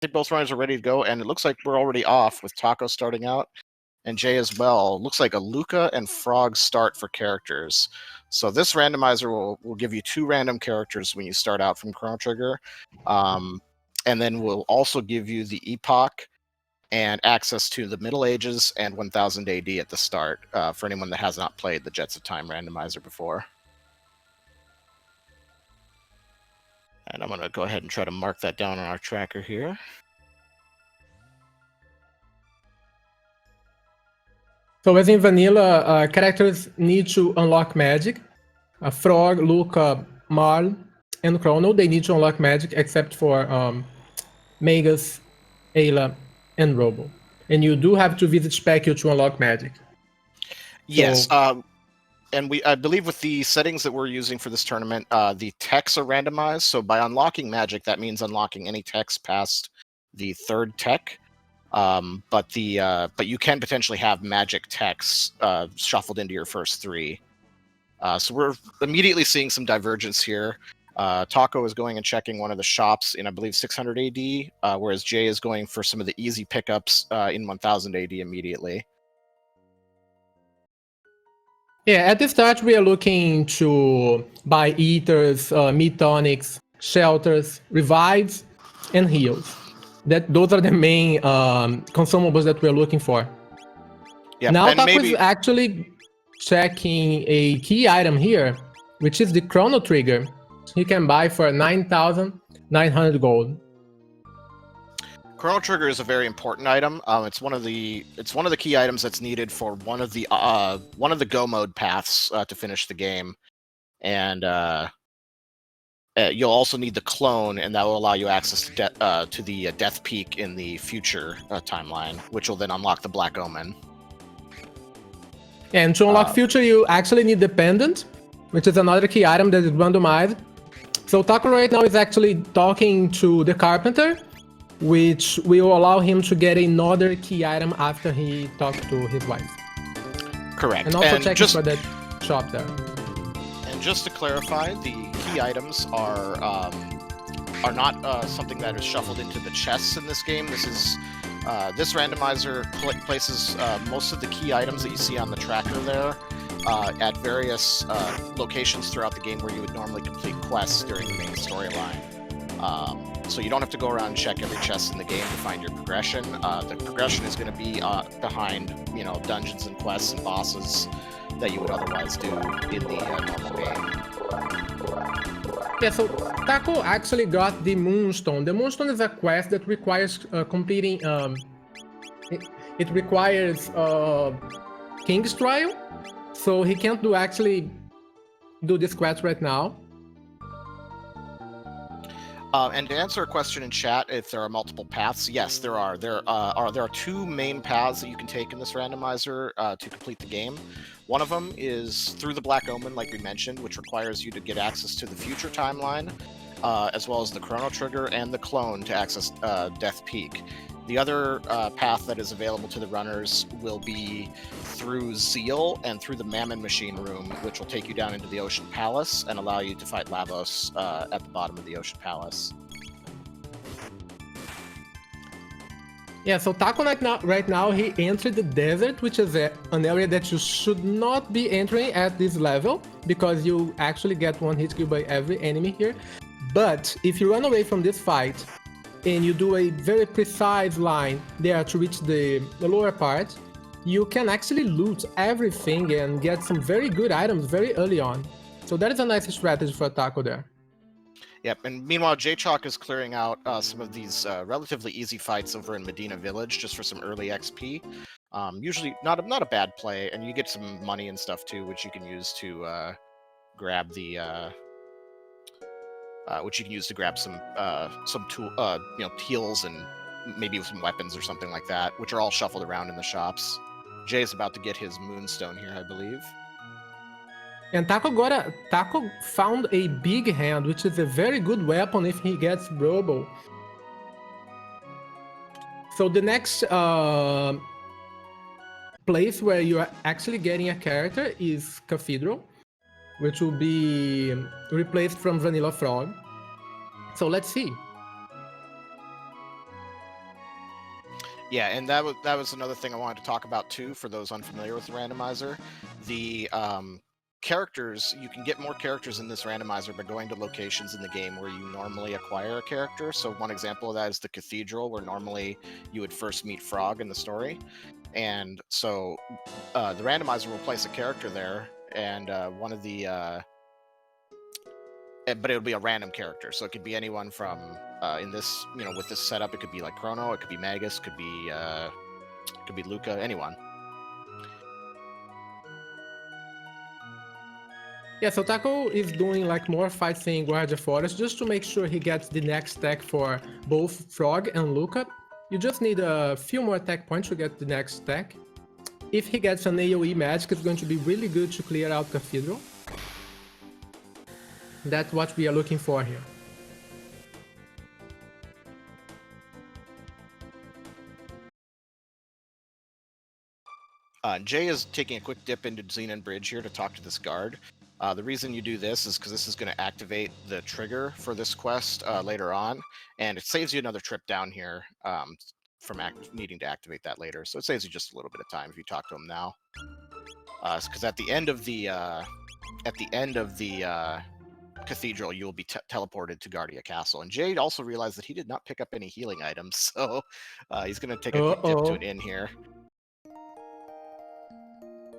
think both runners are ready to go, and it looks like we're already off with Taco starting out and Jay as well. Looks like a Luca and Frog start for characters. So this randomizer will give you 2 random characters when you start out from Chrono Trigger, and then will also give you the Epoch and access to the Middle Ages and 1000 AD at the start for anyone that has not played the Jets of Time randomizer before. And I'm going to go ahead and try to mark that down on our tracker here. So as in vanilla, characters need to unlock magic. Frog, Luca, Marl, and Chrono, they need to unlock magic except for Magus, Ayla, and Robo. And you do have to visit Specu to unlock magic. Yes, and I believe with the settings that we're using for this tournament, the techs are randomized. So by unlocking magic, that means unlocking any techs past the 3rd tech. But you can potentially have magic techs shuffled into your first 3. So we're immediately seeing some divergence here. Taco is going and checking one of the shops in, I believe, 600 AD, whereas Jay is going for some of the easy pickups in 1000 AD immediately. Yeah, at the start, we are looking to buy ethers, meat tonics, shelters, revives, and heals. Those are the main consumables that we're looking for. Yep. Now Taco is actually checking a key item here, which is the Chrono Trigger. You can buy for 9,900 gold. Chrono Trigger is a very important item. It's one of the key items that's needed for one of the go mode paths to finish the game, and you'll also need the clone, and that will allow you access to the Death Peak in the future timeline, which will then unlock the Black Omen. And to unlock future, you actually need the pendant, which is another key item that is randomized. So Taco right now is actually talking to the carpenter, which will allow him to get another key item after he talks to his wife. Correct. And also checking for that shop there. And just to clarify, the key items are not something that is shuffled into the chests in this game. This randomizer places most of the key items that you see on the tracker there at various locations throughout the game where you would normally complete quests during the main storyline. So you don't have to go around and check every chest in the game to find your progression. The progression is going to be behind, dungeons and quests and bosses that you would otherwise do in the normal game. Yeah, so Taco actually got the Moonstone. The Moonstone is a quest that requires completing. It requires King's Trial, so he can't do this quest right now. And to answer a question in chat, if there are multiple paths, yes, there are. There are 2 main paths that you can take in this randomizer to complete the game. One of them is through the Black Omen, like we mentioned, which requires you to get access to the future timeline, as well as the Chrono Trigger and the clone to access Death Peak. The other path that is available to the runners will be through Zeal and through the Mammon Machine Room, which will take you down into the Ocean Palace and allow you to fight Lavos at the bottom of the Ocean Palace. Yeah, so Taco right now he entered the desert, which is an area that you should not be entering at this level, because you actually get 1 hit kill by every enemy here. But if you run away from this fight, and you do a very precise line there to reach the lower part, you can actually loot everything and get some very good items very early on. So that is a nice strategy for Taco there. Yep, and meanwhile, Jaychalke is clearing out some of these relatively easy fights over in Medina Village just for some early XP. Usually not a bad play, and you get some money and stuff too, which you can use to grab the... which you can use to grab some tool, heals and maybe some weapons or something like that, which are all shuffled around in the shops. Jay is about to get his Moonstone here, I believe. And Taco found a big hand, which is a very good weapon if he gets Robo. So the next place where you are actually getting a character is Cathedral, which will be replaced from Vanilla Frog. So let's see. Yeah, and that was another thing I wanted to talk about too for those unfamiliar with the randomizer. The characters, you can get more characters in this randomizer by going to locations in the game where you normally acquire a character. So one example of that is the cathedral, where normally you would first meet Frog in the story. And so the randomizer will place a character there, and one of the but it'll be a random character, so it could be anyone from in this, with this setup, it could be like Chrono, it could be Magus, could be Luca, anyone. Yeah, so Taco is doing like more fights in Guardia Forest just to make sure he gets the next tech for both Frog and Luca. You just need a few more tech points to get the next tech. If he gets an AoE magic, it's going to be really good to clear out Cathedral. That's what we are looking for here. Jay is taking a quick dip into Xenon Bridge here to talk to this guard. The reason you do this is because this is going to activate the trigger for this quest later on, and it saves you another trip down here from needing to activate that later. So it saves you just a little bit of time if you talk to him now. Because at the end of the cathedral, you will be teleported to Guardia Castle. And Jade also realized that he did not pick up any healing items, so he's going to take a quick dip to an inn here.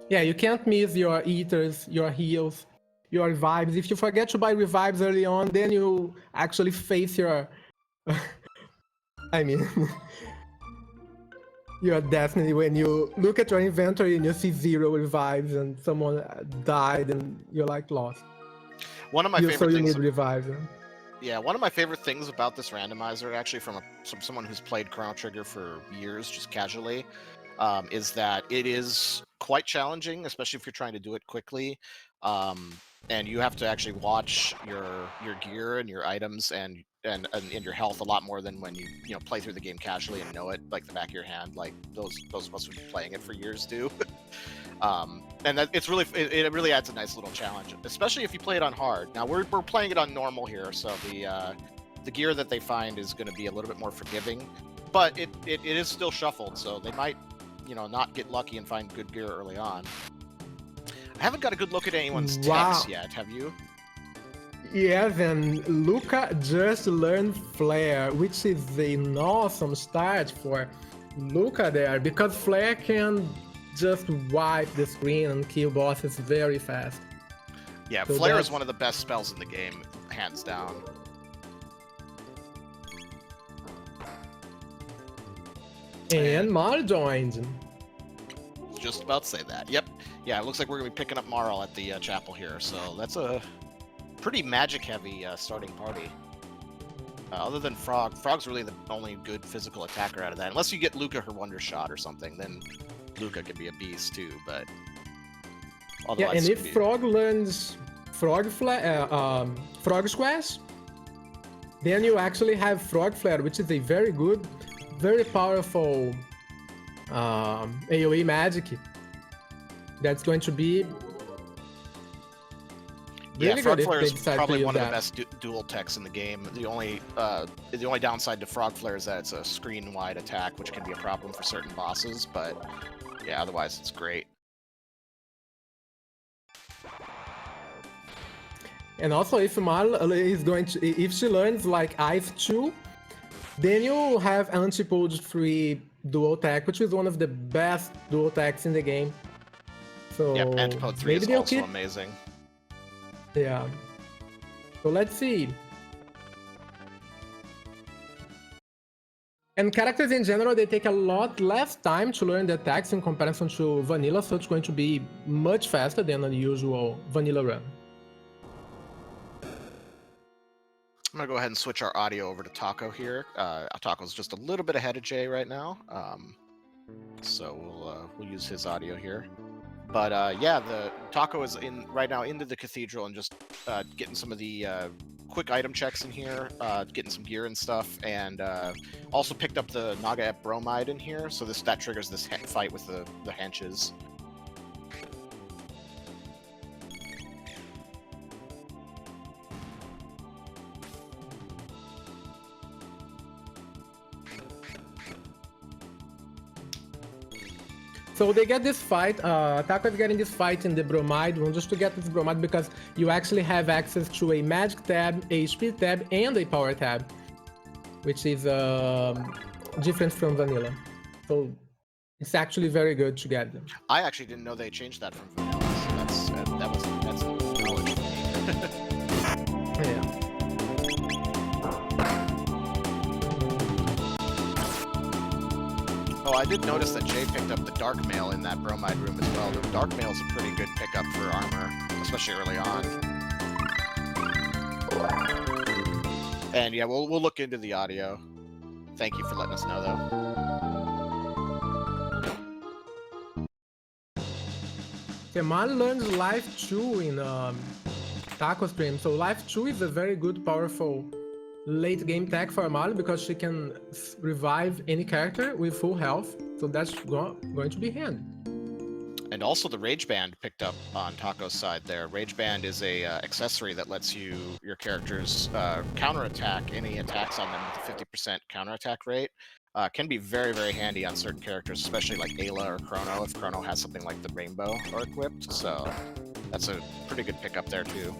Yeah, you can't miss your eaters, your heals, your revives. If you forget to buy revives early on, then you actually face your... I mean... your destiny when you look at your inventory and you see 0 revives and someone died and you're like lost. One of my favorite things... you need revives. Yeah, one of my favorite things about this randomizer, actually from someone who's played Chrono Trigger for years, just casually, is that it is quite challenging, especially if you're trying to do it quickly. And you have to actually watch your gear and your items and your health a lot more than when you play through the game casually and know it like the back of your hand, like those of us who've been playing it for years do. And that it really adds a nice little challenge, especially if you play it on hard. Now we're playing it on normal here, so the gear that they find is going to be a little bit more forgiving, but it is still shuffled, so they might not get lucky and find good gear early on. I haven't got a good look at anyone's techs yet, have you? Yes, and Luca just learned Flare, which is an awesome start for Luca there, because Flare can just wipe the screen and kill bosses very fast. Yeah, so Flare is one of the best spells in the game, hands down. And Mar joined. Just about to say that. Yep. Yeah, it looks like we're going to be picking up Marl at the chapel here, so that's a pretty magic-heavy starting party. Other than Frog, Frog's really the only good physical attacker out of that. Unless you get Luca her Wonder Shot or something, then Luca can be a beast too, but... Yeah, and if Frog learns Frog Squash, then you actually have Frog Flare, which is a very good, very powerful AoE magic. That's going to be really Frog good. Flare is probably one of the best dual techs in the game. The only downside to Frog Flare is that it's a screen-wide attack, which can be a problem for certain bosses, but yeah, otherwise it's great. And also, if Marl is if she learns like Ice 2, then you have Antipode 3 dual tech, which is one of the best dual techs in the game. So yep, Antipode 3 is also amazing. Yeah. So let's see. And characters in general, they take a lot less time to learn the attacks in comparison to vanilla, so it's going to be much faster than a usual vanilla run. I'm going to go ahead and switch our audio over to Taco here. Taco's just a little bit ahead of Jay right now, so we'll use his audio here. But yeah, the Taco is right now into the cathedral and just getting some of the quick item checks in here, getting some gear and stuff, and also picked up the Naga Bromide in here, so that triggers this fight with the henches. So they get this fight. Taco is getting this fight in the bromide room just to get this bromide because you actually have access to a magic tab, a speed tab, and a power tab, which is different from vanilla. So it's actually very good to get them. I actually didn't know they changed that from vanilla. So that's knowledge for me. Yeah. Oh, I did notice that Jay picked up the Dark Mail in that bromide room as well. The Dark Mail is a pretty good pickup for armor, especially early on. And yeah, we'll look into the audio. Thank you for letting us know, though. Mali learns Life 2 in Taco stream. So Life 2 is a very good, powerful late game tech for Mali because she can revive any character with full health. So that's going to be handy. And also the Rage Band picked up on Taco's side there. Rage Band is a accessory that lets your characters counterattack any attacks on them with a 50% counterattack rate. Can be very, very handy on certain characters, especially like Ayla or Chrono, if Chrono has something like the Rainbow or equipped. So that's a pretty good pickup there too.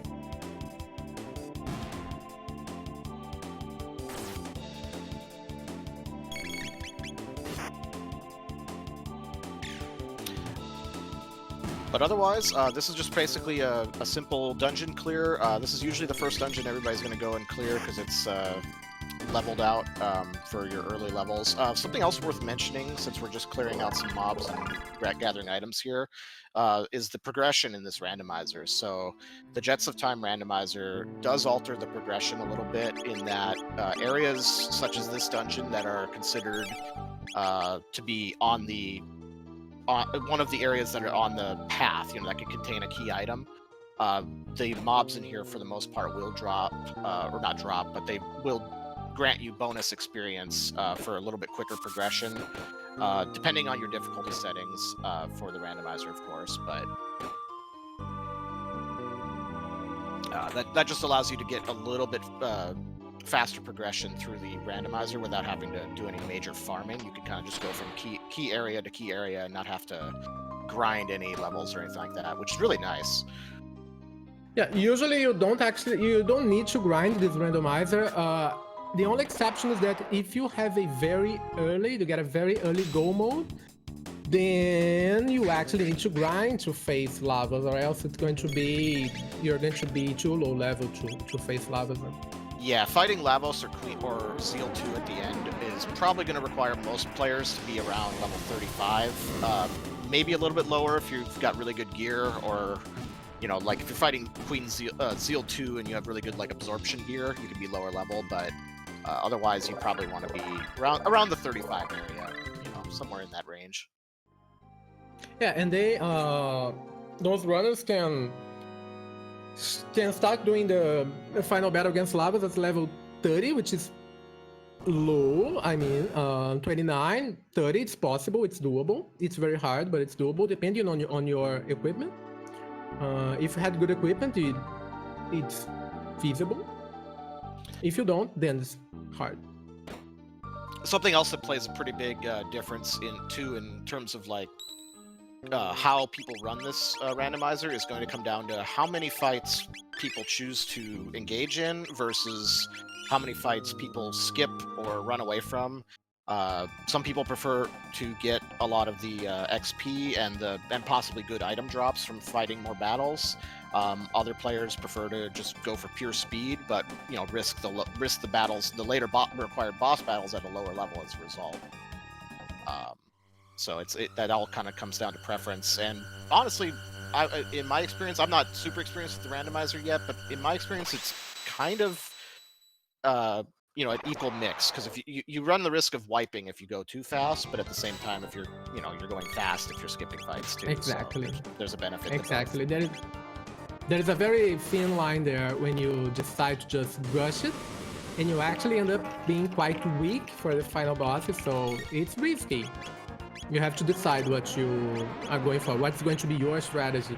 But otherwise, this is just basically a simple dungeon clear. This is usually the first dungeon everybody's going to go and clear because it's leveled out for your early levels. Something else worth mentioning, since we're just clearing out some mobs and gathering items here, is the progression in this randomizer. So the Jets of Time randomizer does alter the progression a little bit in that areas such as this dungeon that are considered to be on the one of the areas that are on the path, that could contain a key item. The mobs in here, for the most part, will drop, or not drop, but they will grant you bonus experience for a little bit quicker progression, depending on your difficulty settings for the randomizer, of course. But that just allows you to get a little bit faster progression through the randomizer without having to do any major farming. You can kind of just go from key area to key area and not have to grind any levels or anything like that, which is really nice. Yeah, usually you don't need to grind this randomizer. The only exception is that if you have you get a very early go mode, then you actually need to grind to face lavas, or else you're going to be too low level to face lavas. Yeah, fighting Lavos or Zeal 2 at the end is probably going to require most players to be around level 35. Maybe a little bit lower if you've got really good gear, or like if you're fighting Queen Zeal 2 and you have really good absorption gear, you can be lower level. But otherwise, you probably want to be around the 35 area, somewhere in that range. Yeah, and those runners can start doing the final battle against Lavas at level 30, which is low. I mean, 29, 30, it's possible, it's doable. It's very hard, but it's doable depending on your equipment. If you had good equipment, it's feasible. If you don't, then it's hard. Something else that plays a pretty big difference in terms of how people run this randomizer is going to come down to how many fights people choose to engage in versus how many fights people skip or run away from. Some people prefer to get a lot of the XP and possibly good item drops from fighting more battles. Other players prefer to just go for pure speed, but risk the battles, the later required boss battles at a lower level as a result. So that all kind of comes down to preference. And honestly, in my experience, I'm not super experienced with the randomizer yet, but in my experience, it's kind of an equal mix, because if you run the risk of wiping if you go too fast, but at the same time, if you're going fast if you're skipping fights too. Exactly. So there's a benefit. Exactly. There is a very thin line there when you decide to just rush it, and you actually end up being quite weak for the final bosses. So it's risky. You have to decide what you are going for. What's going to be your strategy?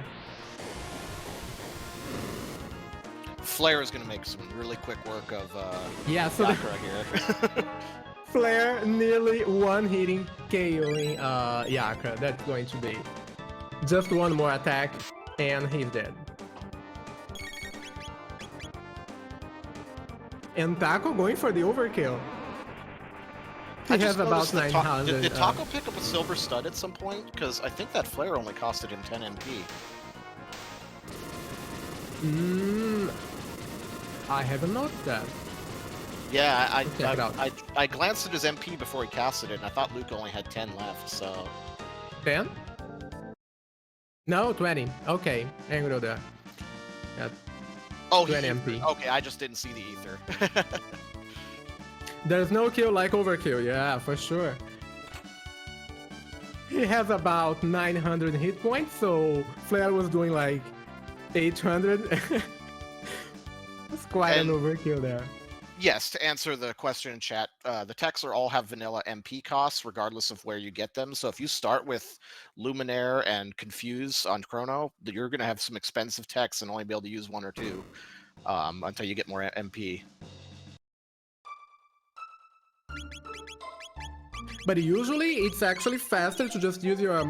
Flare is going to make some really quick work of yeah, so Sakura here. Flare nearly one-hitting KOing Yaka. That's going to be just one more attack and he's dead. And Taco going for the overkill. He has about 900. Did Taco pick up a silver stud at some point? Because I think that flare only costed him 10 MP. I haven't noticed that. Yeah, I glanced at his MP before he casted it, and I thought Luke only had 10 left, so... 10? No, 20. Okay, Angro there. Yeah. Oh, 20 MP. Okay, I just didn't see the ether. There's no kill like overkill, yeah, for sure. He has about 900 hit points, so Flare was doing like 800. It's quite an overkill there. Yes, to answer the question in chat, the techs all have vanilla MP costs regardless of where you get them. So if you start with Luminaire and Confuse on Chrono, you're going to have some expensive techs and only be able to use one or two until you get more MP. But usually it's actually faster to just use your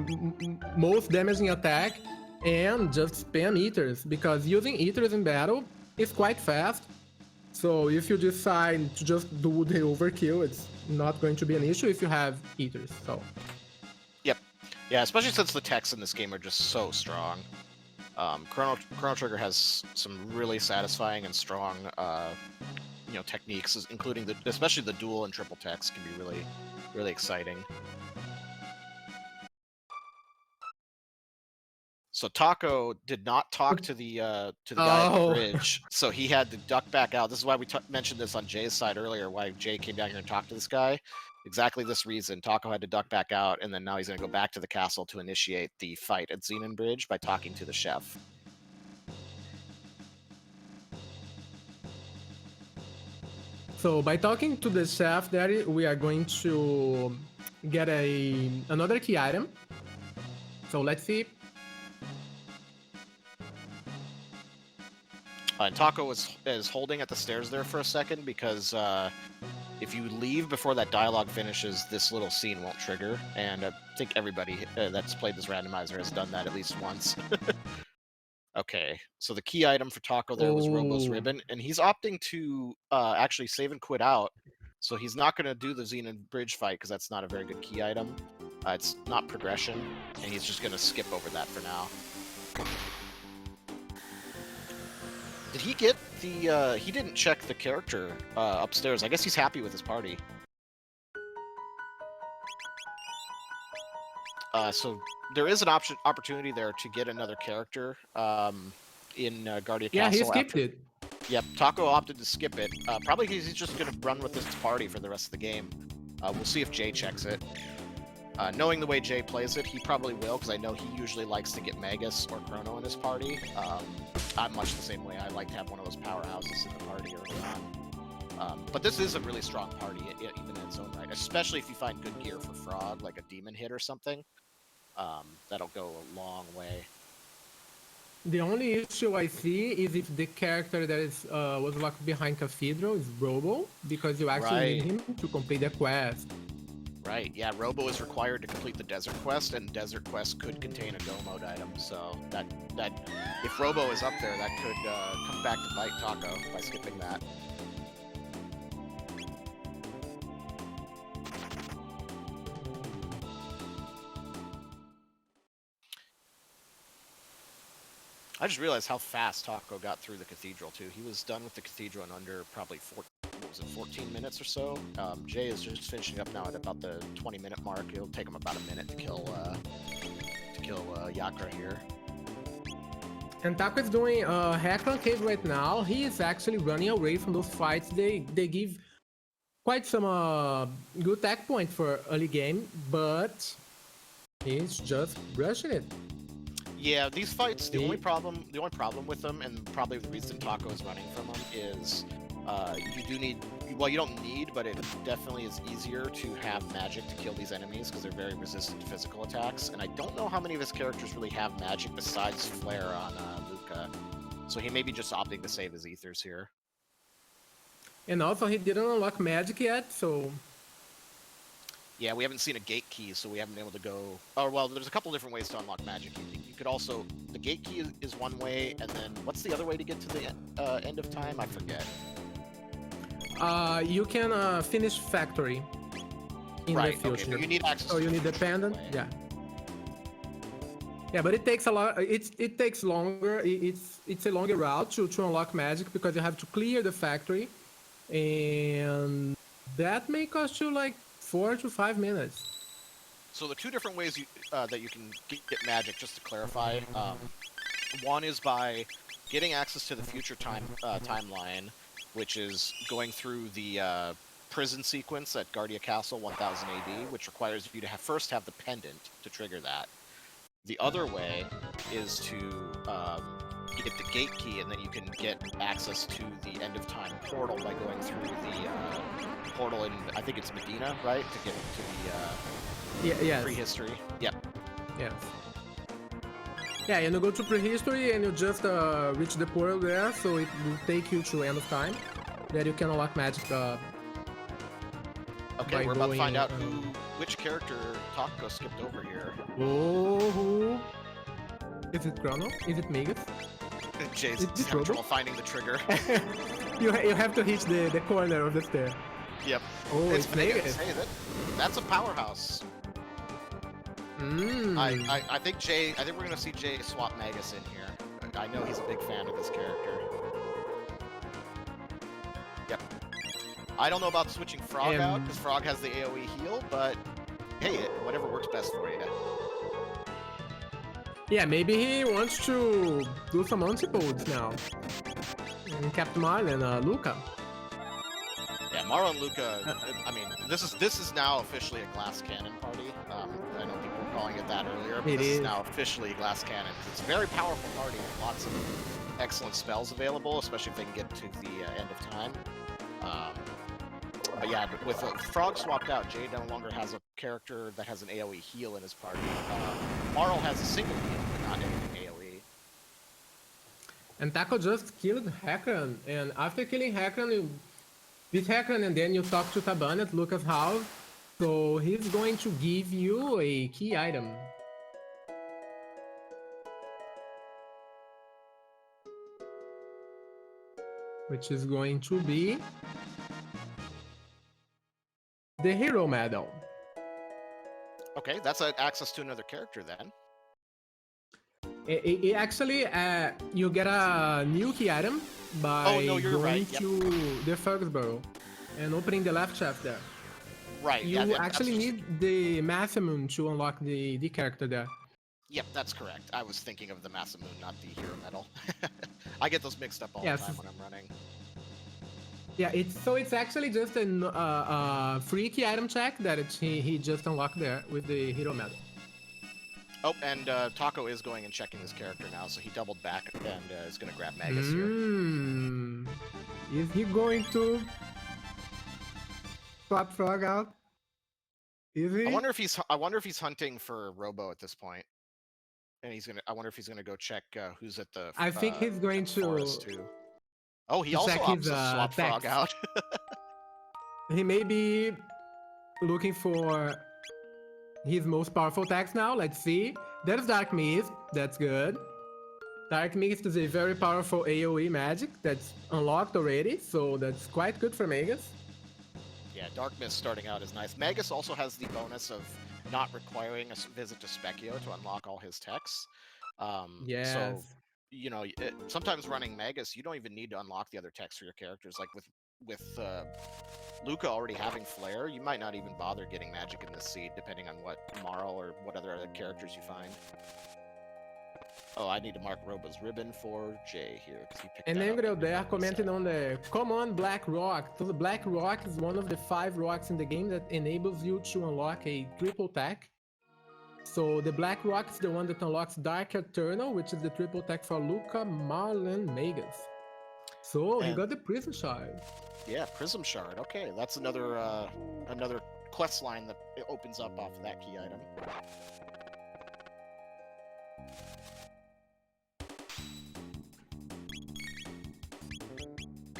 most damaging attack and just spam Ethers, because using Ethers in battle is quite fast. So if you decide to just do the overkill, it's not going to be an issue if you have Ethers. So. Yep. Yeah, especially since the techs in this game are just so strong. Chrono Trigger has some really satisfying and strong techniques, including especially the dual and triple techs can be really exciting. So Taco did not talk to the guy at the bridge, so he had to duck back out. This is why we mentioned this on Jay's side earlier, why Jay came down here and talked to this guy. Exactly this reason. Taco had to duck back out, and then now he's going to go back to the castle to initiate the fight at Xenon Bridge by talking to the chef. So by talking to the chef there, we are going to get another key item. So let's see. And Taco is holding at the stairs there for a second because if you leave before that dialogue finishes, this little scene won't trigger. And I think everybody that's played this randomizer has done that at least once. Okay, so the key item for Taco there was Robo's Ribbon, and he's opting to actually save and quit out. So he's not going to do the Xenon Bridge fight because that's not a very good key item. It's not progression, and he's just going to skip over that for now. Did he get the, he didn't check the character upstairs. I guess he's happy with his party. So there is an opportunity there to get another character in Guardia Castle. Yeah, he skipped it. Yep, Taco opted to skip it. Probably because he's just going to run with his party for the rest of the game. We'll see if Jay checks it. Knowing the way Jay plays it, he probably will, because I know he usually likes to get Magus or Chrono in his party. I'm much the same way. I like to have one of those powerhouses in the party early on. But this is a really strong party, even in its own right, especially if you find good gear for Frog, like a demon hit or something. That'll go a long way. The only issue I see is if the character that was locked behind Cathedral is Robo, because you actually need him to complete the quest. Right, yeah, Robo is required to complete the Desert Quest, and Desert Quest could contain a Go Mode item, so that if Robo is up there, that could come back to bite Taco by skipping that. I just realized how fast Taco got through the Cathedral, too. He was done with the Cathedral in under probably 14 minutes or so. Jay is just finishing up now at about the 20-minute mark. It'll take him about a minute to kill Yakra here. And Taco is doing Hackron Cave right now. He is actually running away from those fights. They give quite some good tech points for early game, but he's just rushing it. Yeah, these fights, the only problem with them, and probably the reason Taco is running from them, is you do need, well, you don't need, but it definitely is easier to have magic to kill these enemies because they're very resistant to physical attacks. And I don't know how many of his characters really have magic besides Flare on Luca, so he may be just opting to save his ethers here. And also, he didn't unlock magic yet, so Yeah, we haven't seen a gate key, so we haven't been able to go. Oh well, there's a couple different ways to unlock magic. You could also the gate key is one way, and then what's the other way to get to the end of time? I forget. You can finish factory in Right. the Okay. future. But you need access. So to you the need the future pendant. way. Yeah. Yeah, but it takes a lot. It takes longer. It's a longer route to unlock magic because you have to clear the factory, and that may cost you like 4 to 5 minutes. So the two different ways that you can get magic, just to clarify, one is by getting access to the future timeline, which is going through the prison sequence at Guardia Castle 1000 AD, which requires you to first have the pendant to trigger that. The other way is to get the gate key, and then you can get access to the end of time portal by going through the portal in, I think it's Medina, right? To get to the Yes. prehistory. Yep. Yes. Yeah, and you go to prehistory and you just reach the portal there, so it will take you to end of time. There you can unlock magic. Okay, we're about to find out which character Taco skipped over here. Oh, who? Is it Chrono? Is it Megas? Jay's Is this having Robo? trouble finding the trigger. You have to hit the corner of the stair. Yep. Oh, it's Megas. Hey, that's a powerhouse. I think we're gonna see Jay swap Magus in here. I know he's a big fan of this character. Yep. I don't know about switching Frog out, because Frog has the AoE heal, but hey, whatever works best for you. Yeah, maybe he wants to do some antipodes now. And Captain Marlin, Luca. Yeah, Maro and Luca. I mean, this is now officially a glass cannon party. I know people were calling it that earlier, but this is now officially a glass cannon. It's a very powerful party with lots of excellent spells available, especially if they can get to the end of time. But yeah, with Frog swapped out, Jay no longer has a character that has an AoE heal in his party. Marl has a single heal, but not any AoE. And Taco just killed Hakran, and after killing Hakran, you beat Hakran, and then you talk to Taban at Lucas' house. So he's going to give you a key item. Which is going to be the Hero Medal. Okay, that's access to another character then. It actually, you get a new key item by going to the Fergsborough and opening the left shaft there. Right. You actually need the Masamune to unlock the character there. Yep, that's correct. I was thinking of the Masamune, not the Hero Medal. I get those mixed up all the time when I'm running. Yeah, it's actually just a free key item check that he just unlocked there with the Hero Medal. Oh, and Taco is going and checking his character now, so he doubled back and is going to grab Magus here. Is he going to swap Frog out? Is he? I wonder if he's hunting for Robo at this point. And I wonder if he's gonna go check who's at the. I think he's going to. Too. Oh, he also opts to swap Frog out. He may be looking for his most powerful attacks now. Let's see. There's Dark Mist. That's good. Dark Mist is a very powerful AoE magic that's unlocked already, so that's quite good for Magus. Yeah, Dark Mist starting out is nice. Magus also has the bonus of not requiring a visit to Specchio to unlock all his techs. Yes. So, you know, sometimes running Magus, you don't even need to unlock the other techs for your characters. Like with Luca already having Flare, you might not even bother getting magic in this seed, depending on what Marl or what other characters you find. Oh, I need to mark Robo's ribbon for Jay here, because he picked and that up. Angel there commenting on the common Black Rock. So the Black Rock is one of the 5 rocks in the game that enables you to unlock a triple tech. So the Black Rock is the one that unlocks Dark Eternal, which is the triple tech for Luca, Marlin, Magus. So he got the Prism Shard. Yeah, Prism Shard. Okay, that's another another quest line that opens up off of that key item.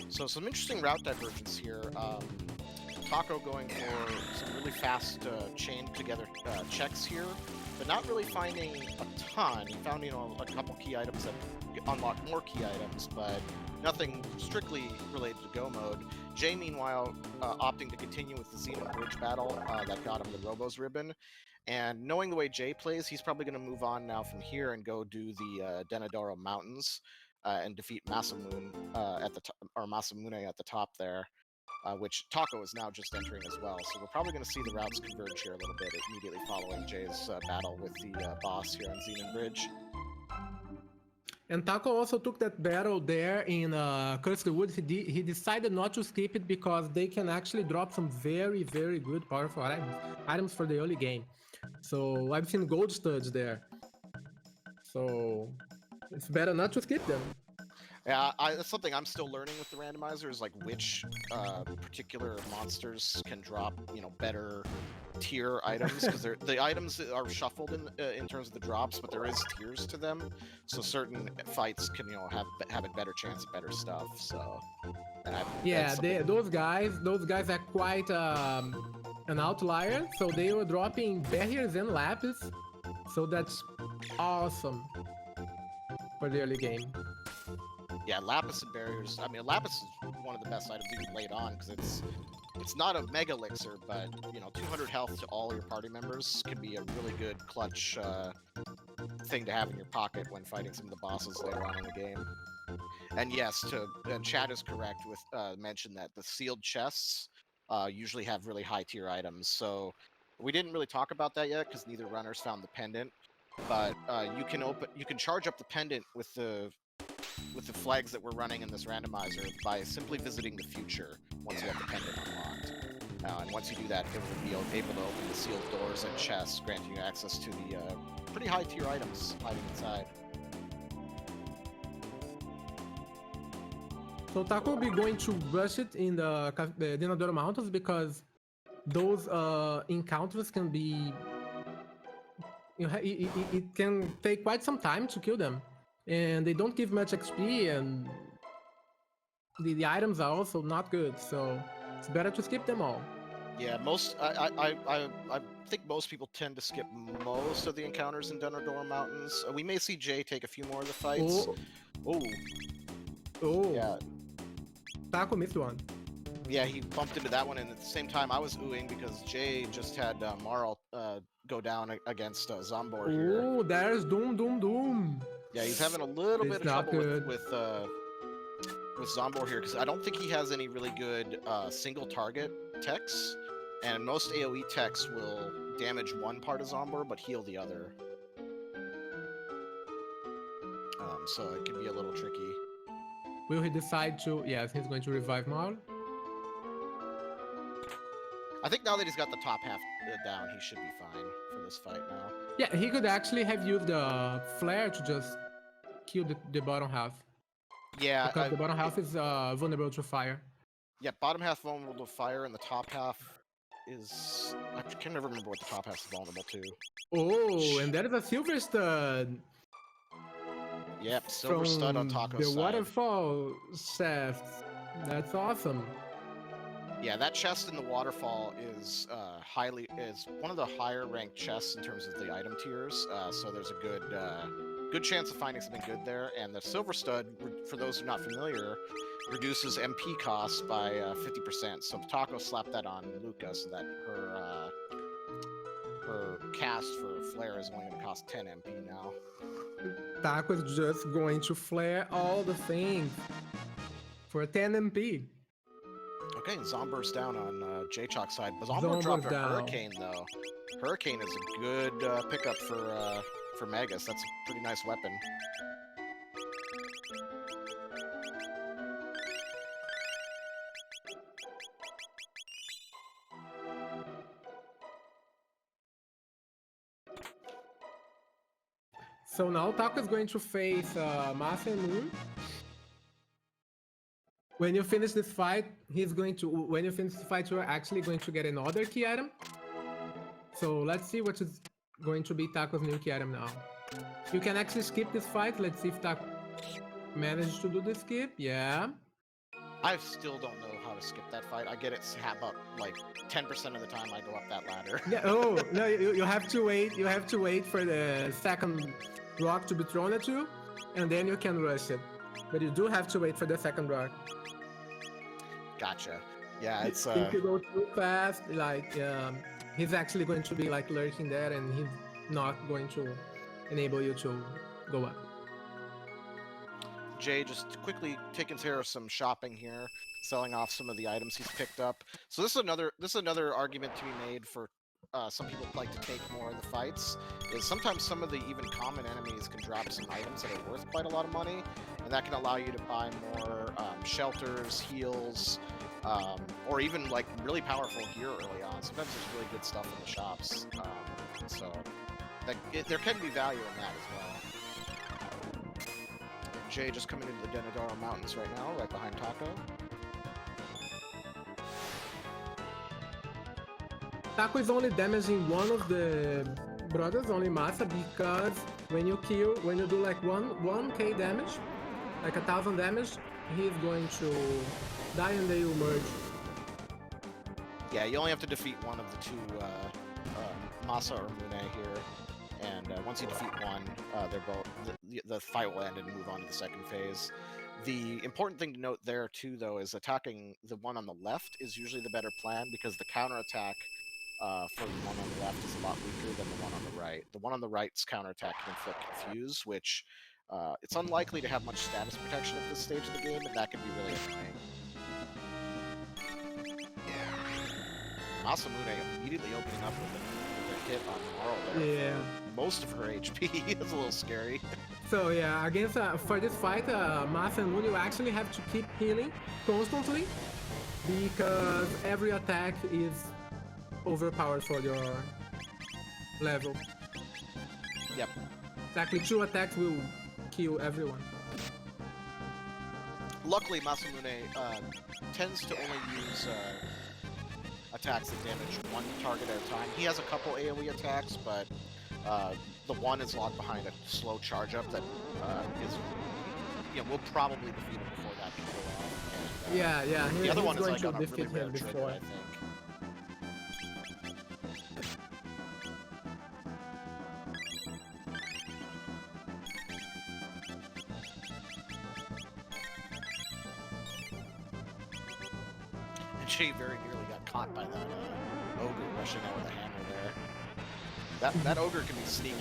So some interesting route divergence here. Taco going for some really fast chained together checks here, but not really finding a ton. He found, a couple key items that unlock more key items, but nothing strictly related to Go mode. Jay, meanwhile, opting to continue with the Xeno Bridge battle that got him the Robo's ribbon. And knowing the way Jay plays, he's probably going to move on now from here and go do the Denadoro Mountains and defeat Masamune at the or Masamune at the top there, which Taco is now just entering as well. So we're probably going to see the routes converge here a little bit immediately following Jay's battle with the boss here on Xenon Bridge. And Taco also took that battle there in Cursed Woods. He decided not to skip it because they can actually drop some very, very good, powerful items for the early game. So I've seen gold studs there. So it's better not to skip them. Yeah, that's something I'm still learning with the randomizer is like which particular monsters can drop, better tier items because the items are shuffled in terms of the drops, but there is tiers to them. So certain fights can have a better chance at better stuff. So those guys are quite an outlier. So they were dropping barriers and lapis. So that's awesome for the early game. Yeah, Lapis and barriers. I mean, Lapis is one of the best items you can lay it on because it's not a mega elixir, but 200 health to all your party members can be a really good clutch thing to have in your pocket when fighting some of the bosses later on in the game. And yes, and Chad is correct with mention that the sealed chests usually have really high tier items. So we didn't really talk about that yet because neither runners found the pendant, but you can charge up the pendant with the flags that we're running in this randomizer by simply visiting the future once you have the pendant unlocked. And once you do that, it will be able to open the sealed doors and chests, granting you access to the pretty high tier items hiding inside. So Taco will be going to rush it in the Denadoro Mountains because those encounters can be... it can take quite some time to kill them. And they don't give much XP, and the items are also not good, so it's better to skip them all. Yeah, I think most people tend to skip most of the encounters in Denadoro Mountains. We may see Jay take a few more of the fights. Oh. Yeah. Taco missed one. Yeah, he bumped into that one, and at the same time I was oohing because Jay just had Marl go down against Zombor here. Oh, there's Doom. Yeah, he's having a little bit of trouble with Zombor here because I don't think he has any really good single target techs, and most AoE techs will damage one part of Zombor but heal the other. So it can be a little tricky. Will he decide to... Yes, he's going to revive Marl. I think now that he's got the top half down, he should be fine for this fight now. Yeah, he could actually have used the flare to just kill the bottom half. Yeah. Because the bottom half is vulnerable to fire. Yeah, bottom half vulnerable to fire, and the top half is... I can never remember what the top half is vulnerable to. Oh, and that is a silver stud. Yep, silver stud on Taco's side. The waterfall shaft. That's awesome. Yeah, that chest in the waterfall is one of the higher ranked chests in terms of the item tiers. So there's a good chance of finding something good there. And the silver stud, for those who are not familiar, reduces MP costs by 50%. So Taco slapped that on Luca so that her cast for flare is only going to cost 10 MP now. Taco is just going to flare all the things for 10 MP. Okay, Zombor's down on Jaychalke's side. But Zombor dropped a Hurricane, though. Hurricane is a good pickup for Magus. That's a pretty nice weapon. So now Taco is going to face Masa and Moon. When you finish this fight, you're actually going to get another key item. So let's see what is going to be Taco's new key item now. You can actually skip this fight. Let's see if Taco managed to do the skip. Yeah. I still don't know how to to skip that fight. I get it's about like 10% of the time I go up that ladder. Yeah. Oh no, you have to wait. You have to wait for the second rock to be thrown at you, and then you can rush it. But you do have to wait for the second rock. Gotcha. Yeah, it's If you go too fast, like he's actually going to be like lurking there, and he's not going to enable you to go up. Jay just quickly taking care of some shopping here, selling off some of the items he's picked up. So this is another argument to be made for some people like to take more of the fights. Is sometimes some of the even common enemies can drop some items that are worth quite a lot of money, and that can allow you to buy more shelters, heals, or even like really powerful gear early on. Sometimes there's really good stuff in the shops, so there can be value in that as well. Jay just coming into the Denadaro Mountains right now, right behind Taco. Taco is only damaging one of the brothers, only Masa, because when you do like 1k damage, like 1000 damage, he's going to die and they will merge. Yeah, you only have to defeat one of the two, Masa or Mune here. And once you defeat one, they're both the fight will end and move on to the second phase. The important thing to note there too, though, is attacking the one on the left is usually the better plan because the counterattack for the one on the left is a lot weaker than the one on the right. The one on the right's counterattack can inflict Confuse, which it's unlikely to have much status protection at this stage of the game, and that can be really annoying. Masamune immediately opening up with a hit on Marl there. Yeah. Most of her HP. It's a little scary. So yeah, against for this fight, Masa and Moon, you actually have to keep healing constantly because every attack is overpowered for your level. Yep. Exactly, 2 attacks will kill everyone. Luckily, Masamune tends to only use attacks that damage one target at a time. He has a couple AoE attacks, but the one is locked behind a slow charge up that is, we'll probably defeat him before that can go off. And, Yeah. The other one is going like to on a defeat really rare him trigger, before. I think. And Shay very nearly got caught by that ogre rushing out with a hammer there. That ogre can be sneaky.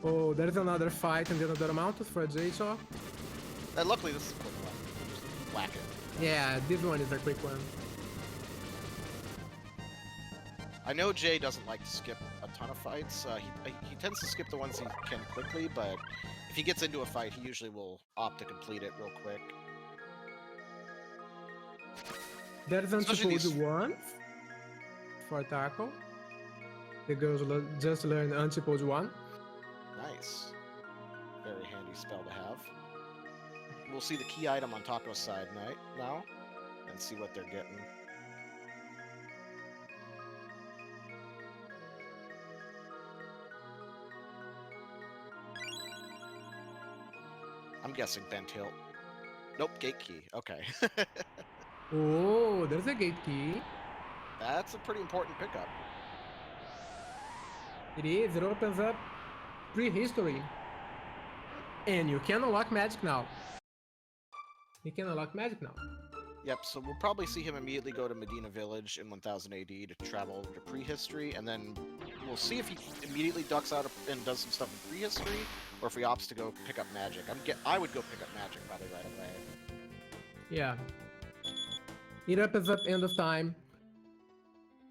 Oh, there's another fight in the other mountains for Jaychalke. And luckily, this is a quick one. Just whack it. Yeah, this one is a quick one. I know Jay doesn't like to skip a ton of fights. He tends to skip the ones he can quickly, but if he gets into a fight, he usually will opt to complete it real quick. There's Antipode 1 for Taco. The girls just learned Antipode 1. Nice. Very handy spell to have. We'll see the key item on Taco's side now, and see what they're getting. I'm guessing Bent Hilt. Nope, gate key. Okay. Oh, there's a gate key. That's a pretty important pickup. It is. It opens up prehistory. And you can unlock magic now. You can unlock magic now. Yep, so we'll probably see him immediately go to Medina Village in 1000 AD to travel over to prehistory, and then we'll see if he immediately ducks out and does some stuff in prehistory, or if he opts to go pick up magic. I would go pick up magic probably right away. Yeah. It opens up end of time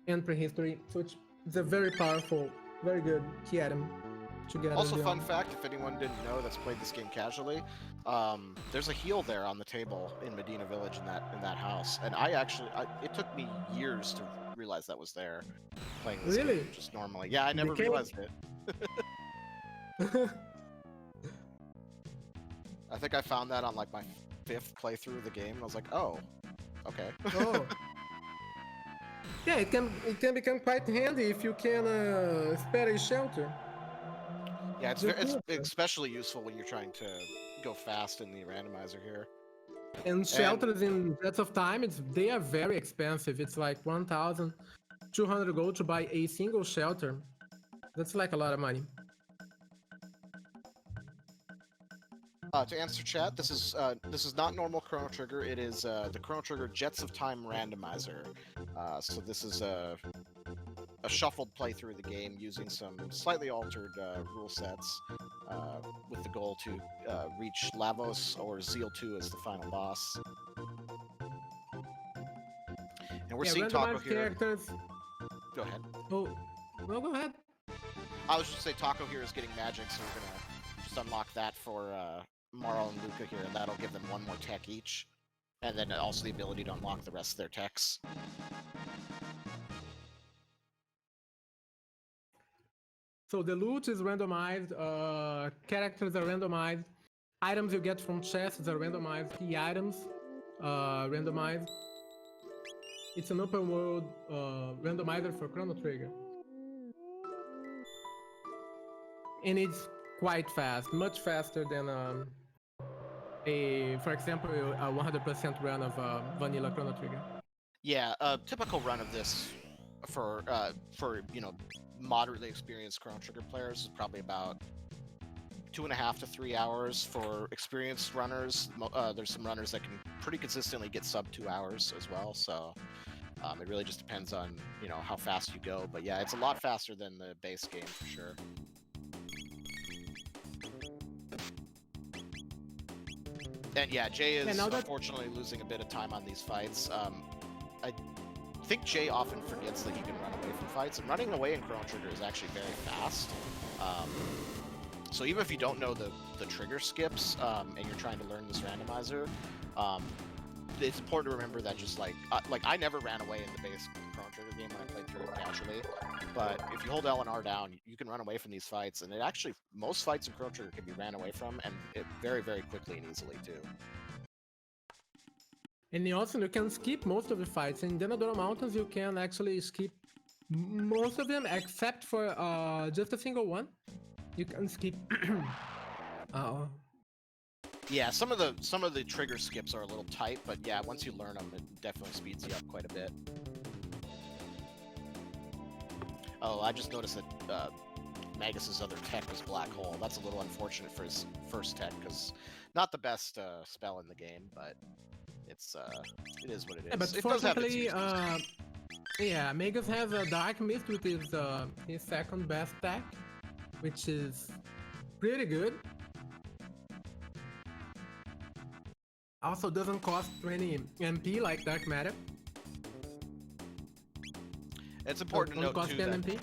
and prehistory, so it's a very powerful, very good key item to get. Also, fun fact, if anyone didn't know that's played this game casually, there's a heal there on the table in Medina Village in that house, and it took me years to realize that was there. Playing this game just normally. Yeah, I never realized it. I think I found that on like my 5th playthrough of the game, and I was like, oh, okay. Oh. Yeah, it can become quite handy if you can spare a shelter. Yeah, it's especially useful when you're trying to go fast in the randomizer here. And shelters in Jets of Time, they are very expensive. It's like 1,200 gold to buy a single shelter. That's like a lot of money. To answer chat, this is not normal Chrono Trigger. It is the Chrono Trigger Jets of Time randomizer. So this is a shuffled playthrough of the game using some slightly altered rule sets, with the goal to reach Lavos or Zeal 2 as the final boss. And we're seeing Taco here. Characters. Go ahead. Oh, no, go ahead. I was just say Taco here is getting magic, so we're gonna just unlock that for Marl and Luca here, and that'll give them one more tech each, and then also the ability to unlock the rest of their techs. So the loot is randomized, characters are randomized, items you get from chests are randomized, key items randomized. It's an open world randomizer for Chrono Trigger. And it's quite fast, much faster than for example, a 100% run of vanilla Chrono Trigger. Yeah, a typical run of this for moderately experienced Chrono Trigger players is probably about 2.5 to 3 hours. For experienced runners, there's some runners that can pretty consistently get sub 2 hours as well. So it really just depends on how fast you go. But yeah, it's a lot faster than the base game for sure. And yeah, Jay is unfortunately losing a bit of time on these fights. I think Jay often forgets that he can run away from fights, and running away in Chrono Trigger is actually very fast. So even if you don't know the trigger skips and you're trying to learn this randomizer, it's important to remember that just like I never ran away in the base Chrono Trigger game when I played through it casually, but if you hold L and R down, you can run away from these fights, and most fights in Chrono Trigger can be ran away from, and very, very quickly and easily too. And also, you can skip most of the fights. In Denadora Mountains, you can actually skip most of them, except for just a single one. You can skip. Yeah, some of the trigger skips are a little tight, but yeah, once you learn them, it definitely speeds you up quite a bit. Oh, I just noticed that Magus's other tech was Black Hole. That's a little unfortunate for his first tech, because not the best spell in the game, but it is what it is. Yeah, but it fortunately, yeah, Magus has a Dark Mist, which is his second best tech, which is pretty good. Also doesn't cost 20 MP like Dark Matter. It's important to note too that, MP.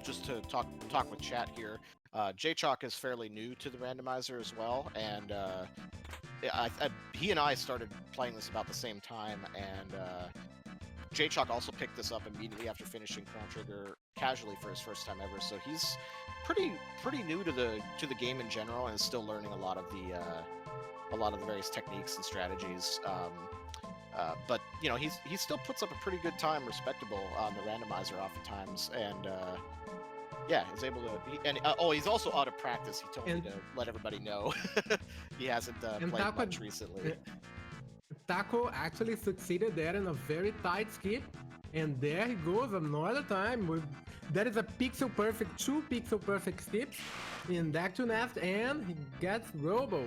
just to talk with chat here, Jaychalke is fairly new to the randomizer as well, and he and I started playing this about the same time, and Jaychalke also picked this up immediately after finishing Chrono Trigger casually for his first time ever. So he's pretty new to the game in general, and is still learning a lot of the various techniques and strategies. But he still puts up a pretty good time, respectable on the randomizer oftentimes, and yeah, is able to. He's also out of practice. He told me to let everybody know. He hasn't played much recently. Taco actually succeeded there in a very tight skip, and there he goes another time. That is a two pixel perfect skips in Deck to Nest, and he gets Robo.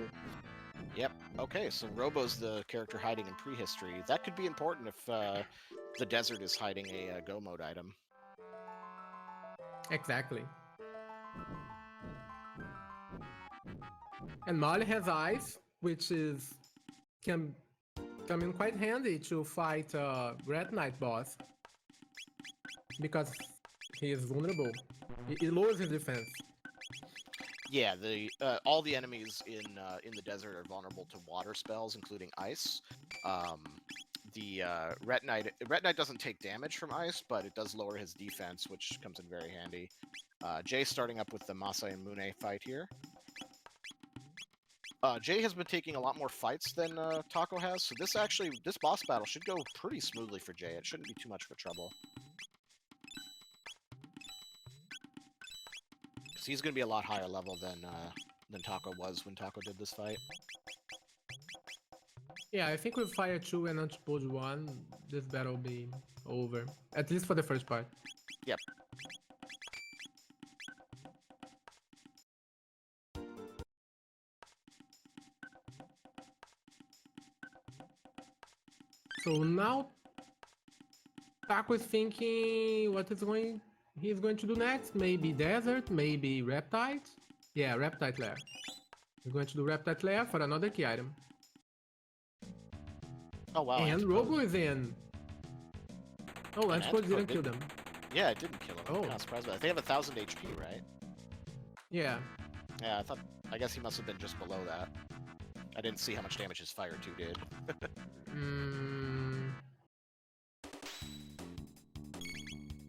Yep. Okay, so Robo's the character hiding in prehistory. That could be important if the desert is hiding a go mode item. Exactly. And Molly has eyes, which can come in quite handy to fight Red Knight boss, because he is vulnerable. It lowers his defense. Yeah, all the enemies in the desert are vulnerable to water spells, including ice. The Ret Knight doesn't take damage from ice, but it does lower his defense, which comes in very handy. Jay starting up with the Masai and Mune fight here. Jay has been taking a lot more fights than Taco has, so this boss battle should go pretty smoothly for Jay. It shouldn't be too much of a trouble. So he's going to be a lot higher level than Taco was when Taco did this fight. Yeah, I think with Fire 2 and Unchpose 1, this battle will be over. At least for the first part. Yep. So now Taco is thinking what he's going to do next. Maybe Desert, maybe Reptite. Yeah, Reptite Lair. He's going to do Reptite Lair for another key item. Oh wow. And Robo is in. Oh, And Unchpose didn't kill them. Yeah, it didn't kill him. Oh. I'm not surprised by that. They have 1,000 HP, right? Yeah. Yeah, I guess he must have been just below that. I didn't see how much damage his Fire 2 did.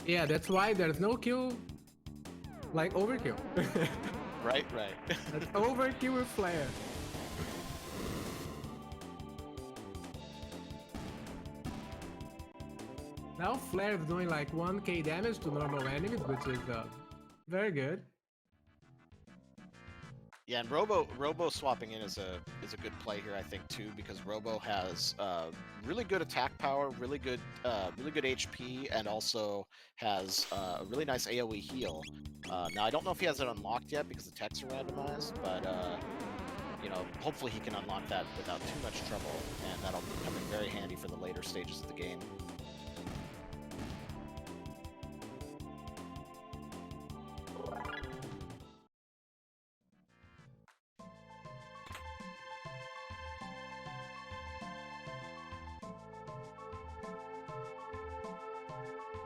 Yeah, that's why there's no kill like overkill. Right. That's overkill with Flare. Now Flare is doing like 1k damage to normal enemies, which is very good. Yeah, and Robo swapping in is a good play here, I think, too, because Robo has really good attack power, really good HP, and also has a really nice AoE heal. Now I don't know if he has it unlocked yet because the techs are randomized, but you know, hopefully he can unlock that without too much trouble, and that'll come in very handy for the later stages of the game.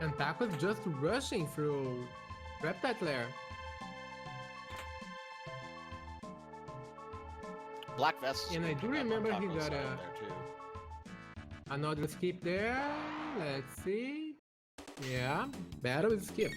And Taco's just rushing through Reptite Lair. Black Vest. And I do remember he got there too. Another skip there. Let's see. Yeah, battle is skipped.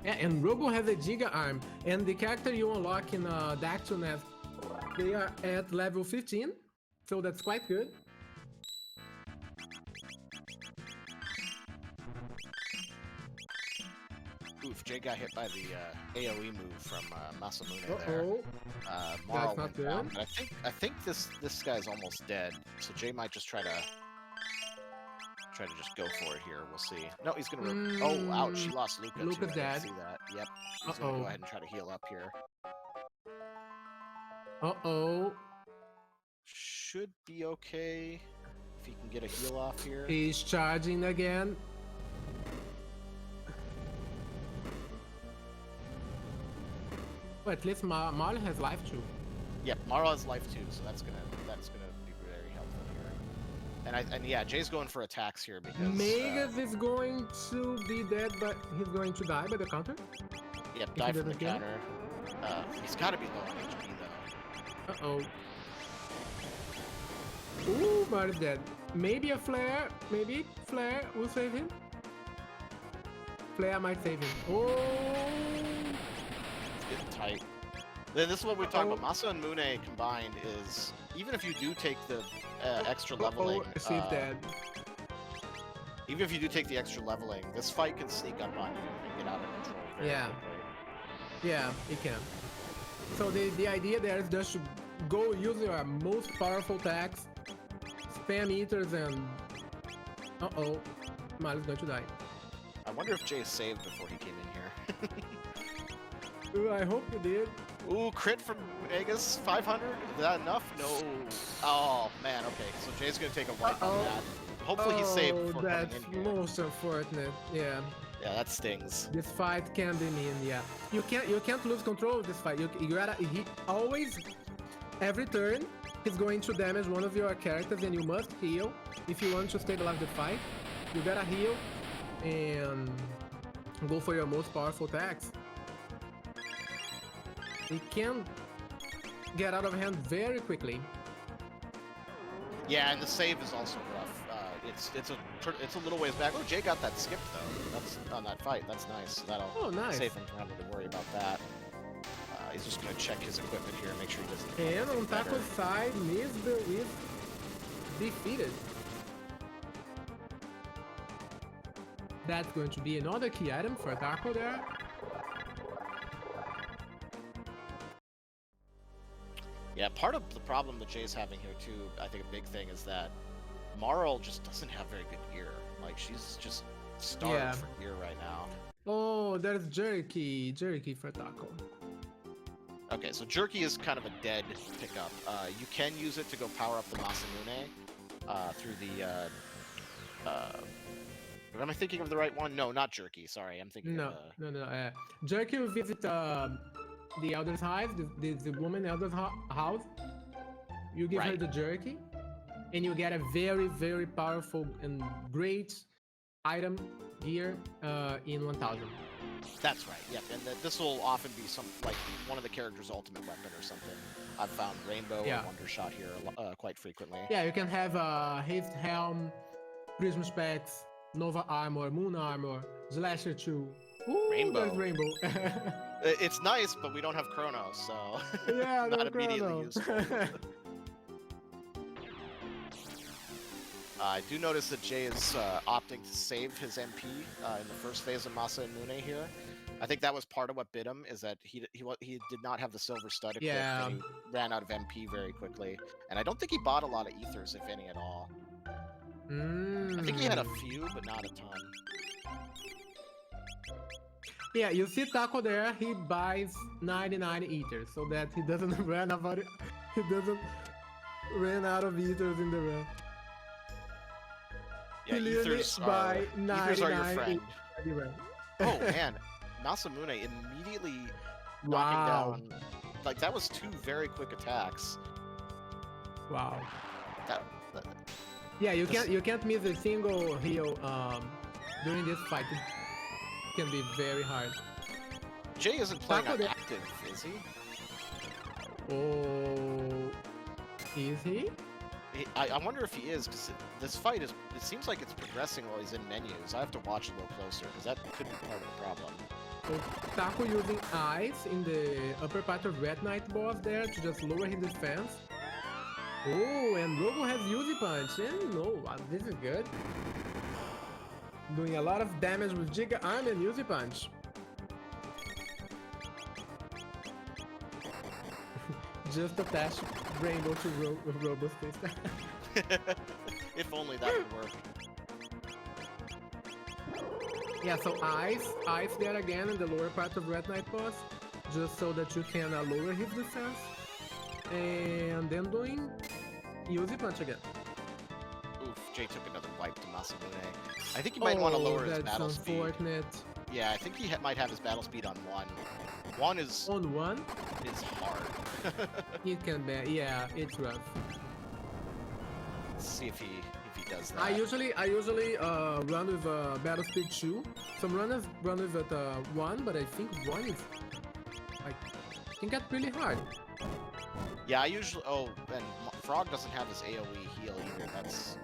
Yeah, and Robo has a Giga Arm, and the character you unlock in Dactyl Nest, they are at level 15, so that's quite good. Oof, Jay got hit by the AoE move from Masamune there. Uh-oh. Mara That's not went down, good. but I think this guy's almost dead, so Jay might just try to just go for it here. We'll see. No, he's gonna. Oh, ouch! She lost Luca too. Luca's I dead. didn't see that. Yep. He's gonna go ahead and try to heal up here. Uh-oh. Should be okay if he can get a heal off here. He's charging again. Well, at least Marley has life too. Yep, Mara has life too, so that's gonna be very helpful here. And yeah, Jay's going for attacks here because Megas is going to be dead, but he's going to die by the counter. Yep, die from the counter. He's got to be low on HP though. Uh-oh. Ooh, Marley's dead. Maybe a flare. Maybe flare will save him. Flare might save him. Oh. Getting tight. Then this is what we're talking about. Masa and Mune combined is, even if you do take the extra leveling, she's dead. Even if you do take the extra leveling, this fight can sneak up on you and get out of control very quickly. Yeah, it can. So the idea there is just to go use your most powerful attacks, spam eaters, and uh-oh, Marley's going to die. I wonder if Jay saved before he came in here. Ooh, I hope you did. Ooh, crit from Vegas, 500? Is that enough? No. Oh, man, okay. So Jay's gonna take a wipe on that. Hopefully he saved before coming in here. That's most unfortunate, yeah. Yeah, that stings. This fight can be mean, yeah. You can't lose control of this fight. You gotta, he always, every turn, he's going to damage one of your characters and you must heal if you want to stay alive the fight. You gotta heal and go for your most powerful attacks. It can get out of hand very quickly. Yeah, and the save is also rough. It's a little ways back. Oh, Jay got that skip though. That's on that fight. That's nice. That'll save him from having to worry about that. He's just gonna check his equipment here and make sure he doesn't. And on Taco's side, Miz is defeated. That's going to be another key item for Taco there. Yeah, part of the problem that Jay's having here too, I think a big thing is that Marl just doesn't have very good gear. Like, she's just starved for gear right now. Oh, there's Jerky for Taco. Okay, so Jerky is kind of a dead pickup. You can use it to go power up the Masamune through the... am I thinking of the right one? No, not Jerky. Sorry, I'm thinking of... No. Jerky will visit the Elder's house, the woman Elder's house. You give her the Jerky, and you get a very, very powerful and great item gear in 1000. That's right, yep, and this will often be like one of the character's ultimate weapon or something. I've found Rainbow or Wonder Shot here quite frequently. Yeah, you can have Haste Helm, Prism Specs, Nova Armor, Moon Armor, Slasher 2. Ooh, Rainbow. There's Rainbow. It's nice, but we don't have Chrono, so yeah, not immediately useful. I do notice that Jay is opting to save his MP in the first phase of Masamune here. I think that was part of what bit him, is that he did not have the silver stud equipped, and he ran out of MP very quickly. And I don't think he bought a lot of ethers, if any at all. I think he had a few, but not a ton. Yeah, you see Taco there, he buys 99 ethers so that he doesn't run out of ethers in the run. Yeah, ethers are your friend. Oh man, Masamune immediately knocking down. Like, that was 2 very quick attacks. Wow. Yeah, you can't miss a single heal during this fight. It can be very hard. Jay isn't playing on active, is he? Oh, is he? I wonder if he is, because this fight it seems like it's progressing while he's in menus. I have to watch a little closer, because that could be part of the problem. So Taco using ice in the upper part of Red Knight boss there to just lower his defense. Oh, and Robo has Uzi Punch. And wow, this is good. Doing a lot of damage with Giga Arm and Uzi Punch. Just attach Rainbow to Robo's face. If only that would work. Yeah, so ice there again in the lower part of Red Knight boss, just so that you can lower his defense. And then doing Uzi Punch again. Oof, Jay took another wipe to Masamune. I think he might want to lower his battle speed. Yeah, I think he might have his battle speed on 1. 1 is... On 1? Is hard. It can be, yeah, it's rough. Let's see if he does that. I usually run with battle speed 2. Some runners run with it 1, but I think 1 is can get really hard. Yeah, I usually... Oh, and Frog doesn't have his AoE heal either. That's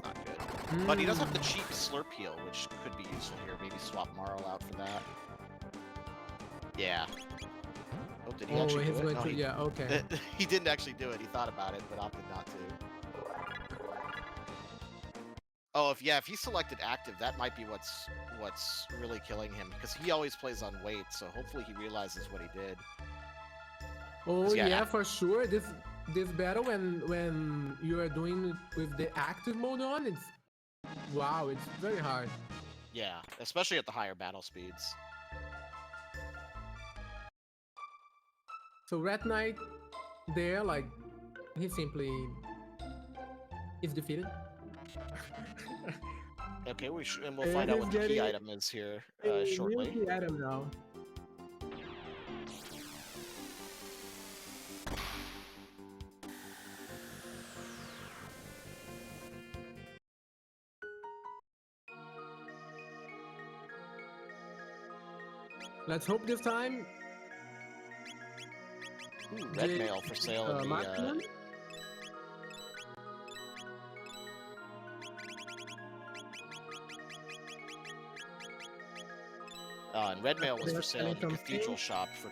not good. But he does have the cheap slurp heal, which could be useful here. Maybe swap Marl out for that. Yeah. Oh, did he actually do it? No, yeah, okay. He didn't actually do it. He thought about it, but opted not to. Oh, if he selected active, that might be what's really killing him, because he always plays on wait. So hopefully he realizes what he did. Oh yeah, for sure. This battle when you are doing with the active mode on, it's very hard. Yeah, especially at the higher battle speeds. So Red Knight there, he simply is defeated. Okay, we'll find out what the key item is here shortly. Key item now. Let's hope this time. Ooh, red mail for sale in the... and red mail was for sale in the cathedral shop for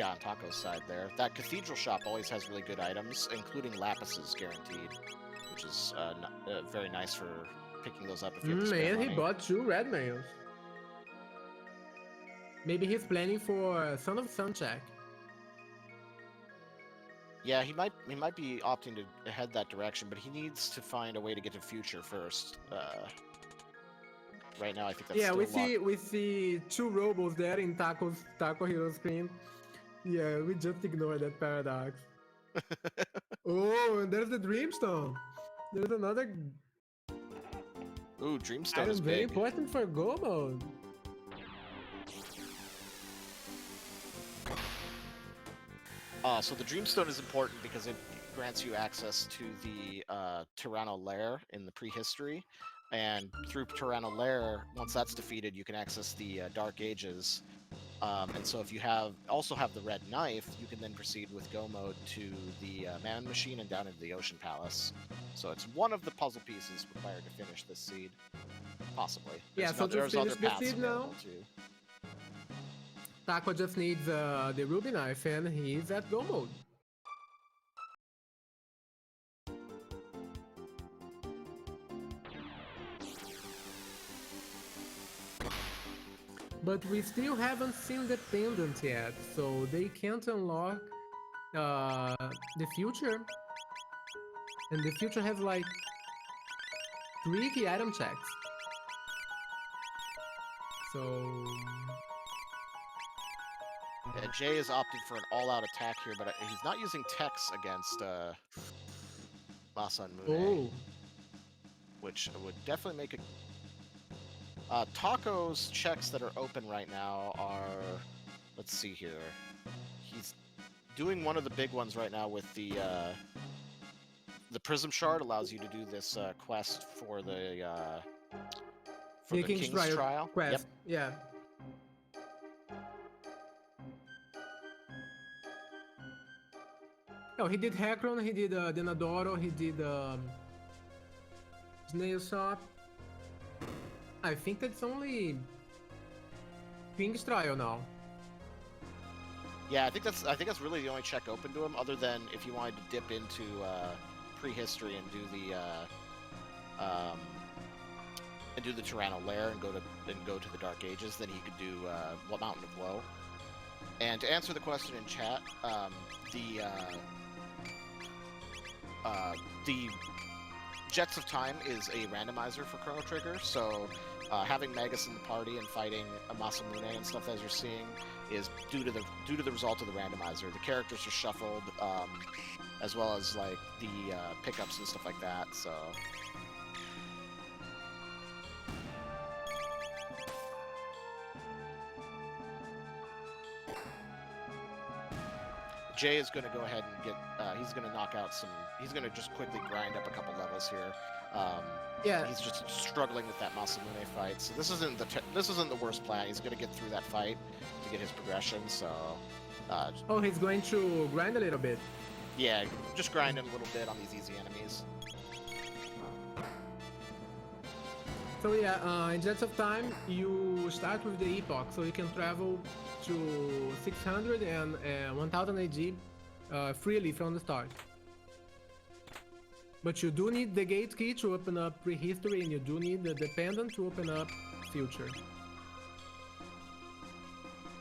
on Taco's side there. That cathedral shop always has really good items, including lapises guaranteed, which is very nice for picking those up if you have to spare And he money. bought 2 red mails. Maybe he's planning for Son of Suncheck. Yeah, he might be opting to head that direction, but he needs to find a way to get to future first. Right now, I think that's Yeah, still we see 2 robots there in Taco Hero screen. Yeah, we just ignore that paradox. Oh, and there's the Dreamstone. There's another Ooh, Dreamstone item is very big. important for Go mode. So the Dreamstone is important because it grants you access to the Tyranno Lair in the prehistory, and through Tyranno Lair, once that's defeated, you can access the Dark Ages. And so if you also have the red knife, you can then proceed with Go mode to the Man Machine and down into the Ocean Palace. So it's one of the puzzle pieces required to finish this seed, possibly. Yeah, so to there's finish other the paths seed now, available too. Taco just needs the Ruby Knife and he's at Go mode. But we still haven't seen the pendant yet, so they can't unlock the future. And the future has like 3 key item checks. So Yeah, Jay is opting for an all-out attack here, but he's not using techs against Masa and Mune, oh, which would definitely make a... Taco's checks that are open right now are... Let's see here. He's doing one of the big ones right now with the Prism Shard allows you to do this quest for the King's Trial quest. Yep. Yeah. Oh, he did Hacron, he did Denadoro, he did Snail Shop. I think that's only King's Trial now. Yeah, I think that's really the only check open to him, other than if you wanted to dip into prehistory and do the Tyranno Lair and go to the Dark Ages, then he could do Mountain of Woe. And to answer the question in chat, the Jets of Time is a randomizer for Chrono Trigger, so having Magus in the party and fighting Masamune and stuff as you're seeing is due to the result of the randomizer. The characters are shuffled, as well as like the pickups and stuff like that. So. Jay is going to go ahead and get. He's going to knock out some. He's going to just quickly grind up a couple levels here. Yeah. He's just struggling with that Masamune fight. So this isn't the worst plan. He's going to get through that fight to get his progression. So. Oh, he's going to grind a little bit. Yeah, just grinding a little bit on these easy enemies. So yeah, in Jets of Time, you start with the Epoch, so you can travel to 600 and 1000 AG freely from the start. But you do need the gate key to open up prehistory, and you do need the pendant to open up future.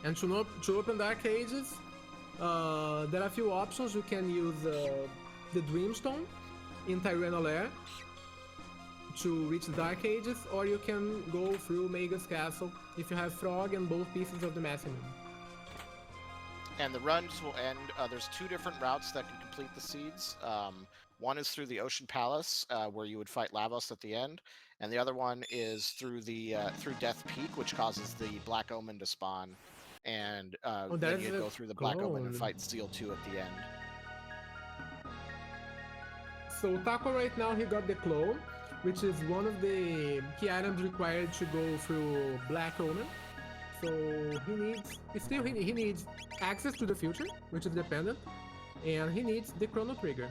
And to open Dark Ages, there are a few options. You can use the Dreamstone in Tyranno Lair to reach the Dark Ages, or you can go through Magus Castle if you have Frog and both pieces of the Maximum. And the runs will end. There's 2 different routes that can complete the seeds. One is through the Ocean Palace, where you would fight Lavos at the end, and the other one is through through Death Peak, which causes the Black Omen to spawn, and then you go through the Black Omen and fight Seal 2 at the end. So Taco right now, he got the clone, which is one of the key items required to go through Black Omen. So he needs access to the future, which is dependent, and he needs the Chrono Trigger.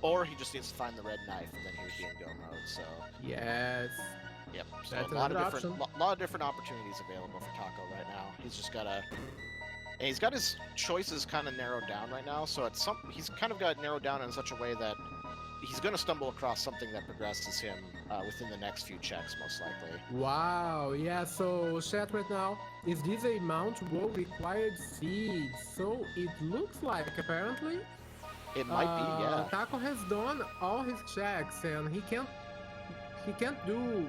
Or he just needs to find the red knife, and then he would be in Go mode. So yes, yep. So that's a lot of different opportunities available for Taco right now. He's just gotta. And he's got his choices kind of narrowed down right now, so he's kind of got it narrowed down in such a way that he's gonna stumble across something that progresses him within the next few checks, most likely. Wow, yeah, so chat right now, is this a Mount Wall required seed? So it looks like apparently It might be, yeah. Taco has done all his checks and he can't do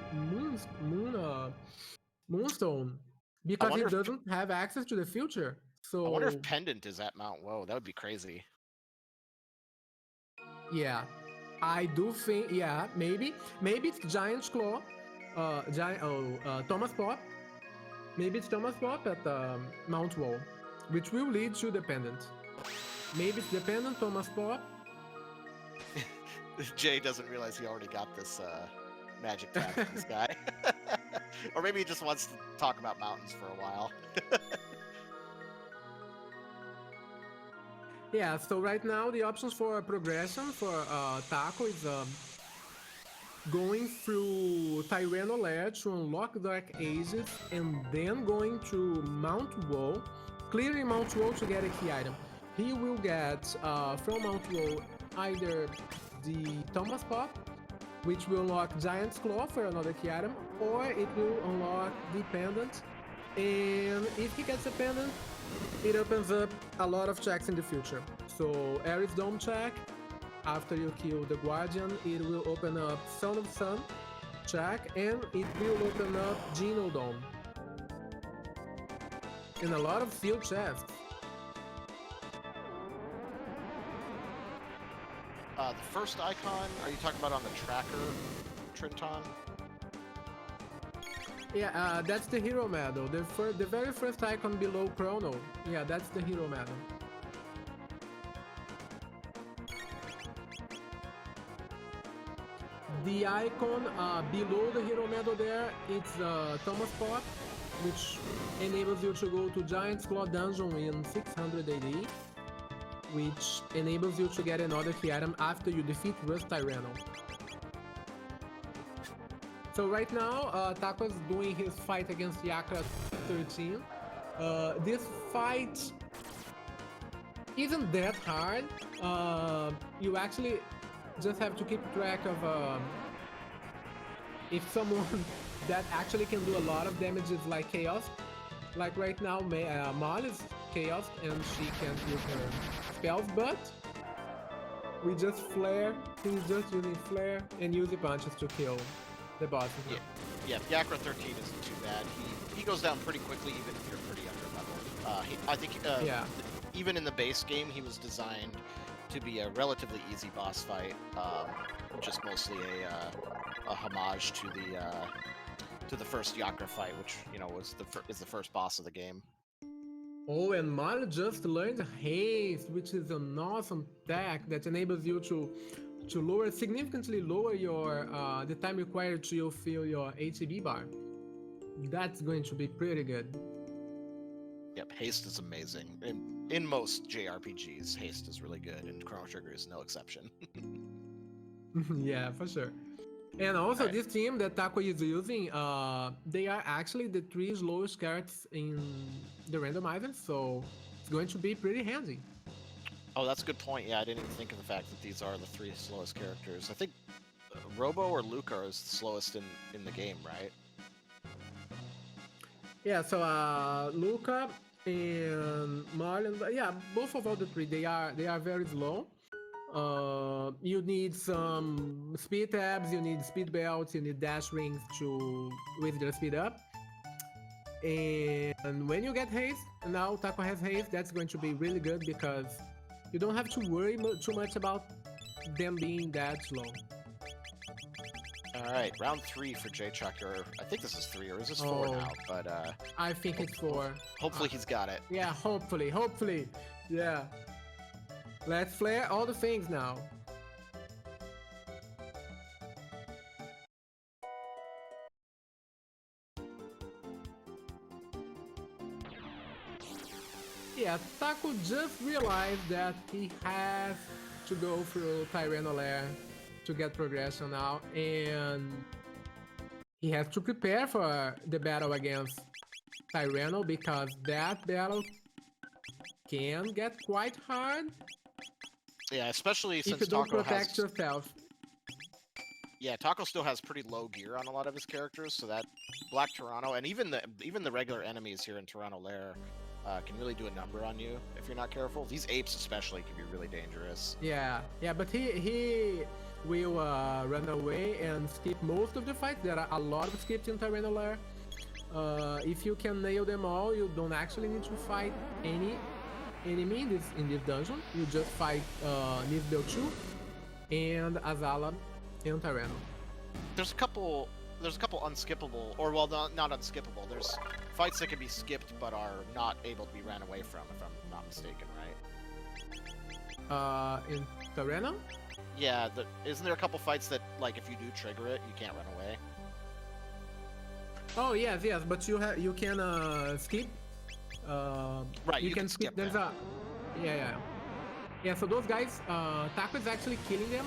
Moonstone because he doesn't have access to the future. So I wonder if Pendant is at Mount Woe. That would be crazy. yeah, I do think, yeah, maybe it's Giant Claw, Thomas Pop. Maybe it's Thomas Pop at Mount Wall, which will lead to Dependent. Maybe it's Dependent, Thomas Pop. Jay doesn't realize he already got this magic tag from this guy. Or maybe he just wants to talk about mountains for a while. Yeah, so right now the options for progression for Taco is going through Tyranno Lair to unlock Dark Ages and then going to Mount Woe, clearing Mount Woe to get a key item. He will get from Mount Woe either the Thomas Pop, which will unlock Giant's Claw for another key item, or it will unlock the Pendant. And if he gets a Pendant, it opens up a lot of checks in the future. So Ares Dome check, after you kill the Guardian, it will open up Son of Sun check, and it will open up Geno Dome. And a lot of sealed chests. The first icon, are you talking about on the tracker, Trenton? Yeah, that's the hero medal. The very first icon below Chrono. Yeah, that's the hero medal. The icon below the hero medal there, it's Thomas Pop, which enables you to go to Giant's Claw Dungeon in 600 AD, which enables you to get another key item after you defeat Rust Tyranno. So right now, Taco's doing his fight against Yakra 13. This fight isn't that hard. You actually just have to keep track of if someone that actually can do a lot of damage is like Chaos. Like right now, Mal is Chaos and she can't use her spells, but we just flare. He's just using flare and using punches to kill the boss. Yeah, Yakra 13 isn't too bad. He goes down pretty quickly even if you're pretty under leveled. I think even in the base game he was designed to be a relatively easy boss fight, just mostly a homage to the first Yakra fight, which is the first boss of the game. Oh, and Mal just learned Haste, which is an awesome tech that enables you to significantly lower your the time required to fill your ATB bar. That's going to be pretty good. Yep, Haste is amazing. In most JRPGs, Haste is really good, and Chrono Trigger is no exception. Yeah, for sure. And also, this team that Taco is using, they are actually the 3 slowest cards in the randomizer, so it's going to be pretty handy. Oh, that's a good point. Yeah, I didn't even think of the fact that these are the 3 slowest characters. I think Robo or Luca is the slowest in the game, right? Yeah, so Luca and Marlon, yeah, both of all the 3, they are very slow. You need some speed tabs, you need speed belts, you need dash rings to raise their speed up. And when you get haste, now Taco has haste, that's going to be really good because you don't have to worry too much about them being that slow. Alright, round 3 for Jaychalke. I think this is 3, or is this 4 now? But I think it's 4. Hopefully he's got it. Yeah, hopefully. Yeah. Let's flare all the things now. Yeah, Taco just realized that he has to go through Tyranno Lair to get progression now, and he has to prepare for the battle against Tyranno because that battle can get quite hard. Yeah, especially If you since don't Taco protect has... yourself. Yeah, Taco still has pretty low gear on a lot of his characters, so that Black Toronto, and even the regular enemies here in Toronto Lair, can really do a number on you if you're not careful. These apes especially can be really dangerous. Yeah, but he will run away and skip most of the fights. There are a lot of skips in Toronto Lair. If you can nail them all, you don't actually need to fight any enemy in this dungeon. You just fight Nisbel 2 and Azala and Tyranno. There's a couple unskippable, or well, not unskippable. There's fights that can be skipped but are not able to be ran away from, if I'm not mistaken, right? In Tyranno? Yeah, isn't there a couple fights that, like, if you do trigger it, you can't run away? Oh yes, but you can skip. Right, you can skip. There's them. Yeah. So those guys, Taco is actually killing them.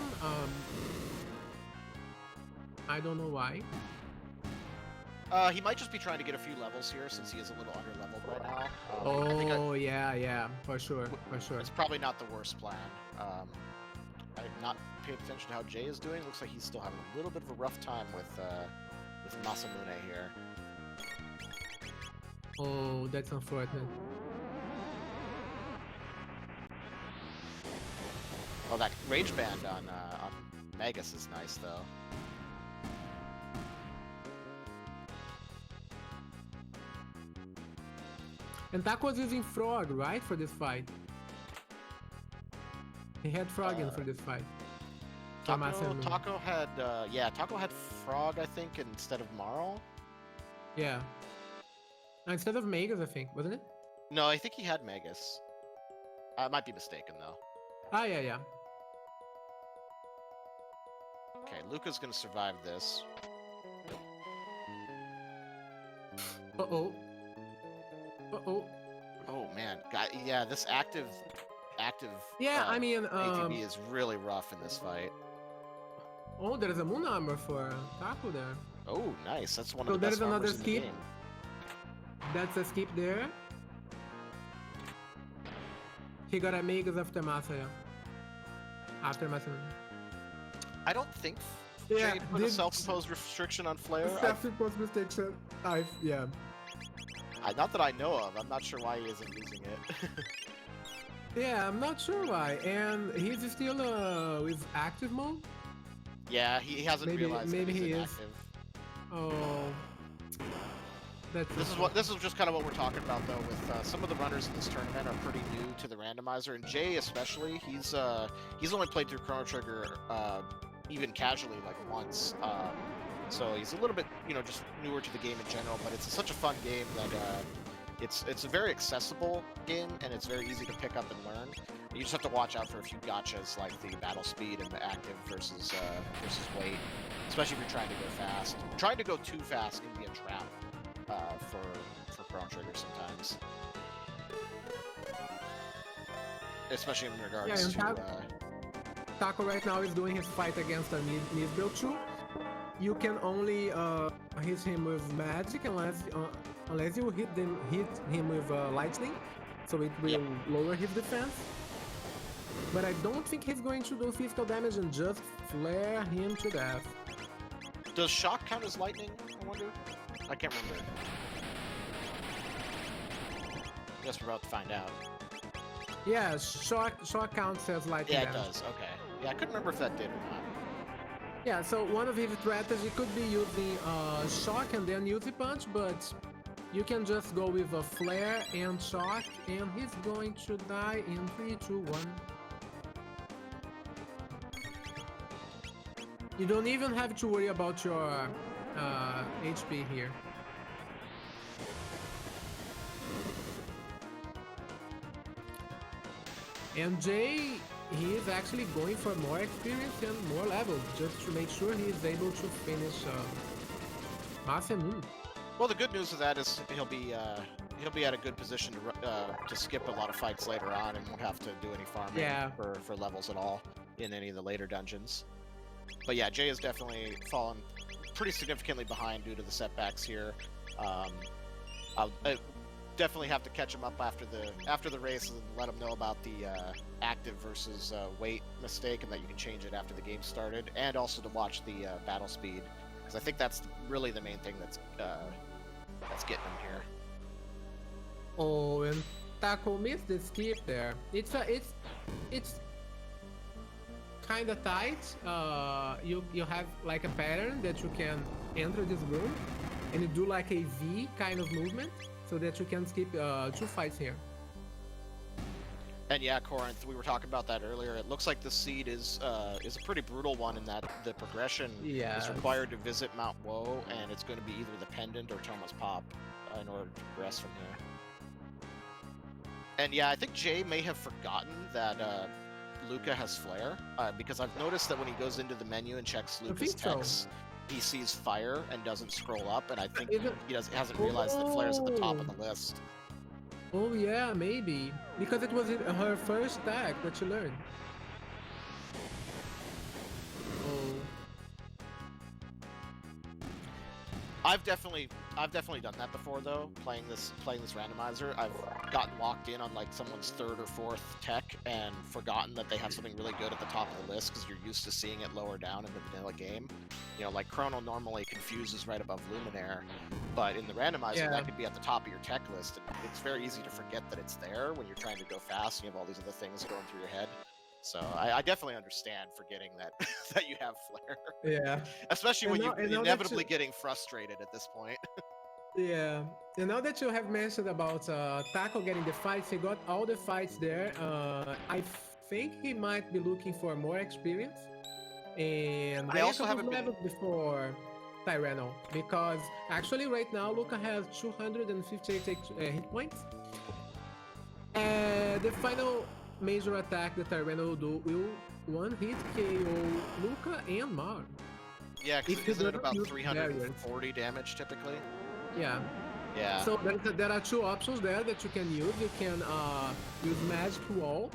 I don't know why. He might just be trying to get a few levels here since he is a little under-leveled right now. Yeah, for sure. It's probably not the worst plan. I've not paid attention to how Jay is doing. Looks like he's still having a little bit of a rough time with Masamune here. Oh, that's unfortunate. Oh, that rage band on Magus is nice though. And Taco was using Frog, right, for this fight? He had Frog in for this fight. Taco had Frog, I think, instead of Marl. Yeah. Instead of Magus, I think, wasn't it? No, I think he had Magus. I might be mistaken though. Ah, yeah. Okay, Luca's gonna survive this. Uh-oh. Oh man, yeah, this active. Yeah, I mean, ATB is really rough in this fight. Oh, there's a moon armor for Taco there. Oh, nice. That's one of the best there's another armors in the skip. game. That's a skip there. He got a Magus after Masaya. After Masaya. I don't think Jay put a self-imposed restriction on Flare. Self-imposed restriction. Yeah. Not that I know of. I'm not sure why he isn't using it. Yeah, I'm not sure why. And he's still with active mode? Yeah, he hasn't realized maybe he's he inactive. is. Oh. This is just kind of what we're talking about though. With some of the runners in this tournament are pretty new to the randomizer, and Jay especially. He's only played through Chrono Trigger even casually like once. So he's a little bit, just newer to the game in general, but it's such a fun game that it's a very accessible game, and it's very easy to pick up and learn. You just have to watch out for a few gotchas, like the battle speed and the active versus weight, especially if you're trying to go fast. Trying to go too fast can be a trap for Chrono Trigger sometimes. Especially in regards to... Taco right now is doing his fight against Nisbel 2. You can only hit him with magic unless you hit him with lightning, so it will lower his defense. But I don't think he's going to do physical damage and just flare him to death. Does shock count as lightning, I wonder? I can't remember. I guess we're about to find out. Yeah, shock counts as lightning damage. Yeah, it does, okay. Yeah, I couldn't remember if that did or not. Yeah, so one of his strategies could be using shock and then use the punch, but you can just go with a flare and shock, and he's going to die in 3, 2, 1. You don't even have to worry about your HP here. And Jay, he is actually going for more experience and more levels, just to make sure he is able to finish Masamune. Well, the good news of that is he'll be at a good position to skip a lot of fights later on and won't have to do any farming for levels at all in any of the later dungeons. But yeah, Jay has definitely fallen pretty significantly behind due to the setbacks here. Definitely definitely have to catch him up after the race and let him know about the active versus weight mistake, and that you can change it after the game started, and also to watch the battle speed, because I think that's really the main thing that's getting him here. Oh, and Taco missed the skip there. It's kind of tight. You have like a pattern that you can enter this room, and you do like a V kind of movement, so that you can skip 2 fights here. And yeah, Corinth, we were talking about that earlier. It looks like the seed is a pretty brutal one in that the progression is required to visit Mount Woe, and it's going to be either the Pendant or Thomas Pop in order to progress from here. And yeah, I think Jay may have forgotten that Luca has flare, because I've noticed that when he goes into the menu and checks Luca's text, he sees fire and doesn't scroll up, and I think he hasn't realized that flare's at the top of the list. Oh yeah, maybe. Because it was her first tag that she learned. Oh. I've definitely done that before though, playing this randomizer. I've gotten locked in on like someone's 3rd or 4th tech and forgotten that they have something really good at the top of the list because you're used to seeing it lower down in the vanilla game. You know, like Chrono normally confuses right above Luminaire, but in the randomizer that could be at the top of your tech list. And it's very easy to forget that it's there when you're trying to go fast and you have all these other things going through your head. So I definitely understand forgetting that that you have flare. Yeah. Especially when you're inevitably getting frustrated at this point. Yeah. And now that you have mentioned about Taco getting the fights, he got all the fights there. I think he might be looking for more experience. And I also haven't levels before Tyranno, because actually right now Luca has 258 hit points. The final major attack that Tyranno will do will one-hit KO Luca and Mar. Yeah, because isn't it about 340 damage typically? Yeah. Yeah. So there are 2 options there that you can use. You can use Magic Wall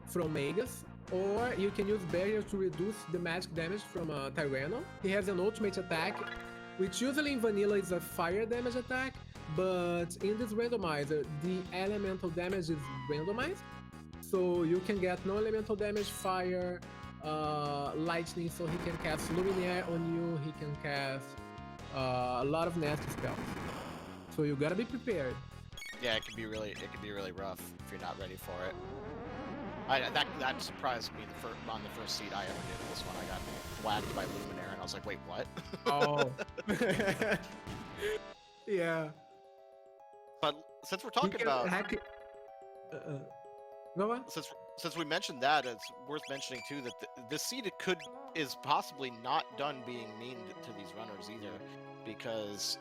from Magus, or you can use Barrier to reduce the magic damage from Tyranno. He has an ultimate attack, which usually in vanilla is a fire damage attack, but in this randomizer, the elemental damage is randomized. So you can get no elemental damage, fire, lightning, so he can cast Luminaire on you, he can cast a lot of nasty spells. So you gotta be prepared. Yeah, it can be really rough if you're not ready for it. That surprised me on the first seed I ever did this one. I got whacked by Luminaire and I was like, wait, what? Oh. Yeah. But since we're talking about go on. Since we mentioned that, it's worth mentioning too that this seed is possibly not done being mean to these runners either, because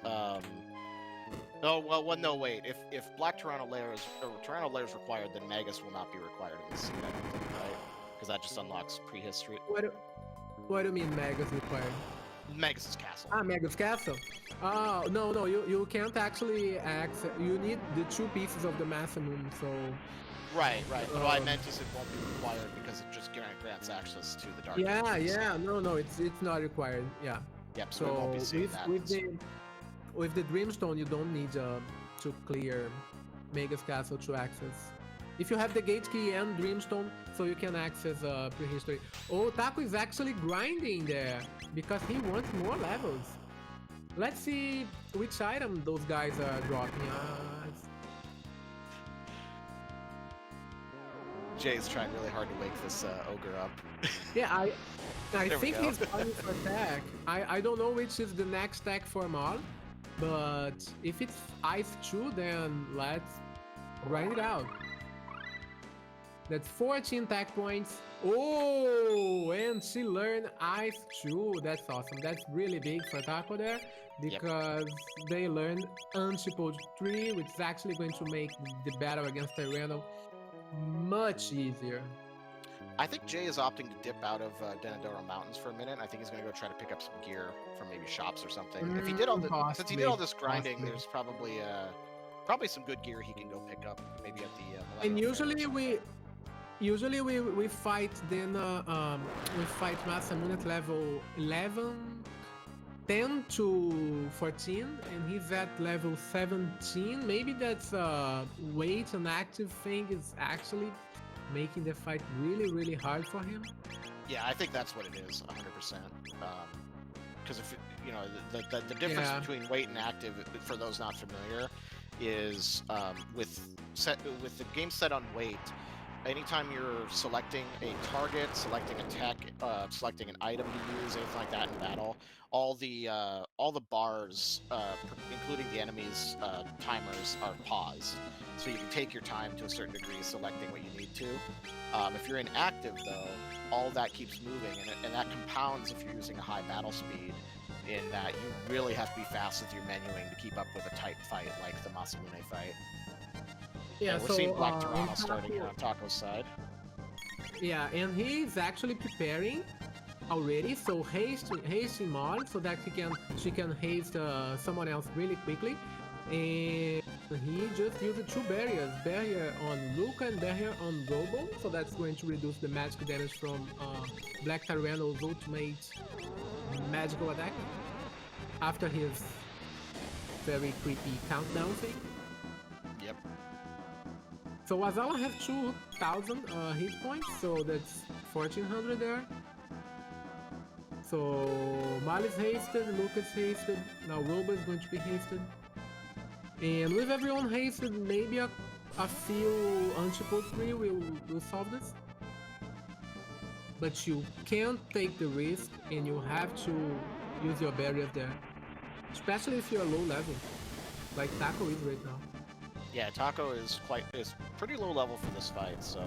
no wait, if Black Toronto Lair is required, then Magus will not be required in this seed, I don't think, right? Because that just unlocks prehistory. What do you mean Magus required? Magus's castle. Magus castle. Oh no, you can't actually access. You need the 2 pieces of the Massamum, so. Right. But what I meant is it won't be required because it just grants access to the dark. Yeah. No, it's not required. Yeah. Yep. So we won't be seeing that. With the Dreamstone, you don't need to clear Magus Castle to access. If you have the Gate Key and Dreamstone, so you can access Prehistory. Oh, Taco is actually grinding there because he wants more levels. Let's see which item those guys are dropping. Jay's trying really hard to wake this ogre up. Yeah, I think he's planning for attack. I don't know which is the next tech for Mal, but if it's Ice 2, then let's grind it out. That's 14 tech points. Oh, and she learned Ice 2. That's awesome. That's really big for Taco there, because they learned Antipode 3, which is actually going to make the battle against Tyranno much easier. I think Jay is opting to dip out of Denadoro Mountains for a minute. I think he's going to go try to pick up some gear from maybe shops or something. If he did since he did all this grinding, there's probably some good gear he can go pick up, maybe at the. And usually we fight then we fight Masamune at level 11, 10 to 14, and he's at level 17. Maybe that's weight and active thing is actually making the fight really hard for him. Yeah, I think that's what it is, 100%. Because if the difference between weight and active, for those not familiar, is with the game set on weight. Anytime you're selecting a target, selecting a tech, selecting an item to use, anything like that in battle, all the bars, including the enemy's timers, are paused. So you can take your time to a certain degree selecting what you need to. If you're in active, though, all that keeps moving, and that compounds if you're using a high battle speed, in that you really have to be fast with your menuing to keep up with a tight fight like the Masamune fight. Yeah, we're seeing Black Toronto starting here on Taco's side. Yeah, and he's actually preparing already, so hasting Mod so that she can haste someone else really quickly. And he just used 2 barriers, barrier on Luca and barrier on Robo, so that's going to reduce the magic damage from Black Tyranno's ultimate magical attack after his very creepy countdown thing. Yep. So Azala has 2,000 hit points, so that's 1,400 there. So Mali's hasted, Lucas hasted, now Robo is going to be hasted. And with everyone hasted, maybe a few anti-pult 3 will solve this. But you can't take the risk, and you have to use your barriers there. Especially if you're low level, like Taco is right now. Yeah, Taco is pretty low level for this fight, so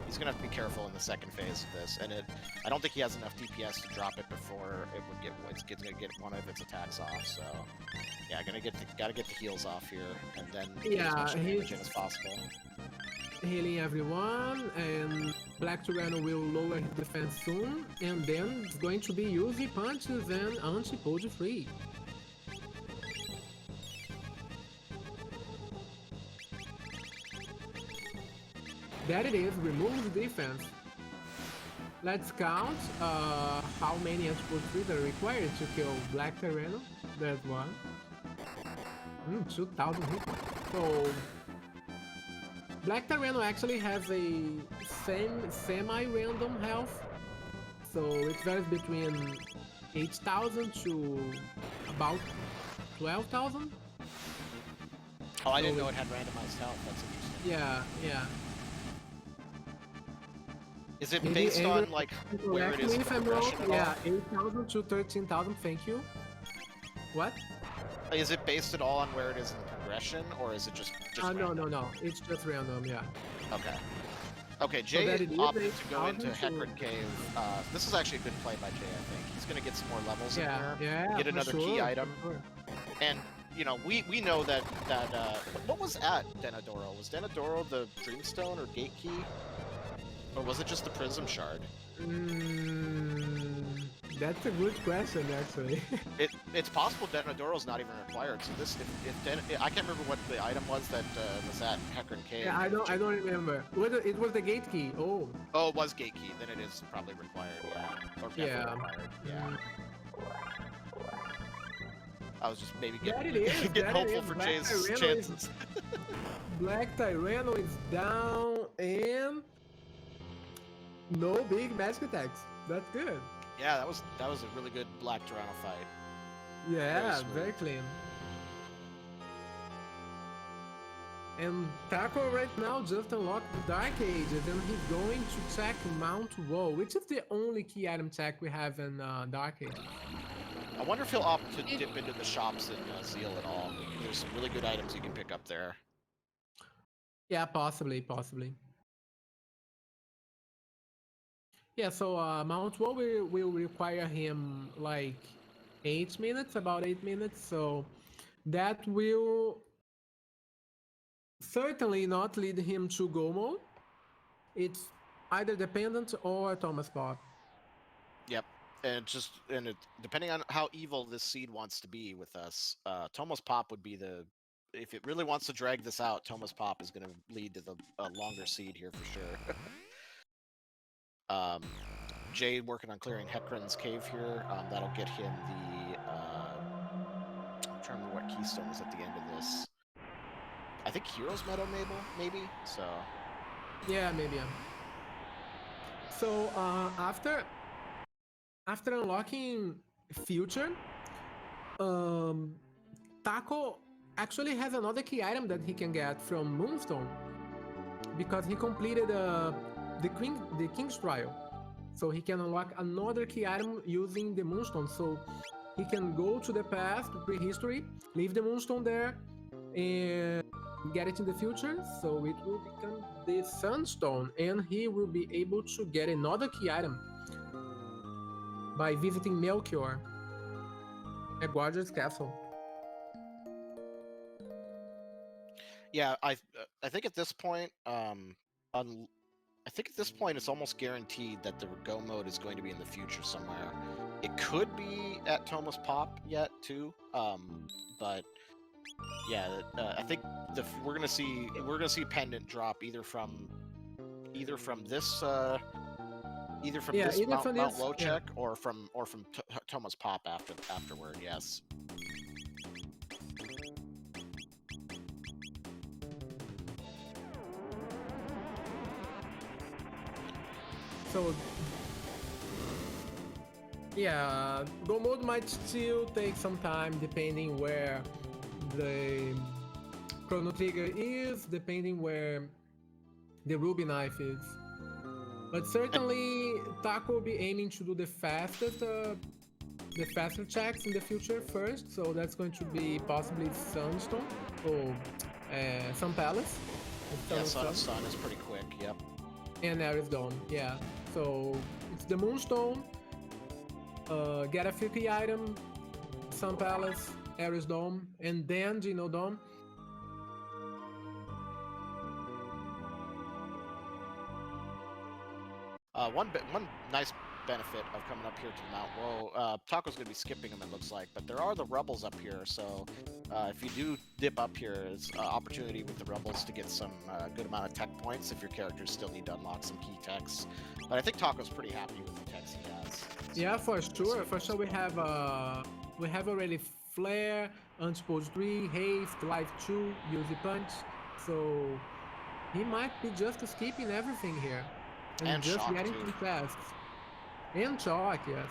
he's gonna have to be careful in the second phase of this. And I don't think he has enough DPS to drop it before it's gonna get one of its attacks off. So yeah, gotta get the heals off here, and then get as much damage in as possible. Healing everyone, and Black Tyranno will lower his defense soon, and then it's going to be Yuzi punches and anti-pult 3. There it is, remove defense. Let's count how many anti-pult 3s are required to kill Black Tyranno. There's one. 2,000 hit. So Black Tyranno actually has a semi-random health. So it varies between 8,000 to about 12,000. Oh, I didn't know it had randomized health. That's interesting. Yeah. Is it based on like where it is in the progression at all? Yeah, 8,000 to 13,000. Thank you. What? Is it based at all on where it is in the progression, or is it just random? No. It's just random. Yeah. Okay. Jay opted to go into Hecarim Cave. This is actually a good play by Jay. I think he's gonna get some more levels in there. Yeah. Get another key item. Sure. And we know that what was at Denadoro? Was Denadoro the Dreamstone or Gate Key? Or was it just the Prism Shard? That's a good question, actually. It's possible Denadoro's not even required. So this, I can't remember what the item was that was at Hecarim Cave. Yeah, I don't remember. It was the Gate Key. Oh, it was Gate Key. Then it is probably required. Yeah. Or definitely required. Yeah. I was just maybe getting hopeful for Jay's chances. Black Tyranno is down and no big magic attacks. That's good. Yeah, that was a really good Black Toronto fight. Yeah, very clean. And Taco right now just unlocked the Dark Ages, and he's going to check Mount Woe, which is the only key item check we have in Dark Ages. I wonder if he'll opt to dip into the shops in Zeal at all. There's some really good items you can pick up there. Yeah, possibly. Yeah, so Mount Woe will require him like 8 minutes, about 8 minutes. So that will certainly not lead him to go mode. It's either dependent or Thomas Pop. Yep, and depending on how evil this seed wants to be with us, Thomas Pop would be if it really wants to drag this out, Thomas Pop is going to lead to the longer seed here for sure. Jay working on clearing Hecarim's cave here. That'll get him what keystone is at the end of this. I think Heroes Meadow, maybe. So Yeah, maybe. So after unlocking Future, Taco actually has another key item that he can get from Moonstone because he completed the King's Trial. So he can unlock another key item using the Moonstone. So he can go to the past, prehistory, leave the Moonstone there, and get it in the future. So it will become the Sunstone, and he will be able to get another key item by visiting Melchior at Guardian's Castle. yeah, I think at this point, I think at this point it's almost guaranteed that the go mode is going to be in the future somewhere. It could be at Thomas Pop yet too, but yeah, I think we're gonna see Pendant drop either from this Mount Lochek or from Thomas Pop afterward. Yes. So yeah, go mode might still take some time depending where the Chrono Trigger is, depending where the Ruby Knife is. But certainly Taco will be aiming to do the faster checks in the future first, so that's going to be possibly Sunstone or Sun Palace. Yeah, Sun is pretty quick, yep. And Ares Dome, yeah. So it's the Moonstone, get a 50 item, Sun Palace, Ares Dome, and then Geno Dome. One nice benefit of coming up here to Mount Woe, Taco's going to be skipping them, it looks like, but there are the Rebels up here, so if you do dip up here, it's an opportunity with the Rebels to get some good amount of tech points if your characters still need to unlock some key techs. But I think Taco's pretty happy with the techs he has. So yeah, for sure. For sure, we have already Flare, Unspose 3, Haste, Life 2, Yuzi Punch, so he might be just skipping everything here. And just shock, getting too. too fast. And Chalk, yes.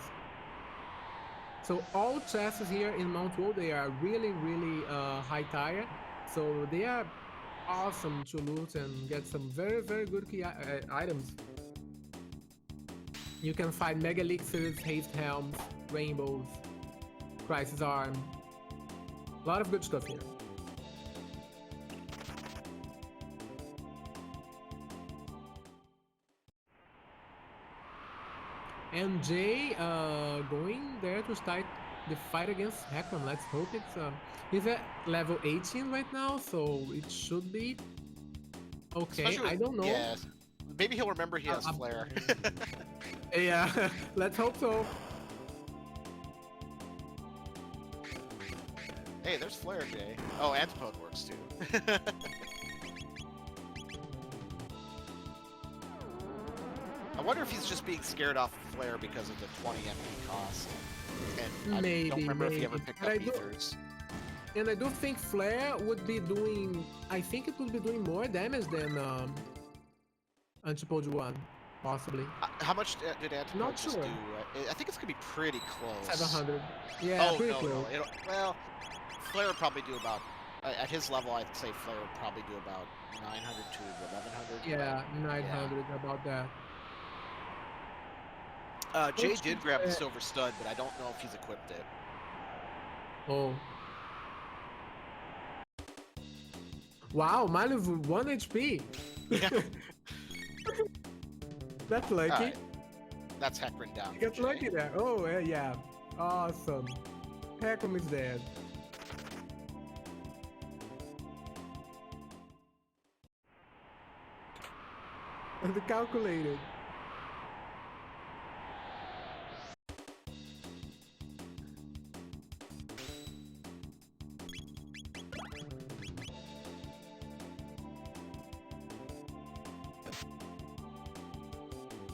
So all chests here in Mount Woe, they are really, really high tier. So they are awesome to loot and get some very, very good key items. You can find Mega Elixirs, Haste Helms, Rainbows, Crisis Arm. A lot of good stuff here. And Jay going there to start the fight against Heckman. Let's hope it's he's at level 18 right now, so it should be okay. I don't know. Yeah, maybe he'll remember he has Flare. Yeah, let's hope so. Hey, there's Flare, Jay. Oh, Antipode works too. I wonder if he's just being scared off of Flare because of the 20 MP cost. And I don't remember if he ever picked up Ethers. And I do think Flare would be doing... I think it would be doing more damage than Antipode 1, possibly. How much did Antipode Not just sure. do? I think it's going to be pretty close. 700. Yeah, oh, pretty no, close. No. Well, Flare would probably do about... At his level, I'd say Flare would probably do about 900 to 1100. Yeah, 900, about that. Jay did grab the Silver Stud, but I don't know if he's equipped it. Oh. Wow, mine is 1 HP. Yeah. That's lucky. Right. That's Heckman down. You got lucky there. Oh, yeah. Awesome. Heckman is dead. And the calculated.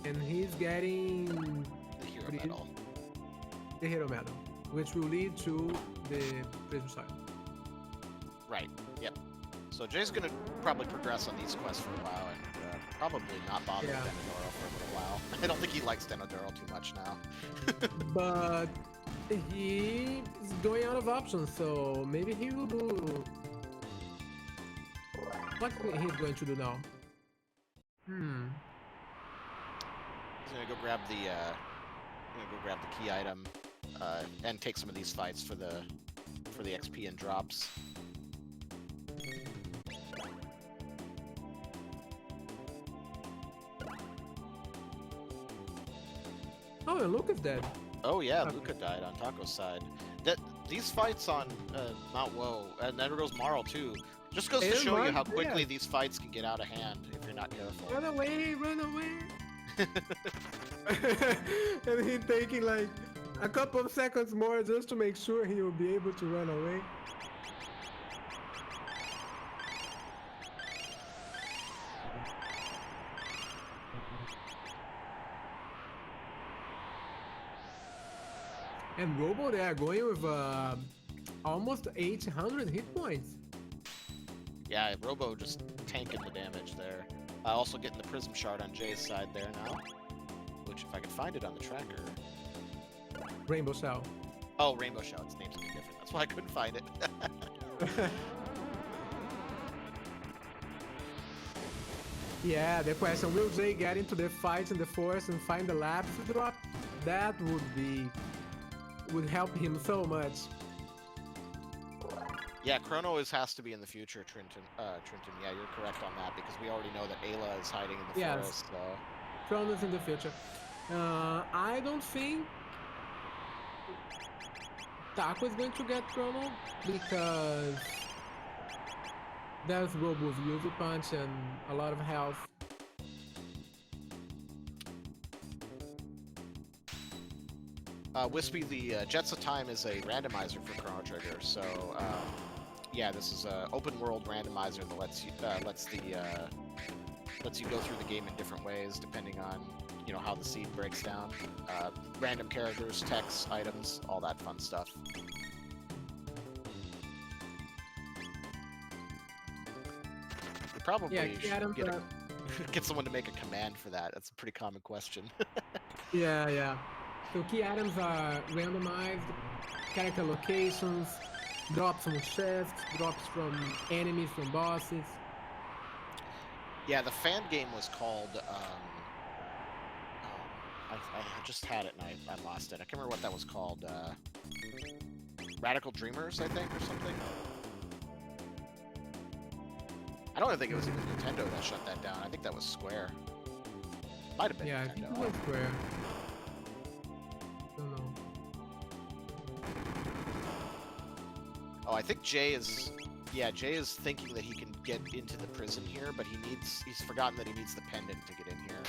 And he's getting The Hero Medal. The Hero Medal, which will lead to the Prism Star. So Jay's gonna probably progress on these quests for a while and probably not bother with Denadoro for a little while. I don't think he likes Denadoro too much now. But he is going out of options, so maybe he will do. What he's going to do now? He's gonna go grab the key item and take some of these fights for the XP and drops. Oh, and Luke is dead. Oh yeah, Luca died on Taco's side. These fights on Mount Woe, and there goes Marl too, just goes to show you how quickly these fights can get out of hand if you're not careful. Run away, run away! And he's taking like a couple of seconds more just to make sure he will be able to run away. And Robo, they are going with almost 800 hit points. Yeah, Robo just tanking the damage there. Also getting the Prism Shard on Jay's side there now. Which, if I could find it on the tracker... Rainbow Shell. Oh, Rainbow Shell. Its name's a bit different. That's why I couldn't find it. Yeah, the question, will Jay get into the fight in the forest and find the lapse drop? That would help him so much. Yeah, Chrono has to be in the future, Trenton. Yeah, you're correct on that, because we already know that Ayla is hiding in the forest, so... Chrono's in the future. I don't think Taco is going to get Chrono, because there's Robo with Yuzu Punch and a lot of health. Wispy, the Jets of Time is a randomizer for Chrono Trigger, so yeah, this is an open world randomizer that lets you go through the game in different ways depending on how the seed breaks down. Random characters, text, items, all that fun stuff. You probably should get someone to make a command for that. That's a pretty common question. Yeah. So key items are randomized, character locations, drops from chests, drops from enemies, from bosses. Yeah, the fan game was called, I just had it and I lost it. I can't remember what that was called. Radical Dreamers, I think, or something. I don't even think it was even Nintendo that shut that down. I think that was Square. Might have been Nintendo. I think it was Square. Don't know. Oh, I think Jay is thinking that he can get into the prison here, but he's forgotten that he needs the pendant to get in here.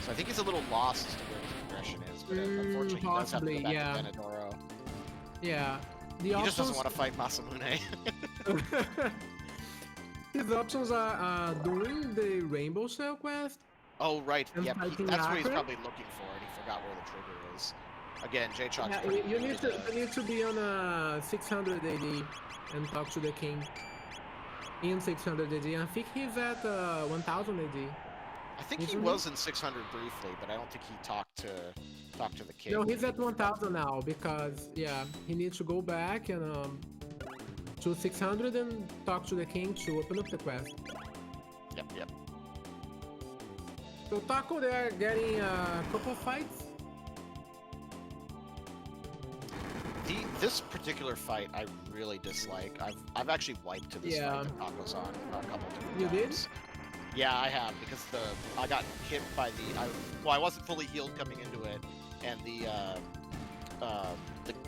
So I think he's a little lost as to where his progression is, but unfortunately he does have to go back to Denadoro. Yeah. He just doesn't want to fight Masamune. His options are doing the Rainbow Shell quest. Oh, right. Yep. That's what he's probably looking for, and he forgot where the trigger is. Again, Jaychalke. You need to be on 600 AD and talk to the king. In 600 AD. I think he's at 1000 AD. I think he was in 600 briefly, but I don't think he talked to the king. No, he's at 1000 now because he needs to go back and to 600 and talk to the king to open up the quest. Yep. So Taco, they are getting a couple of fights. This particular fight I really dislike. I've actually wiped to this fight that Taco's on a couple different times. You did? Yeah, I have, because I got hit by I wasn't fully healed coming into it, and the